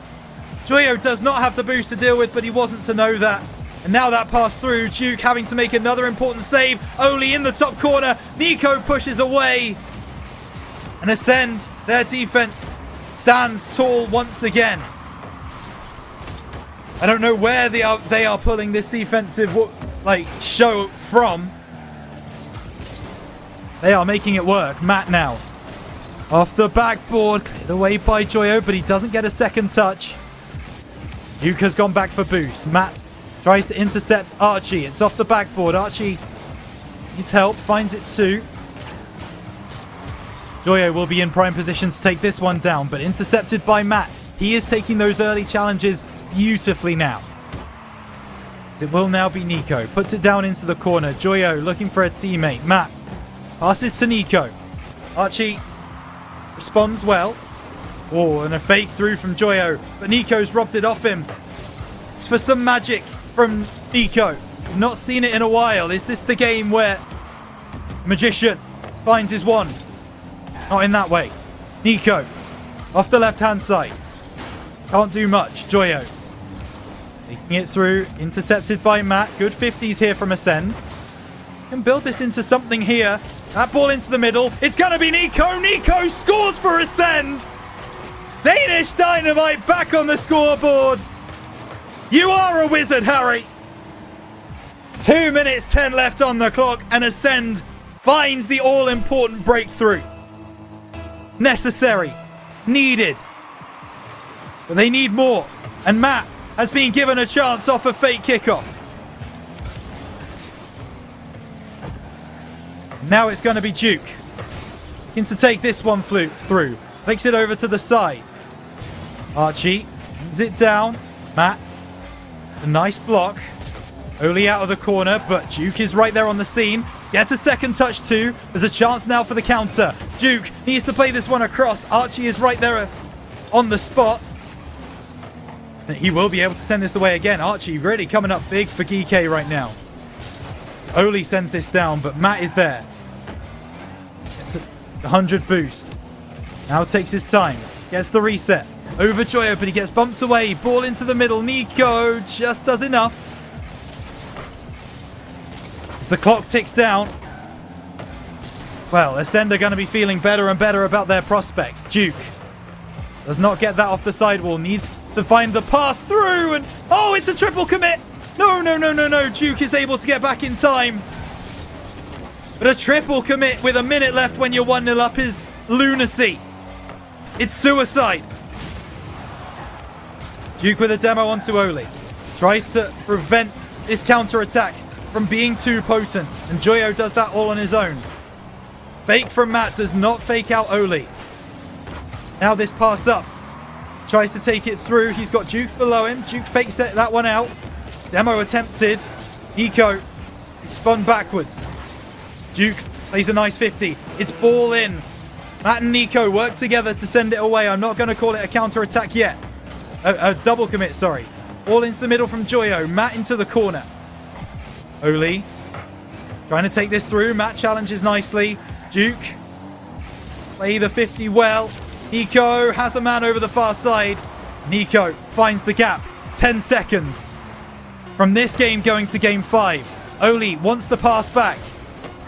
Joyo does not have the boost to deal with, but he wasn't to know that. And now that pass through, Giuk having to make another important save. Only in the top corner. Nico pushes away. And Ascend, their defense stands tall once again. I don't know where they are pulling this defensive show from. They are making it work. Matt now. Off the backboard. Cleared away by Joyo, but he doesn't get a second touch. Giuk has gone back for boost. Matt tries to intercept Archie. It's off the backboard. Archie needs help. Finds it too. Joyo will be in prime position to take this one down, but intercepted by Matt. He is taking those early challenges beautifully now. It will now be Nico. Puts it down into the corner. Joyo looking for a teammate. Matt passes to Nico. Archie responds well. Oh, and a fake through from Joyo. But Nico's robbed it off him. It's for some magic from Nico. We've not seen it in a while. Is this the game where Magician finds his wand? Not in that way. Nico off the left-hand side. Can't do much. Joyo Taking it through, intercepted by Matt. Good 50s here from Ascend. Can build this into something here. That ball into the middle. It's going to be Nico. Nico scores for Ascend. Danish Dynamite back on the scoreboard. You are a wizard, Harry. 2 minutes 10 left on the clock, and Ascend finds the all-important breakthrough. Necessary. Needed. But they need more. And Matt has been given a chance off a fake kickoff. Now it's going to be Giuk. Looking to take this one through. Flicks it over to the side. Archie brings it down. Matt, a nice block. Oli out of the corner, but Giuk is right there on the scene. Gets a second touch too. There's a chance now for the counter. Giuk needs to play this one across. Archie is right there on the spot. He will be able to send this away again. Archie really coming up big for Geekay right now. So Oli sends this down, but Matt is there. It's a 100 boost. Now takes his time. Gets the reset. Over Joyo, but he gets bumped away. Ball into the middle. Nico just does enough. As the clock ticks down. Well, Ascend are going to be feeling better and better about their prospects. Giuk does not get that off the sidewall. Needs to find the pass through. And oh, it's a triple commit. No. Giuk is able to get back in time. But a triple commit with a minute left when you're 1-0 up is lunacy. It's suicide. Giuk with a demo onto Oli. Tries to prevent this counter-attack from being too potent. And Joyo does that all on his own. Fake from Matt does not fake out Oli. Now this pass up. Tries to take it through. He's got Giuk below him. Giuk fakes that one out. Demo attempted. Nico spun backwards. Giuk plays a nice 50. It's ball in. Matt and Nico work together to send it away. I'm not going to call it a counter-attack yet. A double commit, sorry. Ball into the middle from Joyo. Matt into the corner. Oli trying to take this through. Matt challenges nicely. Giuk play the 50 well. Nico has a man over the far side. Nico finds the gap. 10 seconds from this game going to game 5. Oli wants the pass back.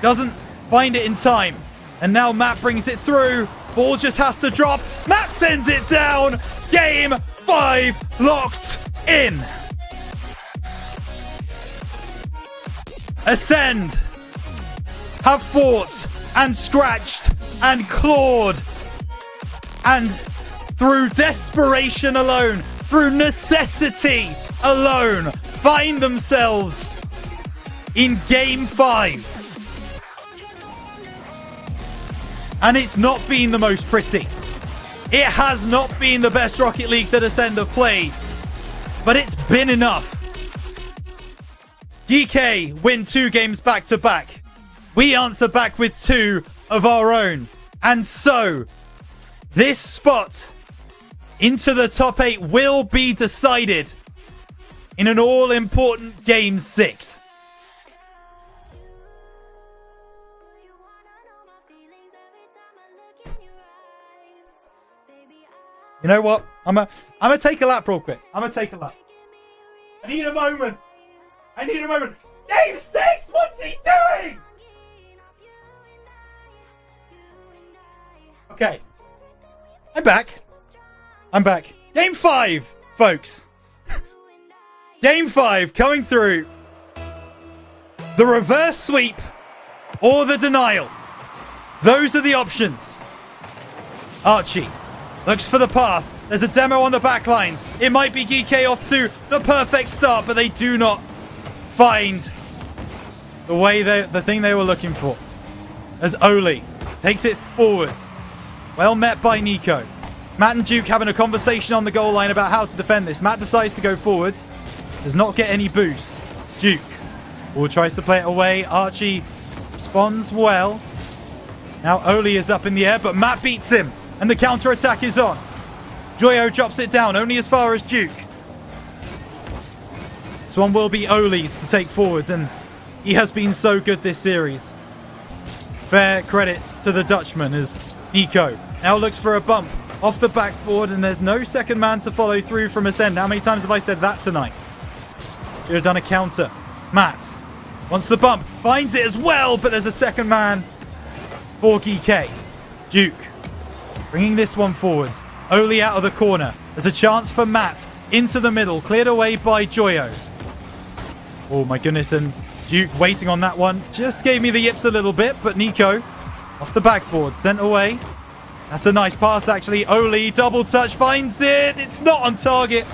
Doesn't find it in time. And now Matt brings it through. Ball just has to drop. Matt sends it down. Game 5 locked in. Ascend have fought and scratched and clawed. And through desperation alone, through necessity alone, find themselves in game 5. And it's not been the most pretty. It has not been the best Rocket League that Ascend have played. But it's been enough. Geekay win 2 games back to back. We answer back with 2 of our own. And so, this spot into the top 8 will be decided in an all-important Game 6. You know what? I'm gonna take a lap real quick. I'm gonna take a lap. I need a moment. Game 6! What's he doing? Okay. I'm back. Game 5, folks. Game 5 coming through. The reverse sweep or the denial. Those are the options. Archie looks for the pass. There's a demo on the back lines. It might be Geekay off to the perfect start, but they do not find the thing they were looking for. As Oli takes it forwards. Well met by Nico. Matt and Giuk having a conversation on the goal line about how to defend this. Matt decides to go forwards. Does not get any boost. Giuk tries to play it away. Archie responds well. Now Oli is up in the air, but Matt beats him. And the counter-attack is on. Joyo drops it down, only as far as Giuk. This one will be Oli's to take forwards, and he has been so good this series. Fair credit to the Dutchman as Nico now looks for a bump off the backboard, and there's no second man to follow through from Ascend. How many times have I said that tonight? Should have done a counter. Matt wants the bump. Finds it as well, but there's a second man for Geekay. Giuk bringing this one forwards. Oli out of the corner. There's a chance for Matt into the middle. Cleared away by Joyo. Oh my goodness, and Giuk waiting on that one. Just gave me the yips a little bit, but Nico off the backboard, sent away. That's a nice pass, actually. Oli, double touch, finds it. It's not on target.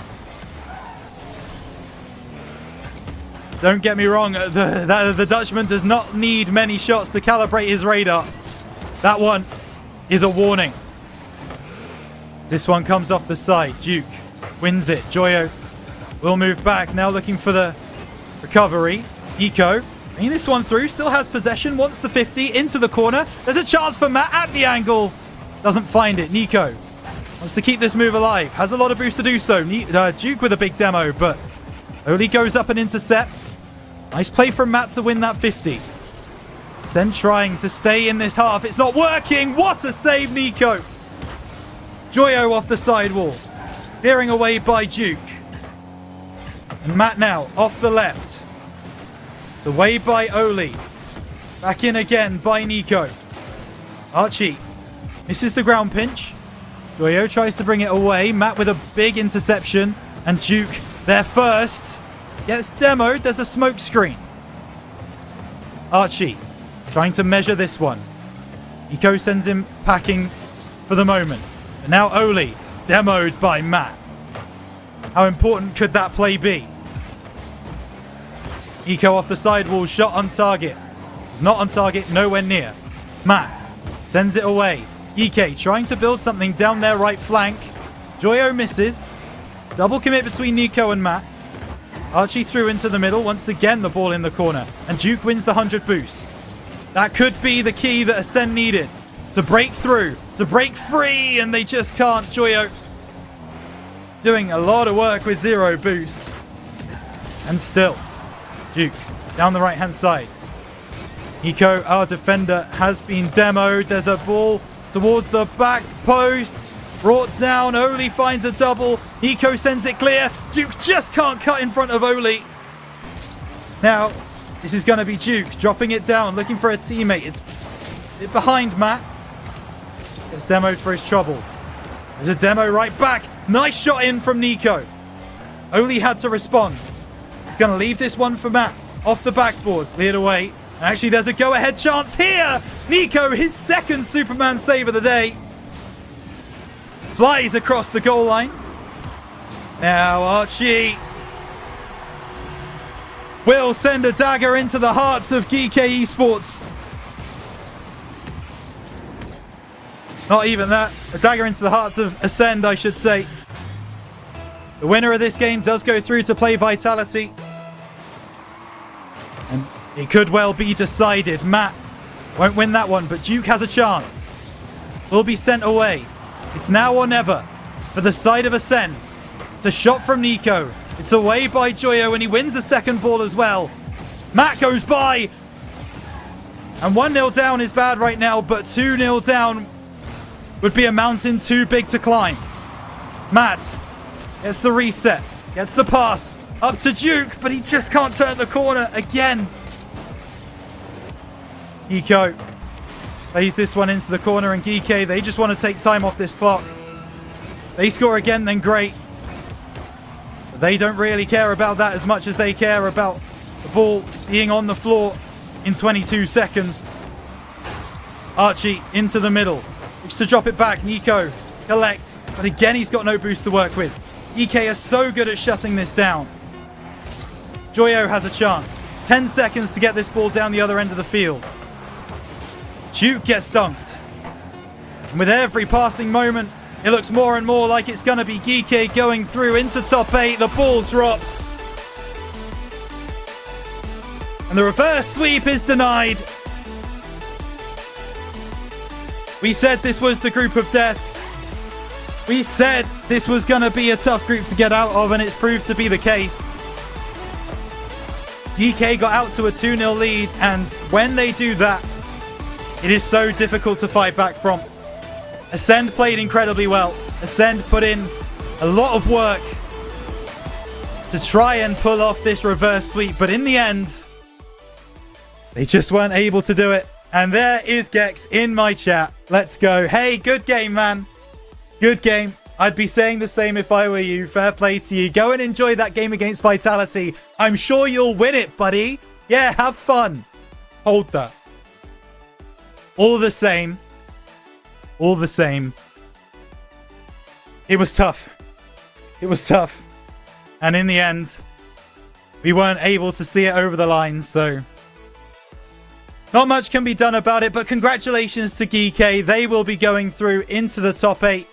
Don't get me wrong, the Dutchman does not need many shots to calibrate his radar. That one is a warning. This one comes off the side. Giuk wins it. Joyo will move back, now looking for the recovery. Nico bringing this one through, still has possession, wants the 50 into the corner. There's a chance for Matt at the angle. Doesn't find it. Nico wants to keep this move alive. Has a lot of boost to do so. Giuk with a big demo, but Oli goes up and intercepts. Nice play from Matt to win that 50. Sen trying to stay in this half. It's not working. What a save, Nico. Joyo off the sidewall. Clearing away by Giuk. And Matt now off the left. It's away by Oli. Back in again by Nico. Archie misses the ground pinch. Joyo tries to bring it away. Matt with a big interception. And Giuk there first. Gets demoed. There's a smoke screen. Archie trying to measure this one. Nico sends him packing for the moment. And now Oli demoed by Matt. How important could that play be? Nico off the sidewall, shot on target. It's not on target, nowhere near. Matt sends it away. Geekay trying to build something down their right flank. Joyo misses. Double commit between Nico and Matt. Archie threw into the middle. Once again, the ball in the corner. And Giuk wins the 100 boost. That could be the key that Ascend needed to break through, to break free, and they just can't. Joyo doing a lot of work with 0 boost. And still, Giuk down the right-hand side. Nico, our defender, has been demoed. There's a ball towards the back post. Brought down. Oli finds a double. Nico sends it clear. Giuk just can't cut in front of Oli. Now, this is going to be Giuk dropping it down, looking for a teammate. It's behind Matt. Gets demoed for his trouble. There's a demo right back. Nice shot in from Nico. Oli had to respond. He's going to leave this one for Matt. Off the backboard. Cleared away. And actually, there's a go-ahead chance here. Nico, his second Superman save of the day. Flies across the goal line. Now Archie will send a dagger into the hearts of Geekay Esports. Not even that. A dagger into the hearts of Ascend, I should say. The winner of this game does go through to play Vitality. And it could well be decided. Matt won't win that one, but Giuk has a chance. Will be sent away. It's now or never for the side of Ascend. It's a shot from Nico. It's away by Joyo, and he wins the second ball as well. Matt goes by. And 1-0 down is bad right now, but 2-0 down would be a mountain too big to climb. Matt gets the reset. Gets the pass. Up to Giuk, but he just can't turn the corner again. Nico plays this one into the corner, and Geekay, they just want to take time off this clock. They score again, then great. But they don't really care about that as much as they care about the ball being on the floor in 22 seconds. Archie into the middle. Looks to drop it back. Nico collects, but again, he's got no boost to work with. Geekay are so good at shutting this down. Joyo has a chance. 10 seconds to get this ball down the other end of the field. Giuk gets dunked. And with every passing moment, it looks more and more like it's going to be Geekay going through into top 8. The ball drops. And the reverse sweep is denied. We said this was the group of death. We said this was going to be a tough group to get out of, and it's proved to be the case. Geekay got out to a 2-0 lead, and when they do that, it is so difficult to fight back from. Ascend played incredibly well. Ascend put in a lot of work to try and pull off this reverse sweep. But in the end, they just weren't able to do it. And there is Gex in my chat. Let's go. Hey, good game, man. Good game. I'd be saying the same if I were you. Fair play to you. Go and enjoy that game against Vitality. I'm sure you'll win it, buddy. Yeah, have fun. Hold that. All the same. All the same. It was tough. It was tough. And in the end, we weren't able to see it over the line, so not much can be done about it, but congratulations to Geekay. They will be going through into the top 8.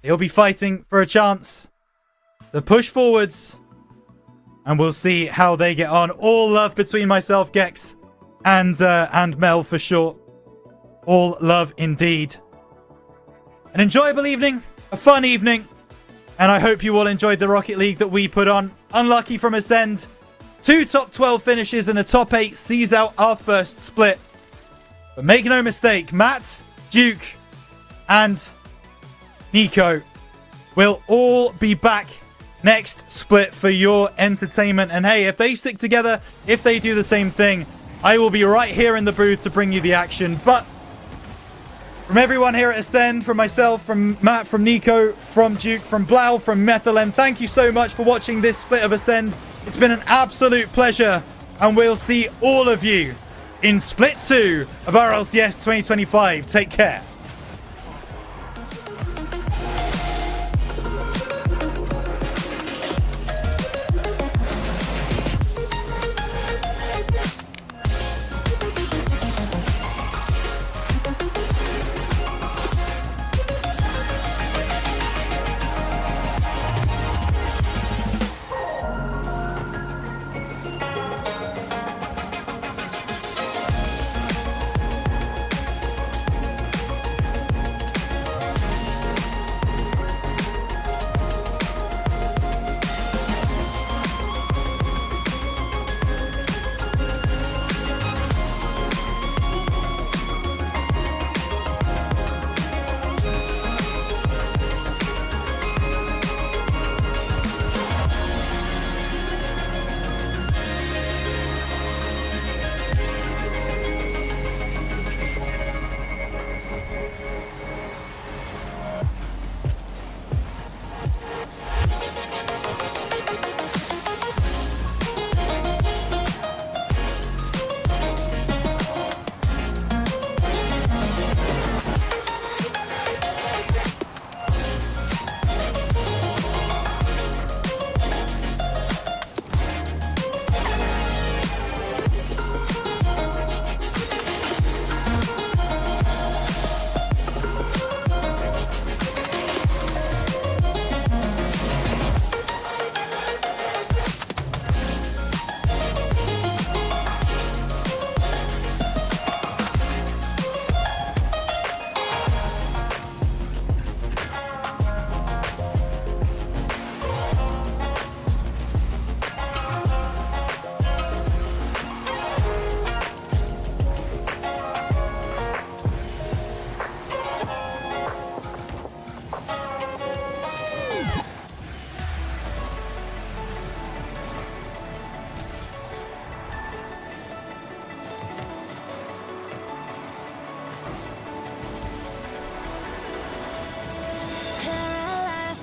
They'll be fighting for a chance to push forwards, and we'll see how they get on. All love between myself, Gex, and Mel for sure. All love indeed. An enjoyable evening, a fun evening, and I hope you all enjoyed the Rocket League that we put on. Unlucky from Ascend. 2 top 12 finishes and a top 8 sees out our first split. But make no mistake, Matt, Giuk, and Nico will all be back next split for your entertainment. And hey, if they stick together, if they do the same thing, I will be right here in the booth to bring you the action. But from everyone here at Ascend, from myself, from Matt, from Nico, from Giuk, from Blau, from Methylene, thank you so much for watching this split of Ascend. It's been an absolute pleasure, and we'll see all of you in split 2 of RLCS 2025. Take care.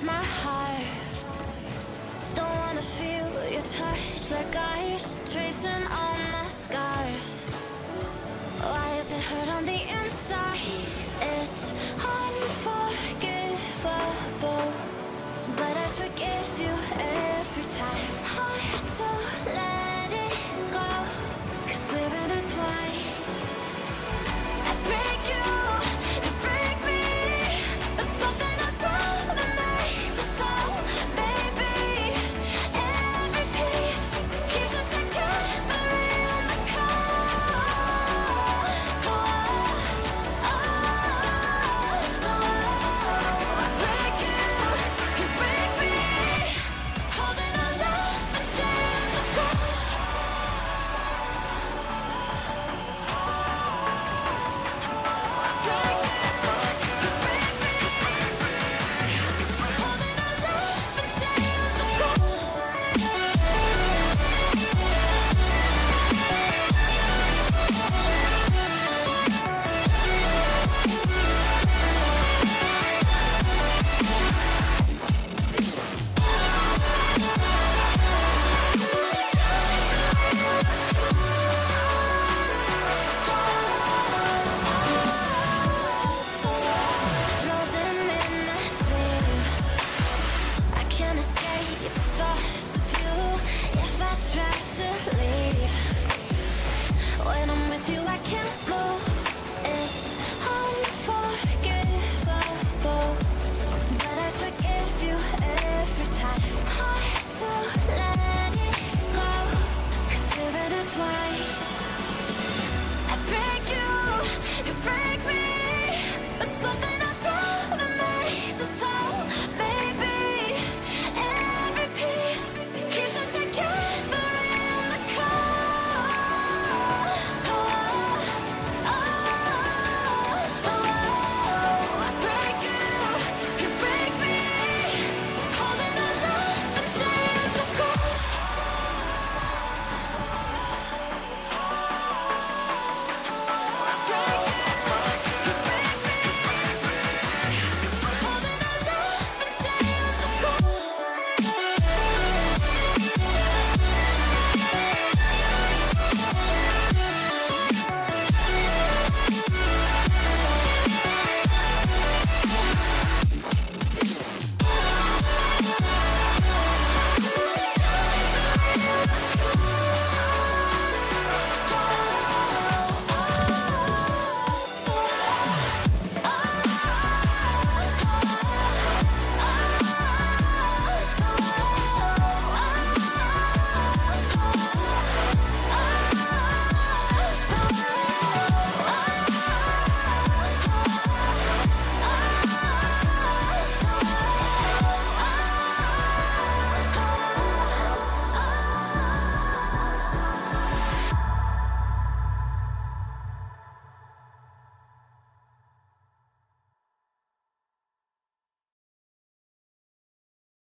my heart. Don't wanna feel your touch like ice, tracing all my scars. Why is it hurt on the inside?